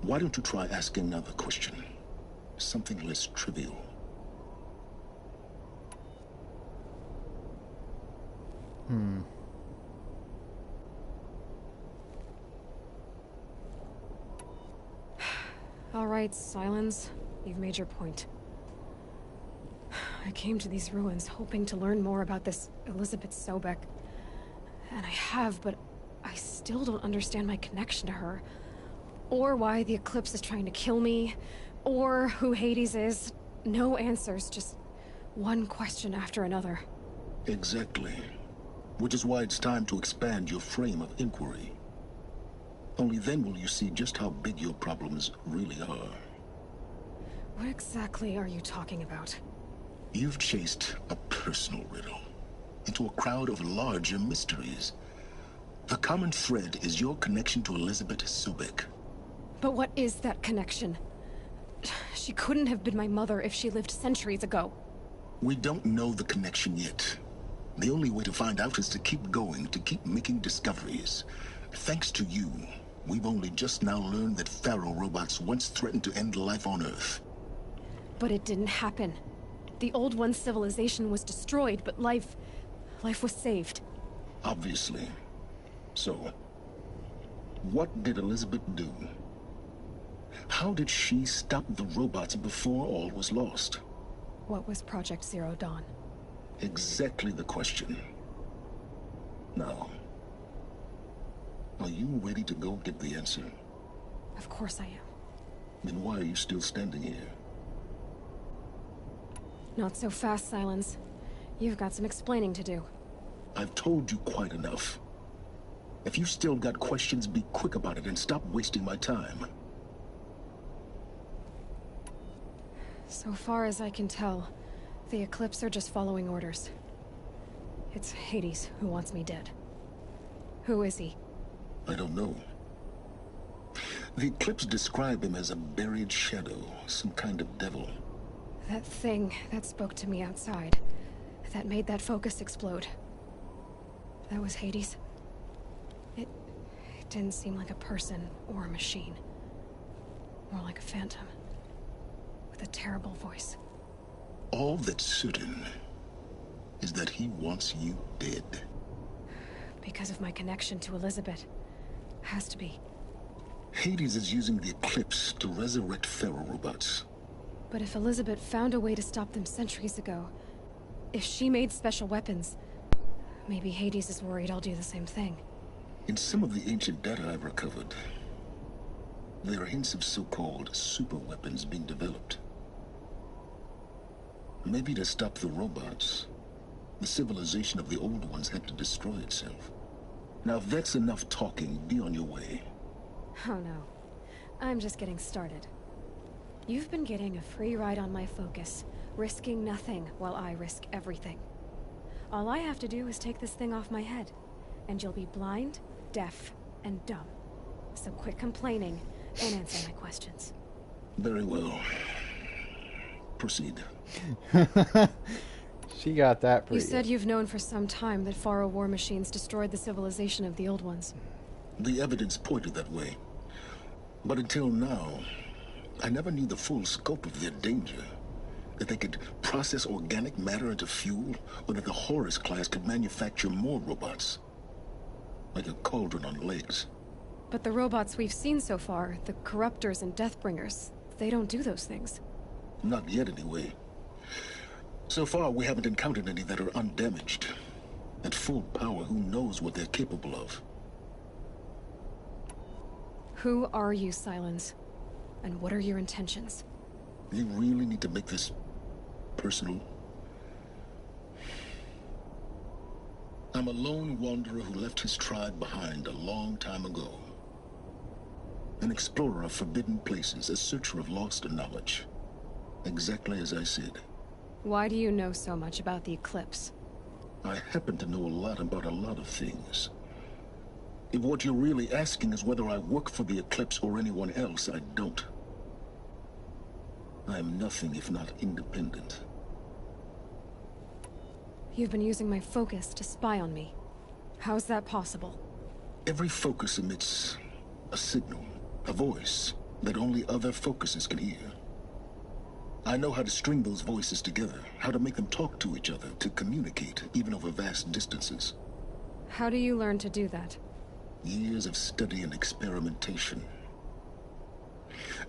why don't you try asking another question? Something less trivial. All right, Silence. You've made your point. I came to these ruins hoping to learn more about this Elisabeth Sobeck. And I have, but I still don't understand my connection to her. Or why the Eclipse is trying to kill me. Or who Hades is. No answers, just one question after another. Exactly. Which is why it's time to expand your frame of inquiry. Only then will you see just how big your problems really are. What exactly are you talking about? You've chased a personal riddle into a crowd of larger mysteries. The common thread is your connection to Elisabeth Sobeck. But what is that connection? She couldn't have been my mother if she lived centuries ago. We don't know the connection yet. The only way to find out is to keep going, to keep making discoveries. Thanks to you, we've only just now learned that Faro robots once threatened to end life on Earth. But it didn't happen. The Old One's civilization was destroyed, but life was saved. Obviously. So, what did Elisabeth do? How did she stop the robots before all was lost? What was Project Zero Dawn? Exactly the question. Now, are you ready to go get the answer? Of course I am. Then why are you still standing here? Not so fast, Silence. You've got some explaining to do. I've told you quite enough. If you still got questions, be quick about it and stop wasting my time. So far as I can tell, the Eclipse are just following orders. It's Hades who wants me dead. Who is he? I don't know. The Eclipse describe him as a buried shadow, some kind of devil. That thing that spoke to me outside, that made that focus explode. That was Hades? It didn't seem like a person or a machine. More like a phantom. With a terrible voice. All that's certain is that he wants you dead. Because of my connection to Elisabeth. Has to be. Hades is using the Eclipse to resurrect feral robots. But if Elisabeth found a way to stop them centuries ago, if she made special weapons, maybe Hades is worried I'll do the same thing. In some of the ancient data I've recovered, there are hints of so-called super weapons being developed. Maybe to stop the robots, the civilization of the old ones had to destroy itself. Now if that's enough talking, be on your way. Oh no. I'm just getting started. You've been getting a free ride on my focus, risking nothing while I risk everything. All I have to do is take this thing off my head, and you'll be blind, deaf, and dumb. So quit complaining and answer my questions. Very well. Proceed. She got that pretty You said you've known for some time that Faro war machines destroyed the civilization of the old ones. The evidence pointed that way. But until now, I never knew the full scope of their danger. That they could process organic matter into fuel, or that the Horus class could manufacture more robots. Like a cauldron on legs. But the robots we've seen so far, the Corruptors and Deathbringers, they don't do those things. Not yet, anyway. So far, we haven't encountered any that are undamaged. At full power, who knows what they're capable of? Who are you, Silence? And what are your intentions? You really need to make this personal? I'm a lone wanderer who left his tribe behind a long time ago. An explorer of forbidden places, a searcher of lost knowledge. Exactly as I said. Why do you know so much about the Eclipse? I happen to know a lot about a lot of things. If what you're really asking is whether I work for the Eclipse or anyone else, I don't. I am nothing if not independent. You've been using my focus to spy on me. How's that possible? Every focus emits a signal, a voice, that only other focuses can hear. I know how to string those voices together, how to make them talk to each other, to communicate, even over vast distances. How do you learn to do that? Years of study and experimentation.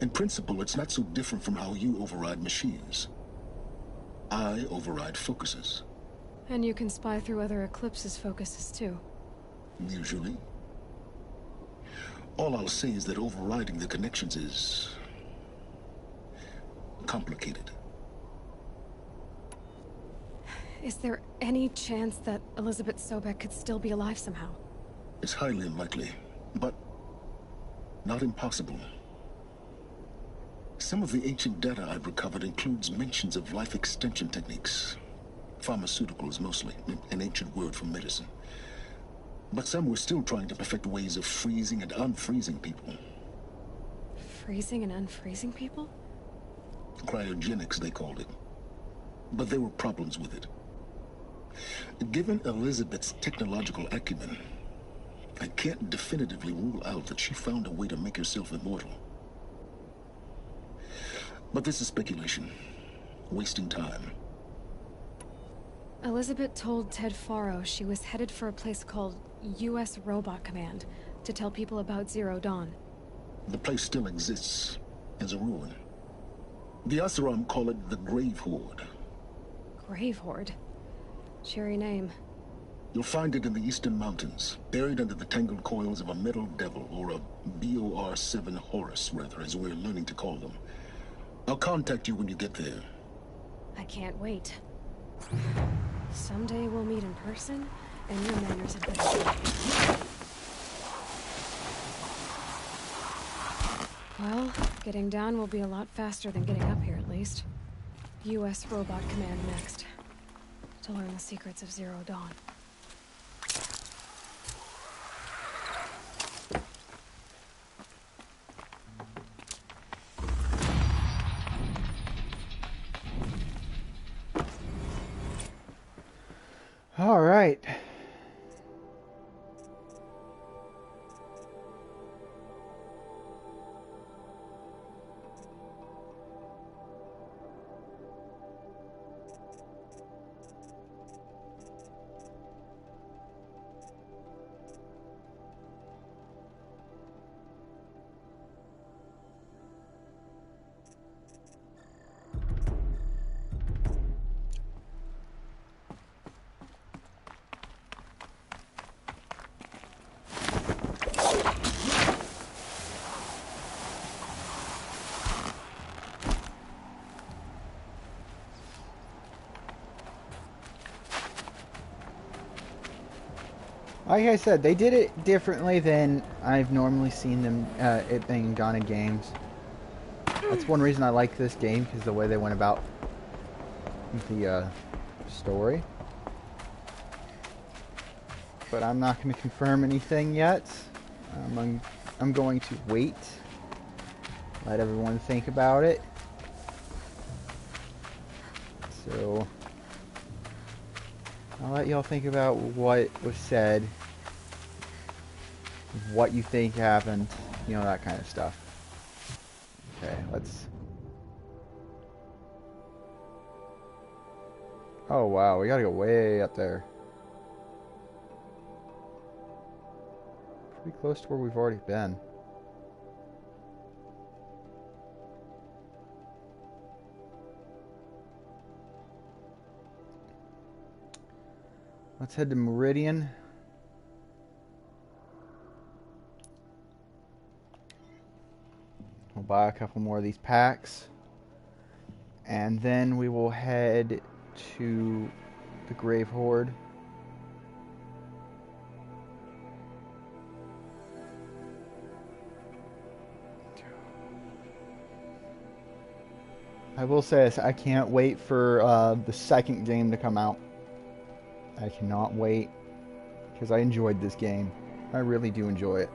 In principle, it's not so different from how you override machines. I override focuses. And you can spy through other Eclipse's focuses too. Usually. All I'll say is that overriding the connections is complicated. Is there any chance that Elisabeth Sobeck could still be alive somehow? It's highly unlikely, but not impossible. Some of the ancient data I've recovered includes mentions of life extension techniques. Pharmaceuticals, mostly, an ancient word for medicine. But some were still trying to perfect ways of freezing and unfreezing people. Freezing and unfreezing people? Cryogenics, they called it. But there were problems with it. Given Elisabeth's technological acumen, I can't definitively rule out that she found a way to make herself immortal. But this is speculation. Wasting time. Elisabeth told Ted Faro she was headed for a place called U.S. Robot Command to tell people about Zero Dawn. The place still exists as a ruin. The Asaram call it the Grave Hoard. Grave Hoard? Cheery name. You'll find it in the Eastern Mountains, buried under the tangled coils of a metal devil, or a BOR-7 Horus, rather, as we're learning to call them. I'll contact you when you get there. I can't wait. Someday we'll meet in person, and your manners had better be. Well, getting down will be a lot faster than getting up here, at least. U.S. Robot Command next. To learn the secrets of Zero Dawn. All right. Like I said, they did it differently than I've normally seen them it being done in games. That's one reason I like this game, because the way they went about the story. But I'm not going to confirm anything yet. I'm going to wait. Let everyone think about it. So I'll let y'all think about what was said, what you think happened, you know, that kind of stuff. Okay, let's... Oh wow, we gotta go way up there. Pretty close to where we've already been. Let's head to Meridian. We'll buy a couple more of these packs. And then we will head to the Grave Hoard. I will say this, I can't wait for the second game to come out. I cannot wait, because I enjoyed this game. I really do enjoy it.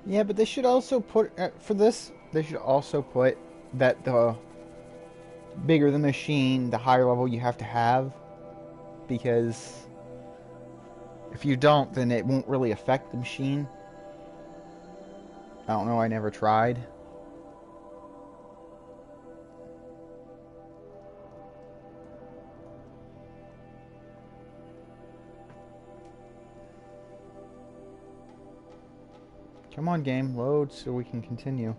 Yeah, but they should also put, for this, they should also put that the bigger the machine, the higher level you have to have. Because if you don't, then it won't really affect the machine. I don't know, I never tried. Come on, game, load so we can continue.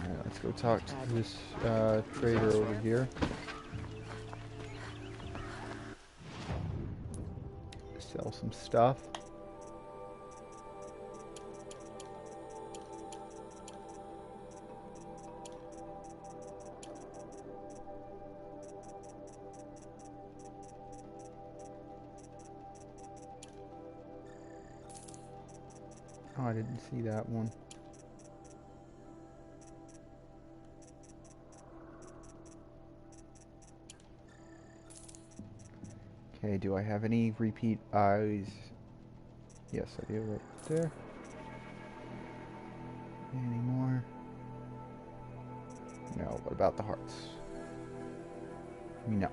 Alright, let's go talk to this trader over here. Sell some stuff. Oh, I didn't see that one. Okay, do I have any repeat eyes? Yes, I do, right there. Any more? No, what about the hearts? No.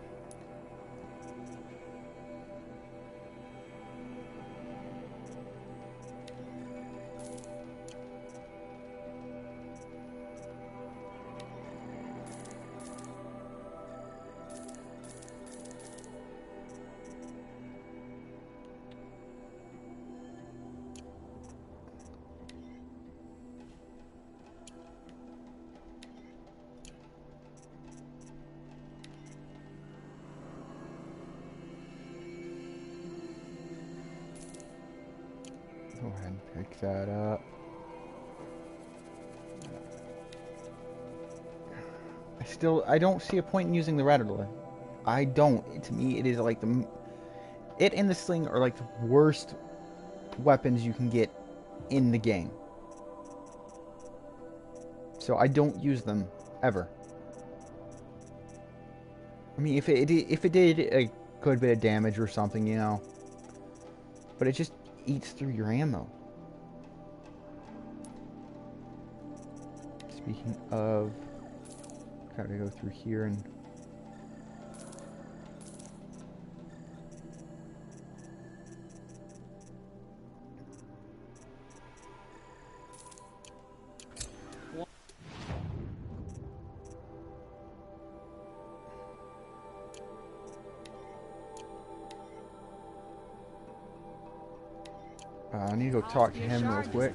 pick that up. I don't see a point in using the Rattler. I don't. To me, it is like it and the sling are like the worst weapons you can get in the game. So I don't use them ever. I mean, if it did a good bit of damage or something, you know, but it just eats through your ammo. Speaking of, gotta go through here and. I need to go talk to him real quick.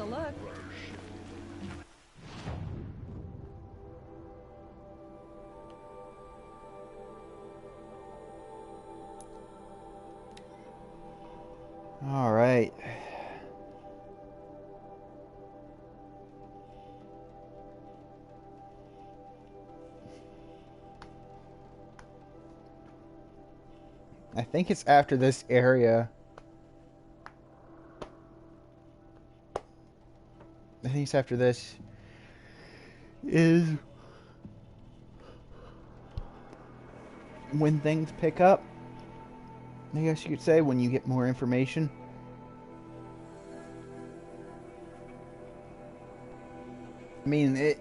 All right. I think it's after this area. I think it's after this is when things pick up. I guess you could say when you get more information. I mean,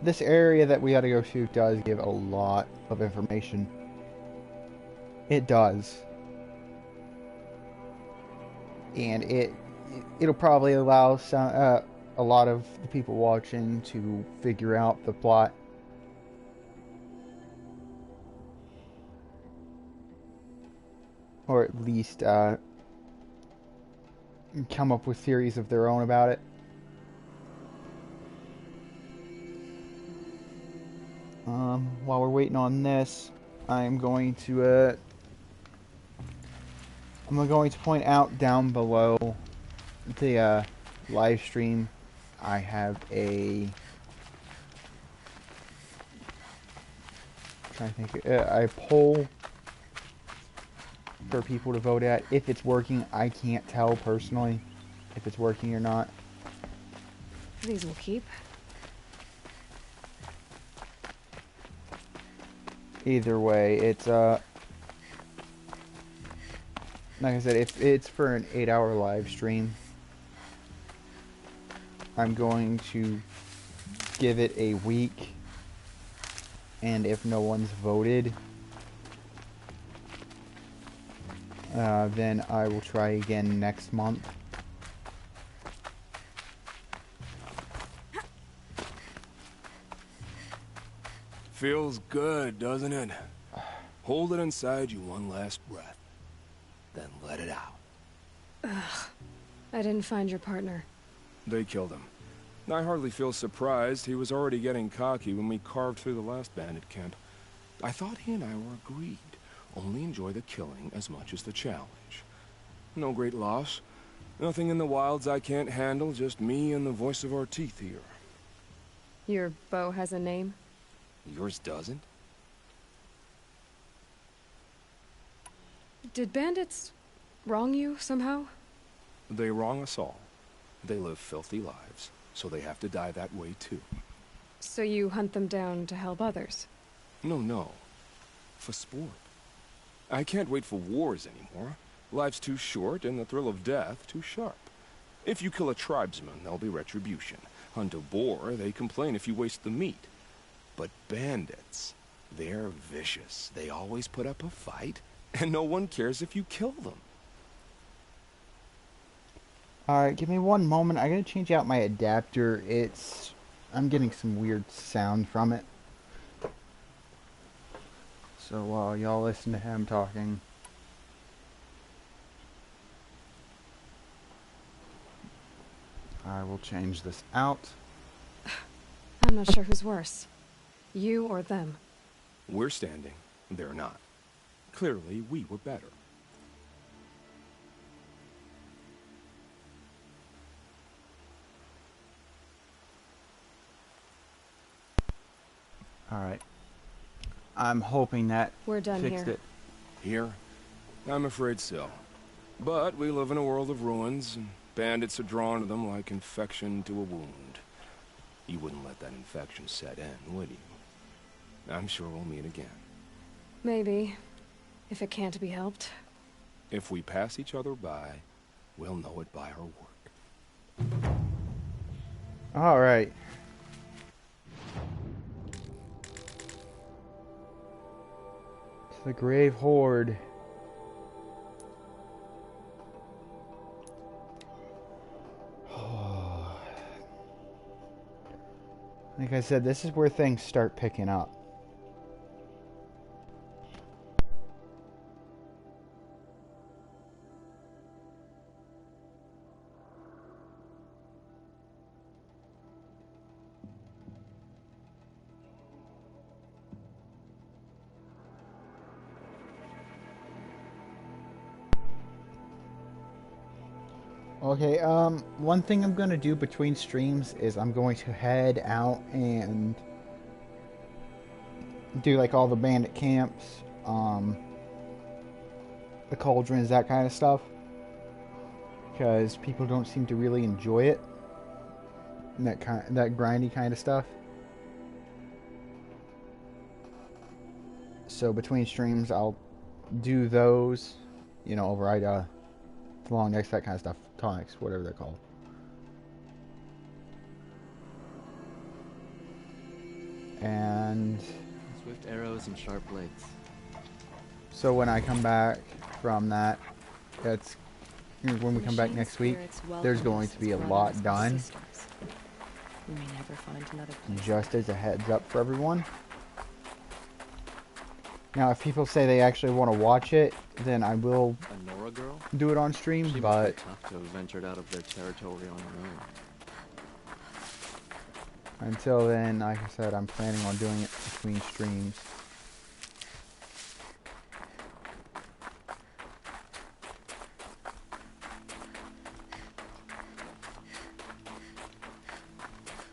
this area that we gotta go to does give a lot of information. It does. And it'll probably allow a lot of the people watching to figure out the plot. Or at least come up with theories of their own about it. While we're waiting on this, I'm going to point out down below the live stream. I have a a poll for people to vote at. If it's working, I can't tell personally if it's working or not. These will keep. Either way, it's like I said, if it's for an 8-hour live stream, I'm going to give it a week, and if no one's voted, then I will try again next month. Feels good, doesn't it? Hold it inside you one last breath, then let it out. Ugh. I didn't find your partner. They killed him. I hardly feel surprised. He was already getting cocky when we carved through the last bandit camp. I thought he and I were agreed. Only enjoy the killing as much as the challenge. No great loss. Nothing in the wilds I can't handle, just me and the voice of our teeth here. Your bow has a name? Yours doesn't? Did bandits wrong you somehow? They wrong us all. They live filthy lives, so they have to die that way too. So you hunt them down to help others? No. For sport. I can't wait for wars anymore. Life's too short and the thrill of death too sharp. If you kill a tribesman, there'll be retribution. Hunt a boar, they complain if you waste the meat. But bandits, they're vicious. They always put up a fight, and no one cares if you kill them. Alright, give me one moment. I gotta change out my adapter. I'm getting some weird sound from it. So while y'all listen to him talking, I will change this out. I'm not sure who's worse. You or them? We're standing. They're not. Clearly, we were better. Alright. I'm hoping that We're done fixed here. it. Here? I'm afraid so. But we live in a world of ruins, and bandits are drawn to them like infection to a wound. You wouldn't let that infection set in, would you? I'm sure we'll meet again. Maybe. If it can't be helped. If we pass each other by, we'll know it by our work. Alright. The Grave Hoard. Like I said, this is where things start picking up. Okay, one thing I'm gonna do between streams is I'm going to head out and do like all the bandit camps, the cauldrons, that kind of stuff, because people don't seem to really enjoy it, and that grindy kind of stuff. So between streams, I'll do those, you know, override long necks, that kind of stuff, tonics, whatever they're called. And swift arrows and sharp blades. So when I come back from that, that's when we come back next week, there's going to be a lot done. We may never find another place. Just as a heads up for everyone. Now, if people say they actually want to watch it, then I will do it on stream, She but must be tough to have ventured out of their territory on her own. until then, like I said, I'm planning on doing it between streams.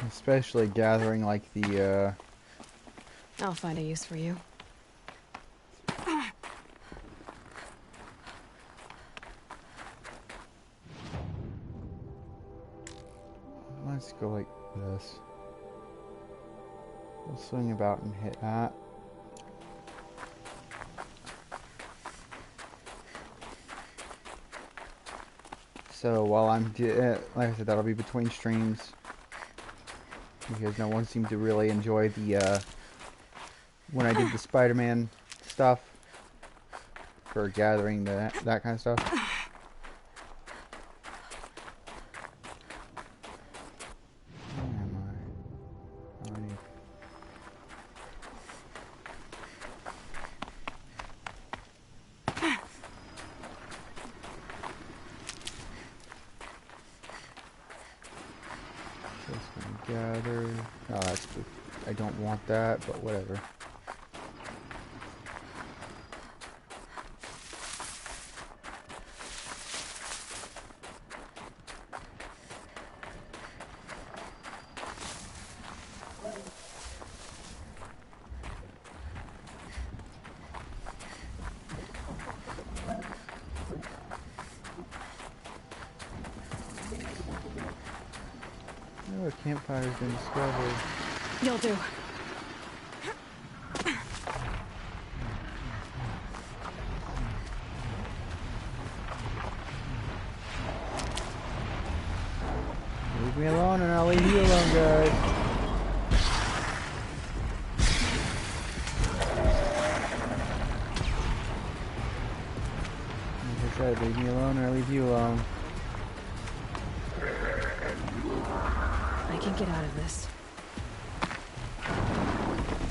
Especially gathering like the I'll find a use for you. let's go like this. We'll swing about and hit that. So while I'm like I said, that'll be between streams, because no one seemed to really enjoy the when I did the Spider-Man stuff for gathering that kind of stuff. Gather. Oh, that's. I don't want that, but whatever. Oh, a campfire's been discovered. You'll do. Leave me alone and I'll leave you alone, guys. Like I said, leave me alone or I'll leave you alone. I can get out of this.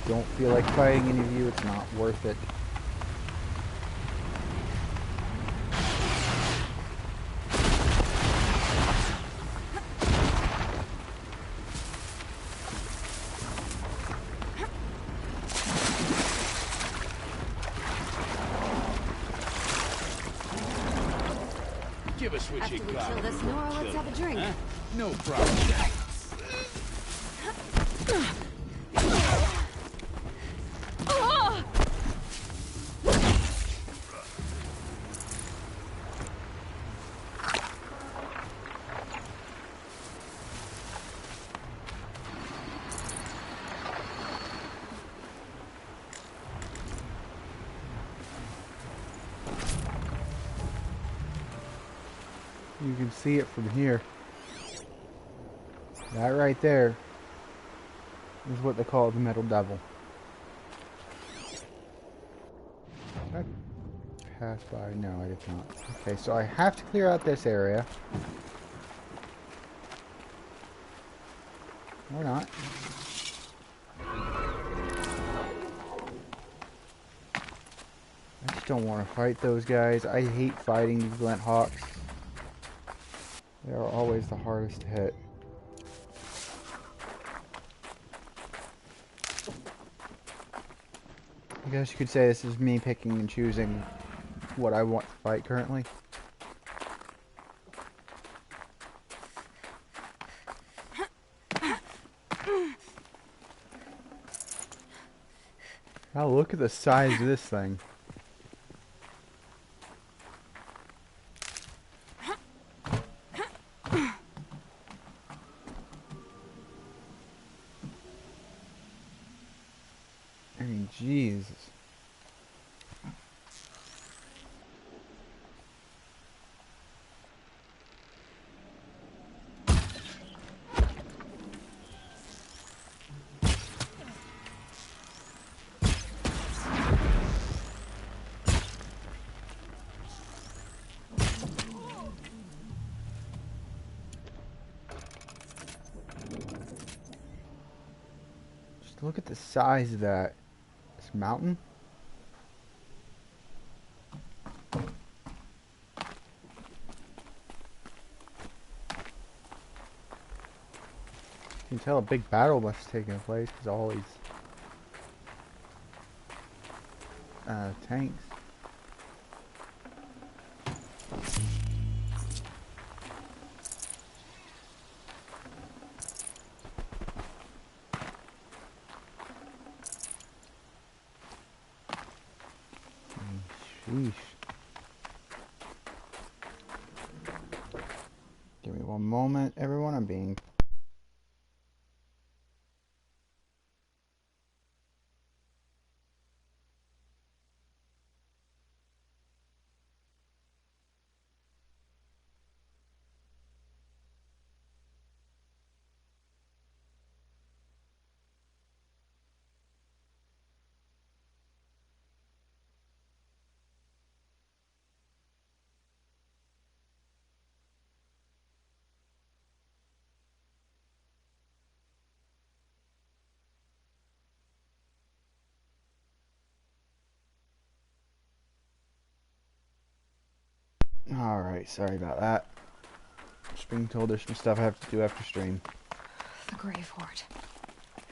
Don't feel like fighting any of you, it's not worth it. Give us what After you we got. kill this Nora, let's have a drink. Huh? No problem. You can see it from here. That right there is what they call the Metal Devil. Did I pass by? No, I did not. Okay, so I have to clear out this area. Or not. I just don't want to fight those guys. I hate fighting these Glint Hawks. They are always the hardest to hit. I guess you could say this is me picking and choosing what I want to fight currently. Now look at the size of this thing. I mean, Jesus. Just look at the size of that. This mountain. You can tell a big battle must have taken place because all these tanks. Sheesh. Give me one moment, everyone. I'm being... Alright, sorry about that. Just being told there's some stuff I have to do after stream. The Grave Hoard.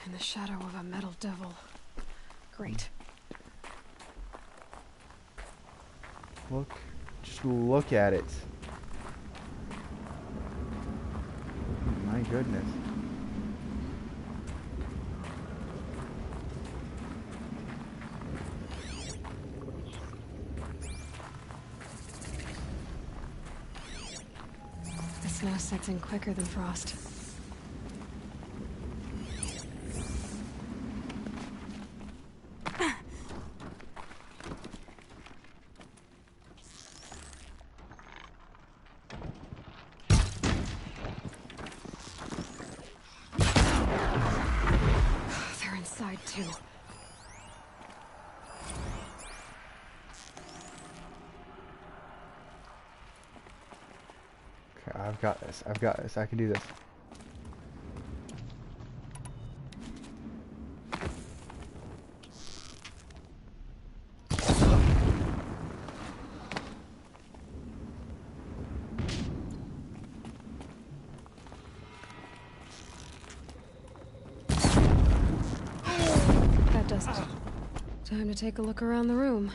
In the shadow of a metal devil. Great. Look. Just look at it. My goodness. The snow sets in quicker than frost. They're inside too. Okay, I've got this. I've got this. I can do this. That does it. Time to take a look around the room.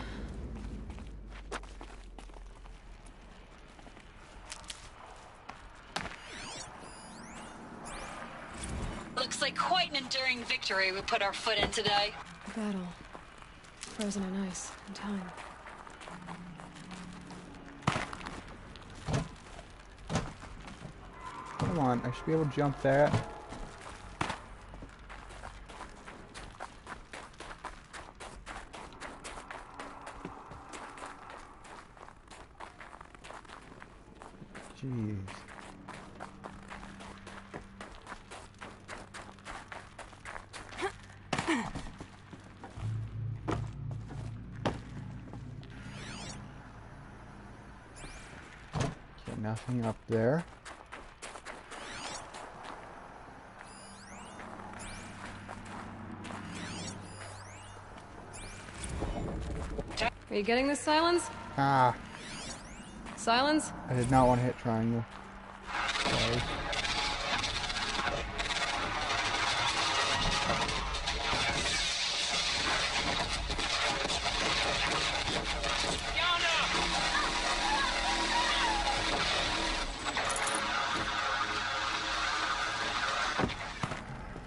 Looks like quite an enduring victory we put our foot in today. Battle. Frozen in ice and time. Come on, I should be able to jump that. Jeez. Okay, nothing up there. Are you getting this, Silence? Ah, Silence? I did not want to hit triangle. Sorry.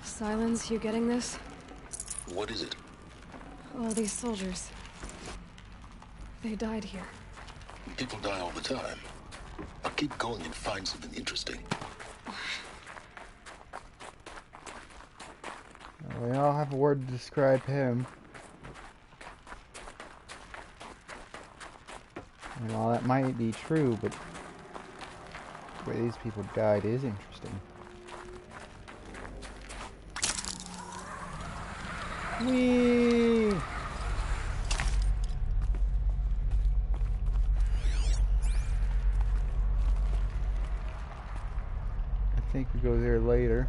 Silence, you getting this? What is it? All these soldiers. They died here. People die all the time. I'll keep going and find something interesting. Well, we all have a word to describe him. And while that might be true, but the way these people died is interesting. Whee! I think we go there later.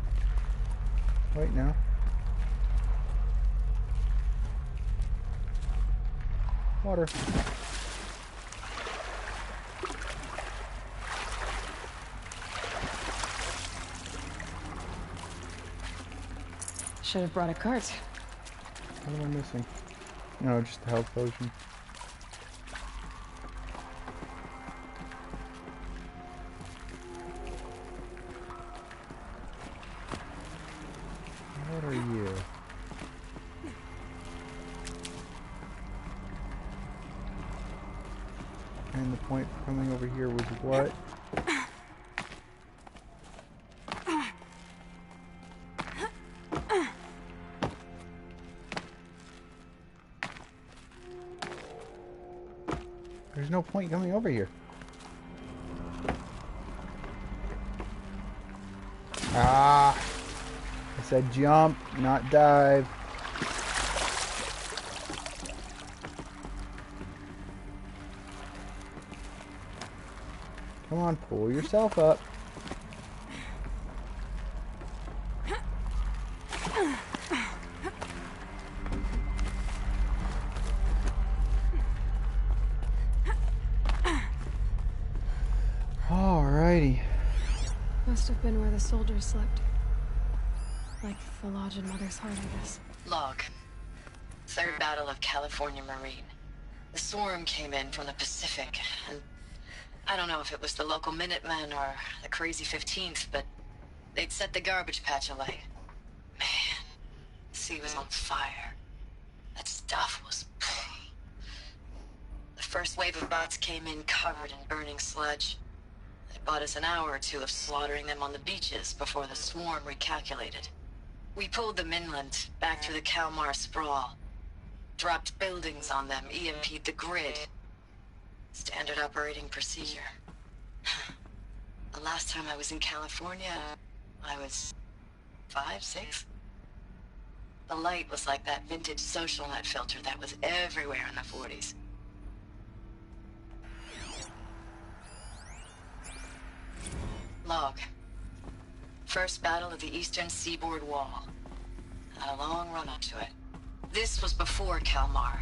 Wait, no. Water. Should have brought a cart. What am I missing? No, just the health potion. What are you? And the point for coming over here was what? There's no point coming over here. Ah! I said jump, not dive. Come on, pull yourself up. Alrighty. Must have been where the soldiers slept. Like the lodge in Mother's Heart, I guess. Log. Third Battle of California Marine. The swarm came in from the Pacific, and I don't know if it was the local Minutemen or the crazy 15th, but they'd set the garbage patch alight. Man, the sea was on fire. That stuff was... The first wave of bots came in covered in burning sludge. It bought us an hour or two of slaughtering them on the beaches before the swarm recalculated. We pulled them inland, back through the Kalmar sprawl. Dropped buildings on them, EMP'd the grid. Standard operating procedure. The last time I was in California, I was 5, 6? The light was like that vintage social net filter that was everywhere in the 40s. Log. First battle of the eastern seaboard wall. Had a long run up to it. This was before Kalmar,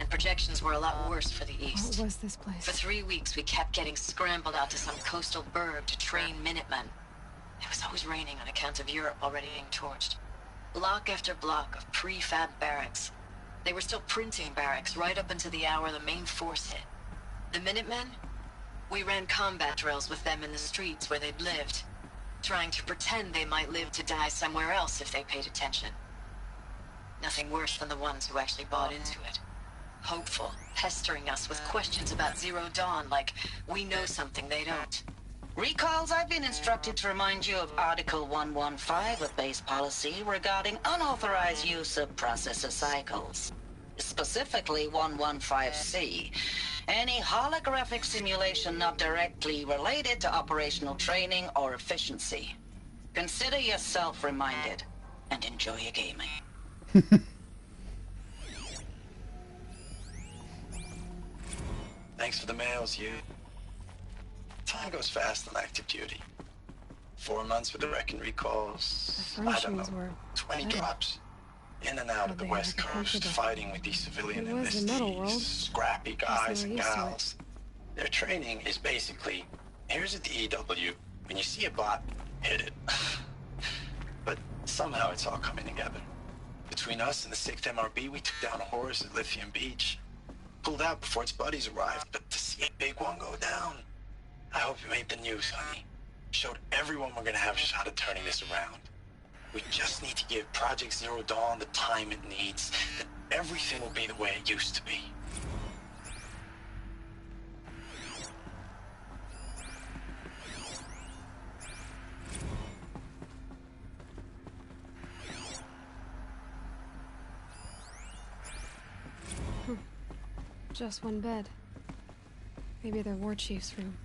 and projections were a lot worse for the east. What was this place? For 3 weeks, we kept getting scrambled out to some coastal burg to train Minutemen. It was always raining on account of Europe already being torched. Block after block of prefab barracks. They were still printing barracks right up until the hour the main force hit. The Minutemen? We ran combat drills with them in the streets where they'd lived, trying to pretend they might live to die somewhere else if they paid attention. Nothing worse than the ones who actually bought into it. Hopeful, pestering us with questions about Zero Dawn like we know something they don't. Recalls, I've been instructed to remind you of Article 115 of base policy regarding unauthorized use of processor cycles. specifically 115C. Any holographic simulation not directly related to operational training or efficiency. Consider yourself reminded, and enjoy your gaming. Thanks for the mails, you. Time goes fast on active duty. 4 months with the wrecking recalls. I don't know, 20 drops. In and out of the West Coast, fighting with these civilian enlistees, scrappy guys and gals. Their training is basically, here's a DEW, when you see a bot, hit it. But somehow it's all coming together. Between us and the 6th MRB, we took down a horse at Lithium Beach. Pulled out before its buddies arrived, but to see a big one go down, I hope you made the news, honey. Showed everyone we're gonna have a shot at turning this around. We just need to give Project Zero Dawn the time it needs, then everything will be the way it used to be. Just one bed. Maybe their war chief's room.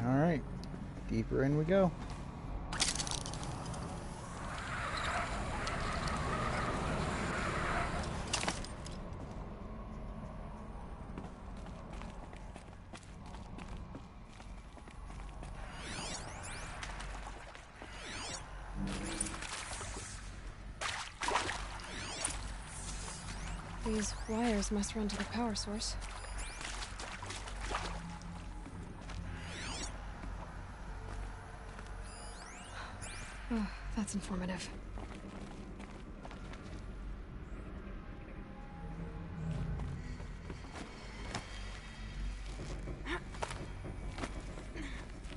All right, deeper in we go. These wires must run to the power source. Oh, that's informative. I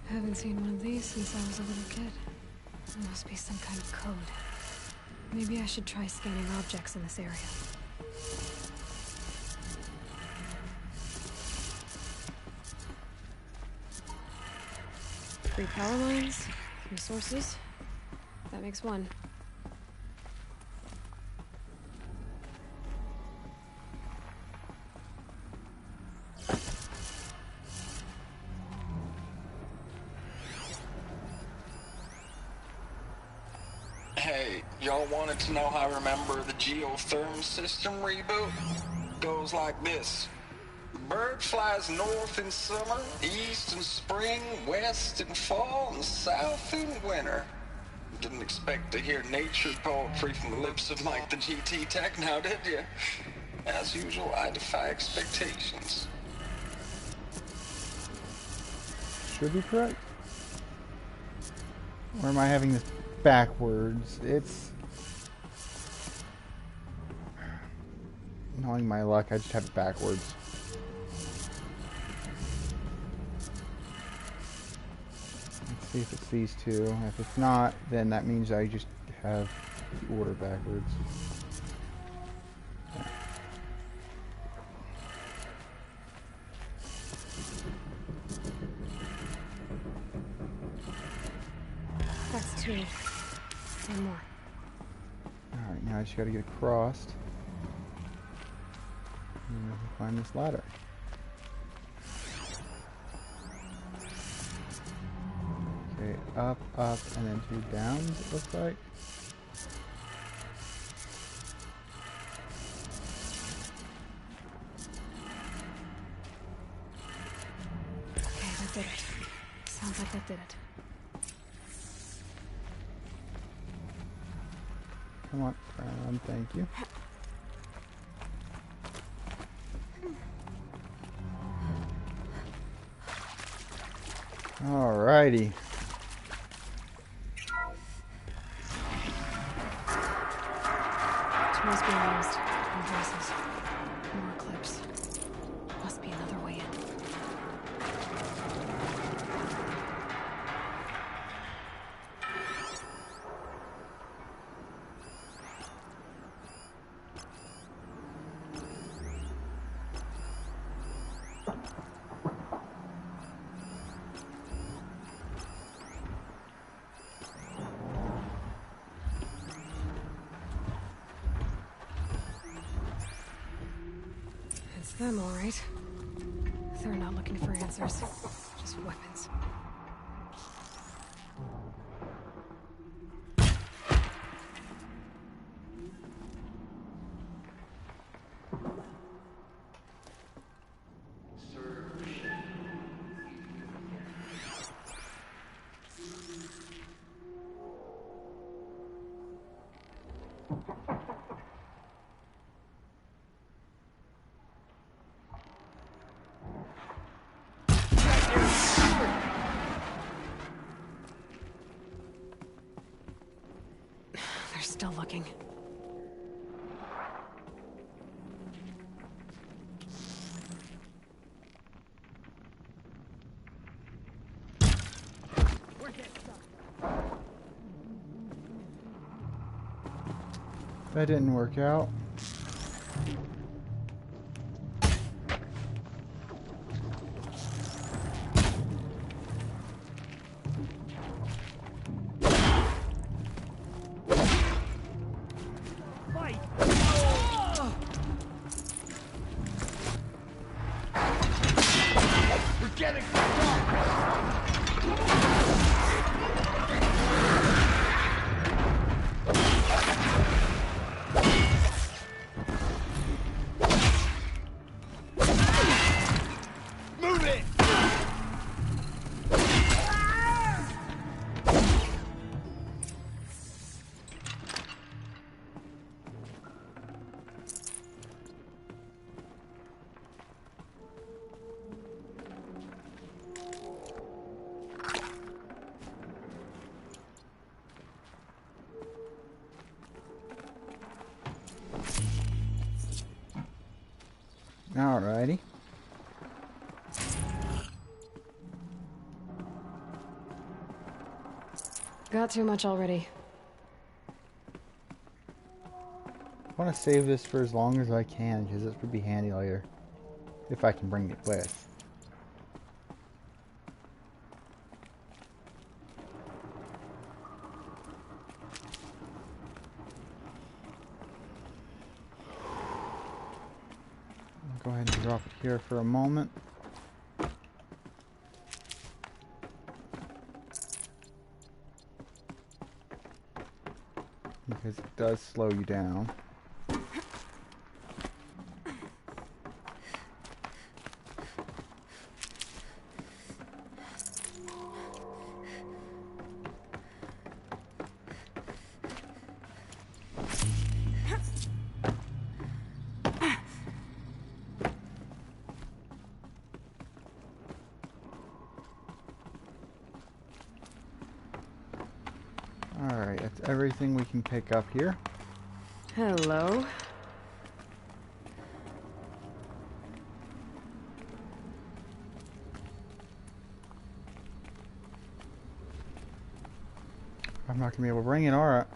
haven't seen one of these since I was a little kid. There must be some kind of code. Maybe I should try scanning objects in this area. Three power lines, 3 sources. That makes 1. Hey, y'all wanted to know how I remember the geotherm system reboot? Goes like this. Bird flies north in summer, east in spring, west in fall, and south in winter. Didn't expect to hear nature poetry from the lips of Mike the GT Tech now, did you? As usual, I defy expectations. Should be correct. Or am I having this backwards? It's... knowing my luck, I just have it backwards. Let's see if it's these two. If it's not, then that means I just have the order backwards. Yeah. That's 2. 1 more. Alright, now I just gotta get across. And I can find this ladder. Okay, up, and then 2 downs, it looks like. Okay, that did it. Sounds like that did it. Come on, thank you. Alrighty. Tools being used. And voices. More clips. Must be another way in. them, all right. They're not looking for answers, just weapons. They're still looking. That didn't work out. Alrighty. Got too much already. I want to save this for as long as I can, because this would be handy later. If I can bring it with. Go ahead and drop it here for a moment. Because it does slow you down. Alright, that's everything we can pick up here. Hello. I'm not going to be able to bring it, alright.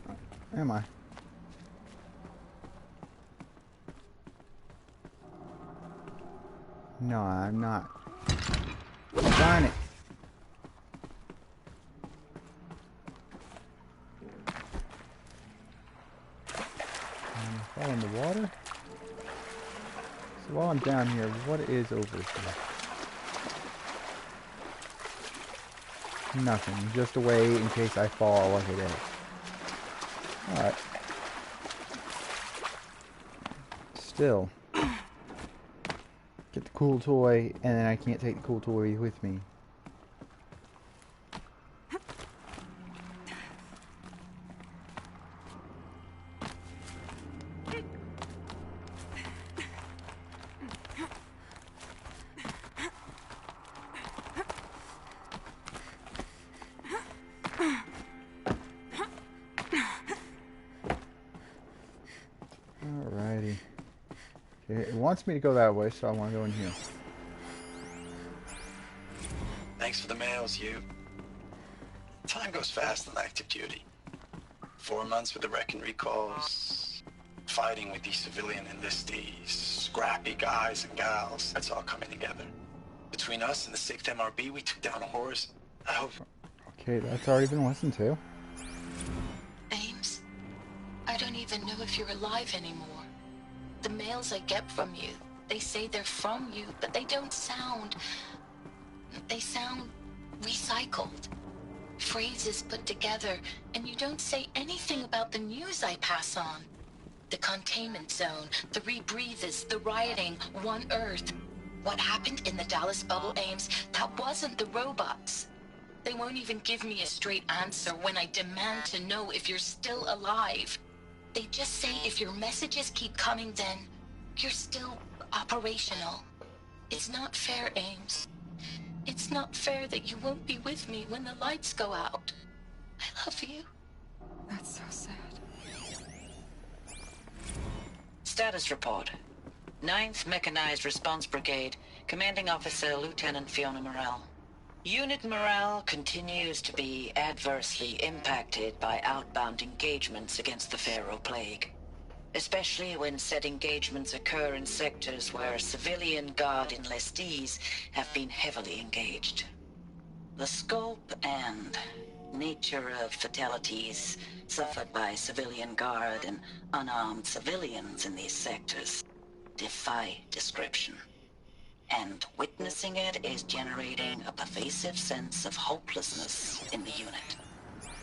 Am I? No, I'm not. Darn it. Fall in the water. So while I'm down here, what is over here? Nothing. Just a way in case I fall like it is. Alright. Still. Get the cool toy, and then I can't take the cool toy with me. Alrighty. Okay, it wants me to go that way, so I want to go in here. Thanks for the mails, you. Time goes fast on active duty. 4 months with the wreck and recalls, fighting with these civilian enlistees, scrappy guys and gals. That's all coming together. Between us and the 6th MRB, we took down a horse. I hope... Okay, that's already been listened to. I don't even know if you're alive anymore. The mails I get from you, They say they're from you, but they don't sound... They sound recycled. Phrases put together, and you don't say anything about the news I pass on. The containment zone, the rebreathers, the rioting, One Earth. What happened in the Dallas bubble, Ames, that wasn't the robots. They won't even give me a straight answer when I demand to know if you're still alive. They just say if your messages keep coming, then you're still operational. It's not fair, Ames. It's not fair that you won't be with me when the lights go out. I love you. That's so sad. Status report. 9th Mechanized Response Brigade, Commanding Officer Lieutenant Fiona Morrell. Unit morale continues to be adversely impacted by outbound engagements against the Pharaoh Plague, especially when said engagements occur in sectors where civilian guard enlistees have been heavily engaged. The scope and nature of fatalities suffered by civilian guard and unarmed civilians in these sectors defy description. And witnessing it is generating a pervasive sense of hopelessness in the unit.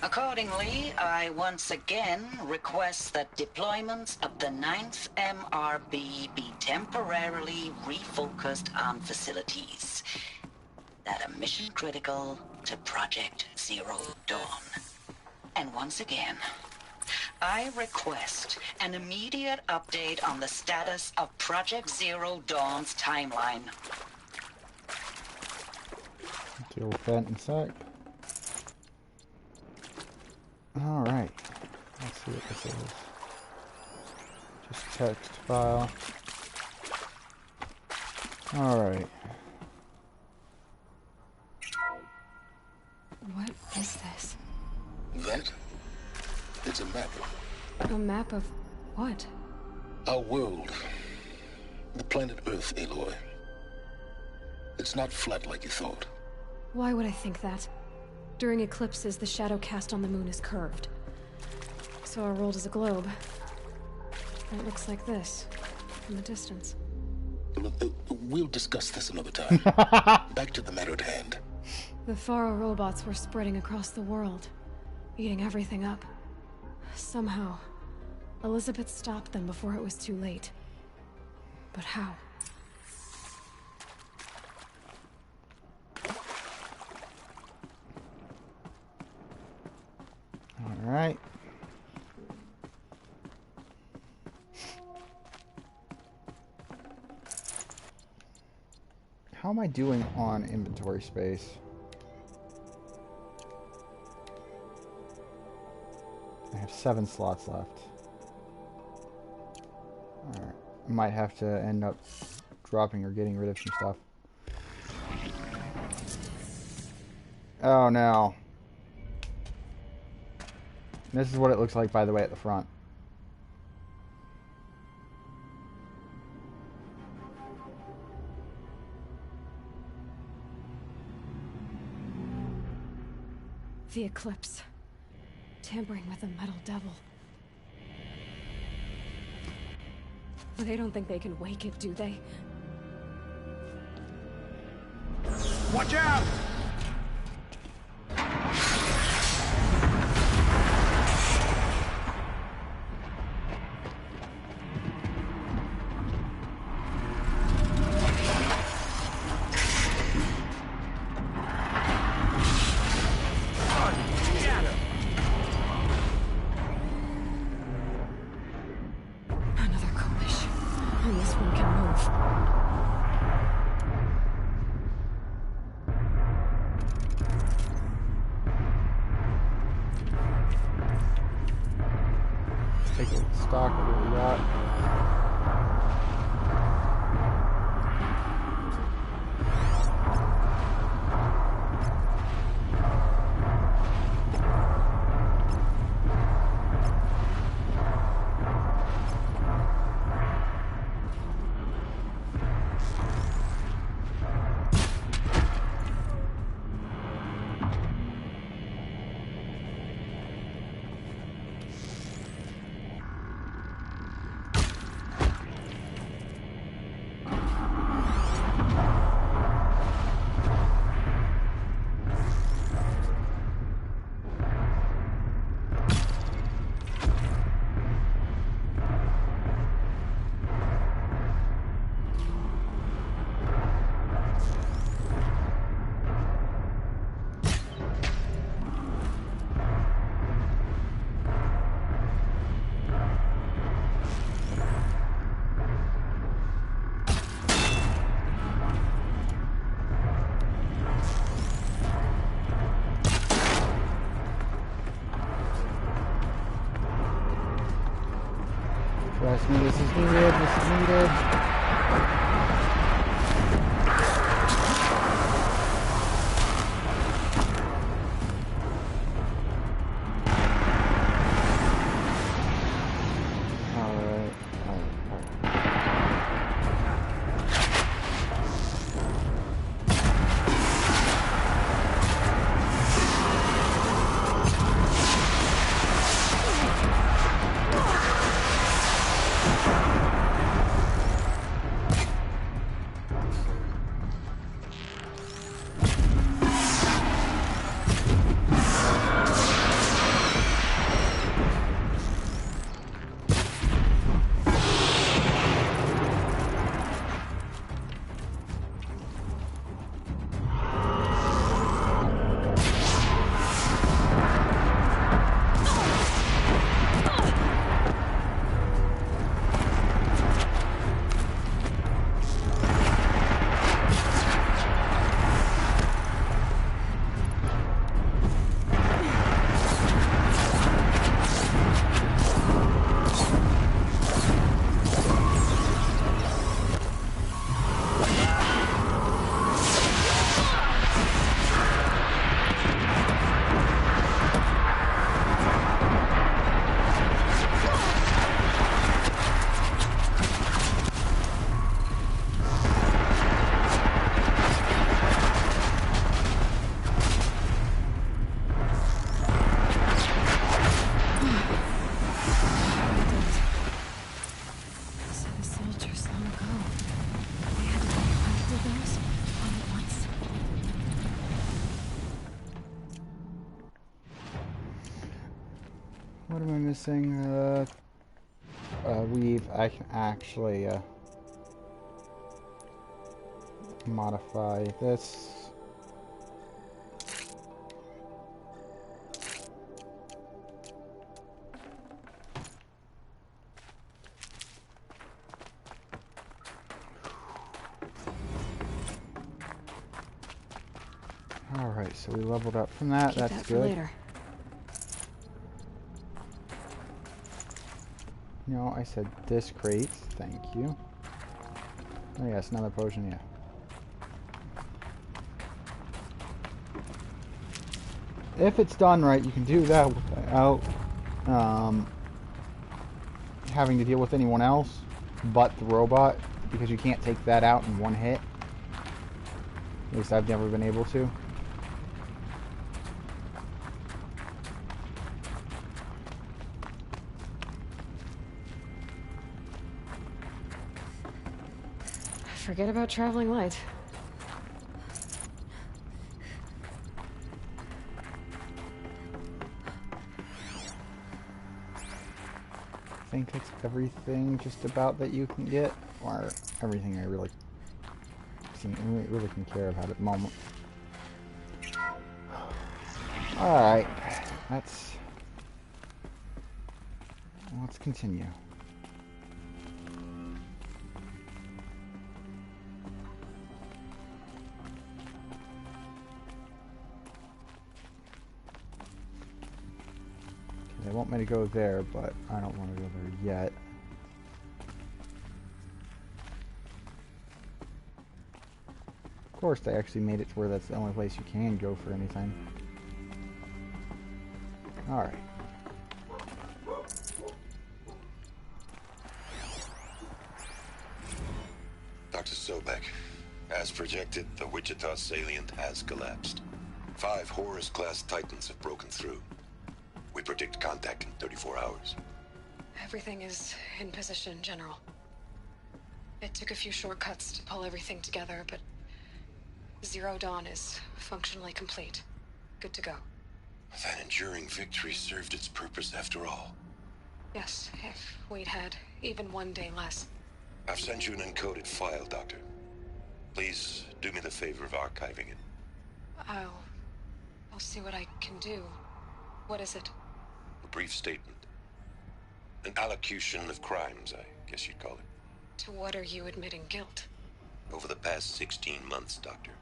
Accordingly, I once again request that deployments of the 9th MRB be temporarily refocused on facilities that are mission critical to Project Zero Dawn. And once again, I request an immediate update on the status of Project Zero Dawn's timeline. Deal with that in a sec. Alright. Let's see what this is. Just text file. Alright. What is this? That? It's a map. A map of what? Our world. The planet Earth, Aloy. It's not flat like you thought. Why would I think that? During eclipses, the shadow cast on the moon is curved. So our world is a globe. And it looks like this, from the distance. We'll discuss this another time. Back to the matter at hand. The Pharaoh robots were spreading across the world, eating everything up. Somehow, Elisabeth stopped them before it was too late. But how? All right. How am I doing on inventory space? I have 7 slots left. Alright. I might have to end up dropping or getting rid of some stuff. Oh no. This is what it looks like, by the way, at the front. The eclipse. Tampering with the metal devil. They don't think they can wake it, do they? Watch out! Take a stock of what we got. Trust me, this is needed. This is needed. What am I missing? I can actually modify this. Alright, so we leveled up from that. That's that good. For later. No, I said this crate. Thank you. Oh yes, another potion, yeah. If it's done right, you can do that without having to deal with anyone else but the robot, because you can't take that out in one hit. At least I've never been able to. Forget about traveling light. I think that's everything just about that you can get, or everything I really can care about at the moment. Alright, let's continue. They want me to go there, but I don't want to go there yet. Of course, they actually made it to where that's the only place you can go for anything. Alright. Dr. Sobeck, as projected, the Wichita salient has collapsed. 5 Horus-class Titans have broken through. We predict contact in 34 hours. Everything is in position, General. It took a few shortcuts to pull everything together, but Zero Dawn is functionally complete. Good to go. That enduring victory served its purpose after all. Yes, if we'd had even one day less. I've sent you an encoded file, Doctor. Please do me the favor of archiving it. I'll see what I can do. What is it? A brief statement. An allocution of crimes, I guess you'd call it. To what are you admitting guilt? Over the past 16 months, Doctor,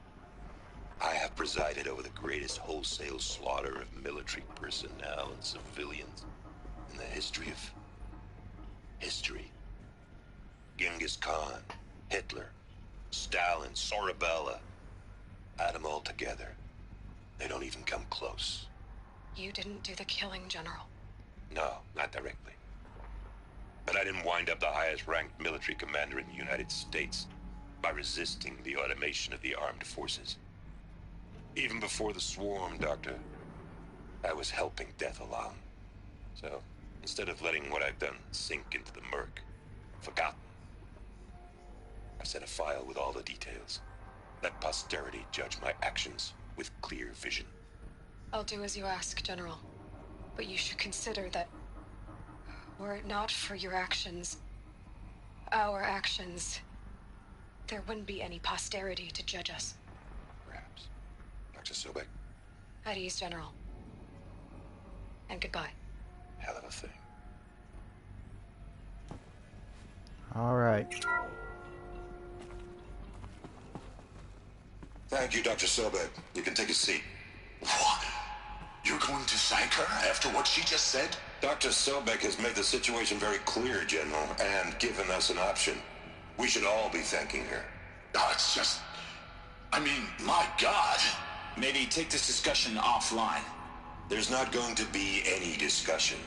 I have presided over the greatest wholesale slaughter of military personnel and civilians in the history of history. Genghis Khan, Hitler, Stalin, Sorabella. Add them all together. They don't even come close. You didn't do the killing, General. No, not directly. But I didn't wind up the highest-ranked military commander in the United States by resisting the automation of the armed forces. Even before the swarm, Doctor, I was helping death along. So, instead of letting what I've done sink into the murk, forgotten, I set a file with all the details. Let posterity judge my actions with clear vision. I'll do as you ask, General. But you should consider that were it not for your actions, our actions, there wouldn't be any posterity to judge us. Perhaps. Dr. Sobeck? At ease, General. And goodbye. Hell of a thing. All right. Thank you, Dr. Sobeck. You can take a seat. What? You're going to thank her after what she just said? Dr. Sobeck has made the situation very clear, General, and given us an option. We should all be thanking her. Oh, it's just... I mean, my God. Maybe take this discussion offline. There's not going to be any discussion.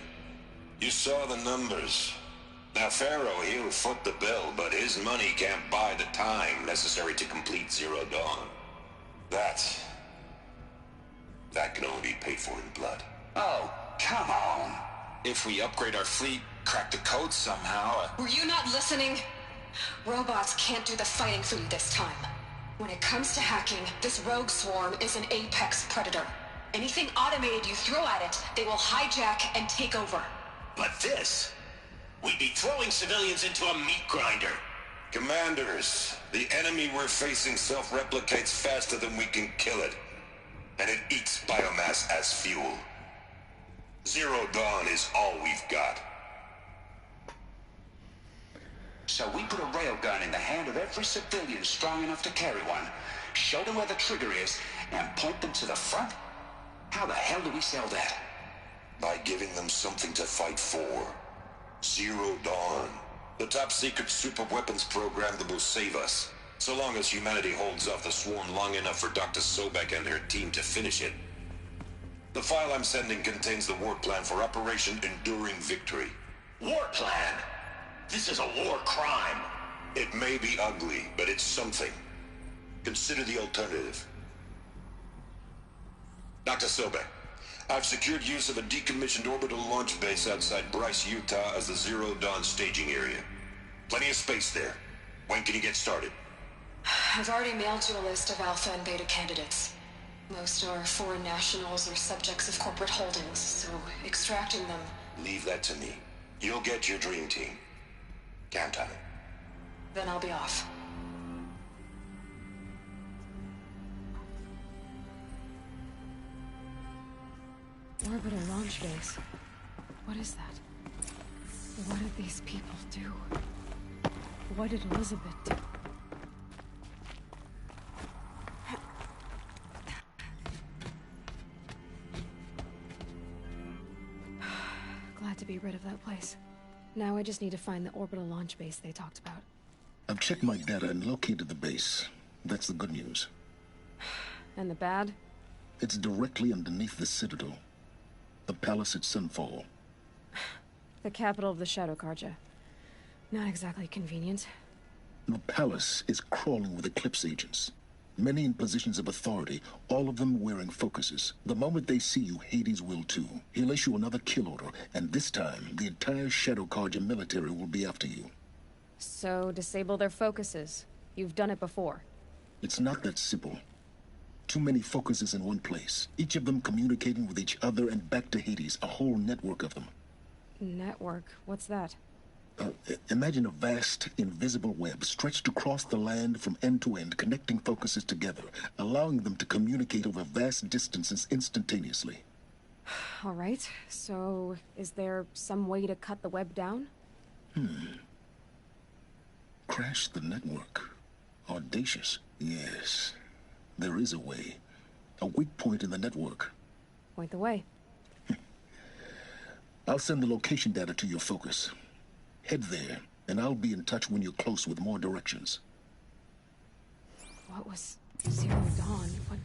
You saw the numbers. Now, Pharaoh, he'll foot the bill, but his money can't buy the time necessary to complete Zero Dawn. That can only be paid for in blood. Oh, come on. If we upgrade our fleet, crack the code somehow... Were you not listening? Robots can't do the fighting for you this time. When it comes to hacking, this rogue swarm is an apex predator. Anything automated you throw at it, they will hijack and take over. But this... we'd be throwing civilians into a meat grinder. Commanders, the enemy we're facing self-replicates faster than we can kill it. And it eats biomass as fuel. Zero Dawn is all we've got. So we put a railgun in the hand of every civilian strong enough to carry one, show them where the trigger is, and point them to the front? How the hell do we sell that? By giving them something to fight for. Zero Dawn. The top-secret super-weapons program that will save us. So long as humanity holds off the swarm long enough for Dr. Sobeck and her team to finish it. The file I'm sending contains the war plan for Operation Enduring Victory. War plan? This is a war crime. It may be ugly, but it's something. Consider the alternative. Dr. Sobeck, I've secured use of a decommissioned orbital launch base outside Bryce, Utah as the Zero Dawn staging area. Plenty of space there. When can you get started? I've already mailed you a list of alpha and beta candidates. Most are foreign nationals or subjects of corporate holdings, so extracting them... Leave that to me. You'll get your dream team. Count on it. Then I'll be off. Orbital launch base. What is that? What did these people do? What did Elisabeth do? Glad to be rid of that place. Now I just need to find the orbital launch base they talked about. I've checked my data and located the base. That's the good news. And the bad? It's directly underneath the Citadel. The palace at Sunfall. The capital of the Shadow Carja. Not exactly convenient. The palace is crawling with Eclipse agents. Many in positions of authority, all of them wearing focuses. The moment they see you, Hades will too. He'll issue another kill order, and this time, the entire Shadow Carja military will be after you. So, disable their focuses. You've done it before. It's not that simple. Too many focuses in one place, each of them communicating with each other and back to Hades, a whole network of them. Network? What's that? Imagine a vast, invisible web stretched across the land from end to end, connecting focuses together, allowing them to communicate over vast distances instantaneously. All right, so is there some way to cut the web down? Crash the network. Audacious. Yes, there is a way. A weak point in the network. Point the way. I'll send the location data to your focus. Head there, and I'll be in touch when you're close with more directions. What was Zero Dawn? What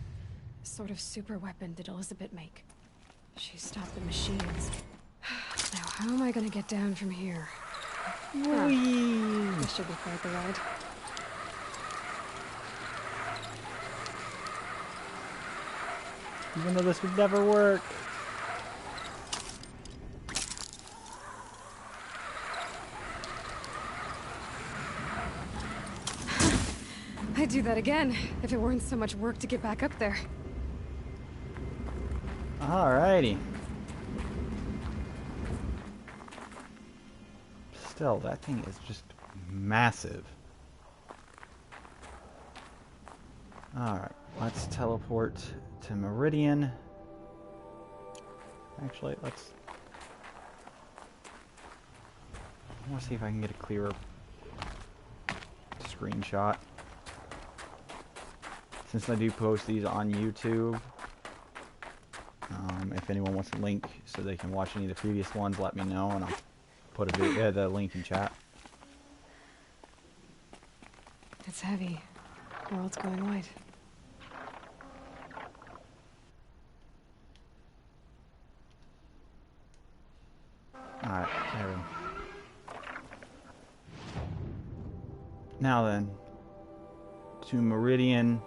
sort of super weapon did Elisabeth make? She stopped the machines. Now, how am I gonna get down from here? This should be quite the ride. Even though this would never work. I'd do that again, if it weren't so much work to get back up there. Alrighty. Still, that thing is just massive. Alright, let's teleport to Meridian. Actually, I want to see if I can get a clearer screenshot. Since I do post these on YouTube, if anyone wants a link so they can watch any of the previous ones, let me know and I'll put the link in chat. It's heavy. World's going wide. Alright, there we go. Now then, to Meridian.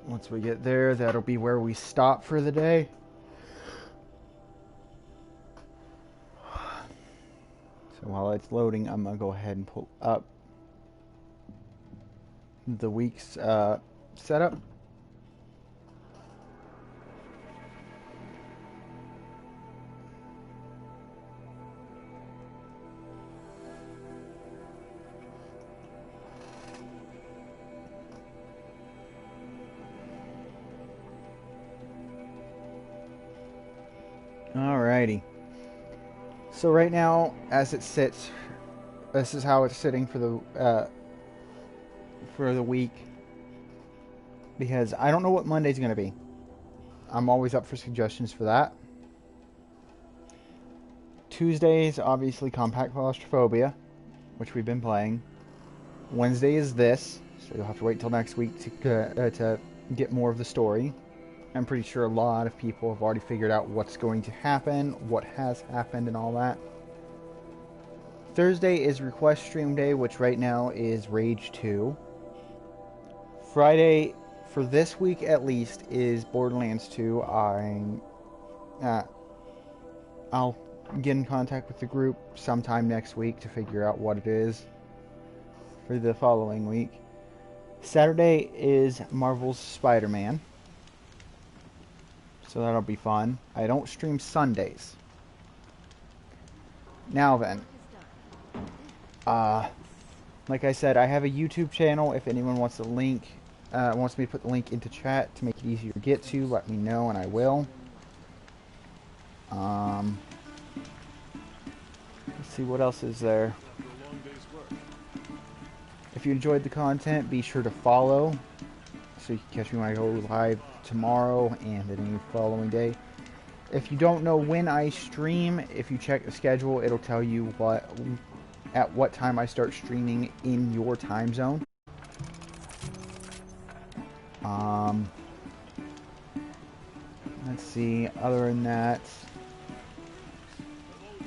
Once we get there, that'll be where we stop for the day. So while it's loading, I'm going to go ahead and pull up the week's setup. Alrighty. So right now, as it sits, this is how it's sitting for the week. Because I don't know what Monday's going to be. I'm always up for suggestions for that. Tuesdays, obviously, Compact Claustrophobia, which we've been playing. Wednesday is this, so you'll have to wait till next week to get more of the story. I'm pretty sure a lot of people have already figured out what's going to happen, what has happened, and all that. Thursday is Request Stream Day, which right now is Rage 2. Friday, for this week at least, is Borderlands 2. I'll get in contact with the group sometime next week to figure out what it is for the following week. Saturday is Marvel's Spider-Man. So that'll be fun. I don't stream Sundays. Now then. Like I said, I have a YouTube channel. If anyone wants a link, wants me to put the link into chat to make it easier to get to, let me know and I will. Let's see what else is there. If you enjoyed the content, be sure to follow so you can catch me when I go live tomorrow and any following day. If you don't know when I stream, if you check the schedule, it'll tell you at what time I start streaming in your time zone. Let's see, other than that,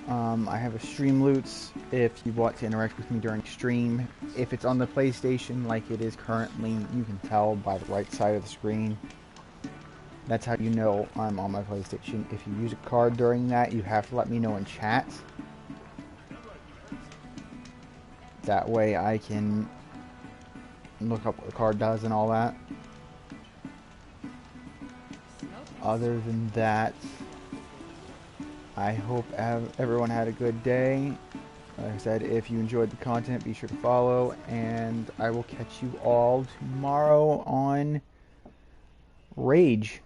I have a Streamloots if you want to interact with me during stream. If it's on the PlayStation like it is currently, you can tell by the right side of the screen. That's how you know I'm on my PlayStation. If you use a card during that, you have to let me know in chat. That way I can look up what the card does and all that. Other than that, I hope everyone had a good day. Like I said, if you enjoyed the content, be sure to follow, and I will catch you all tomorrow on Rage.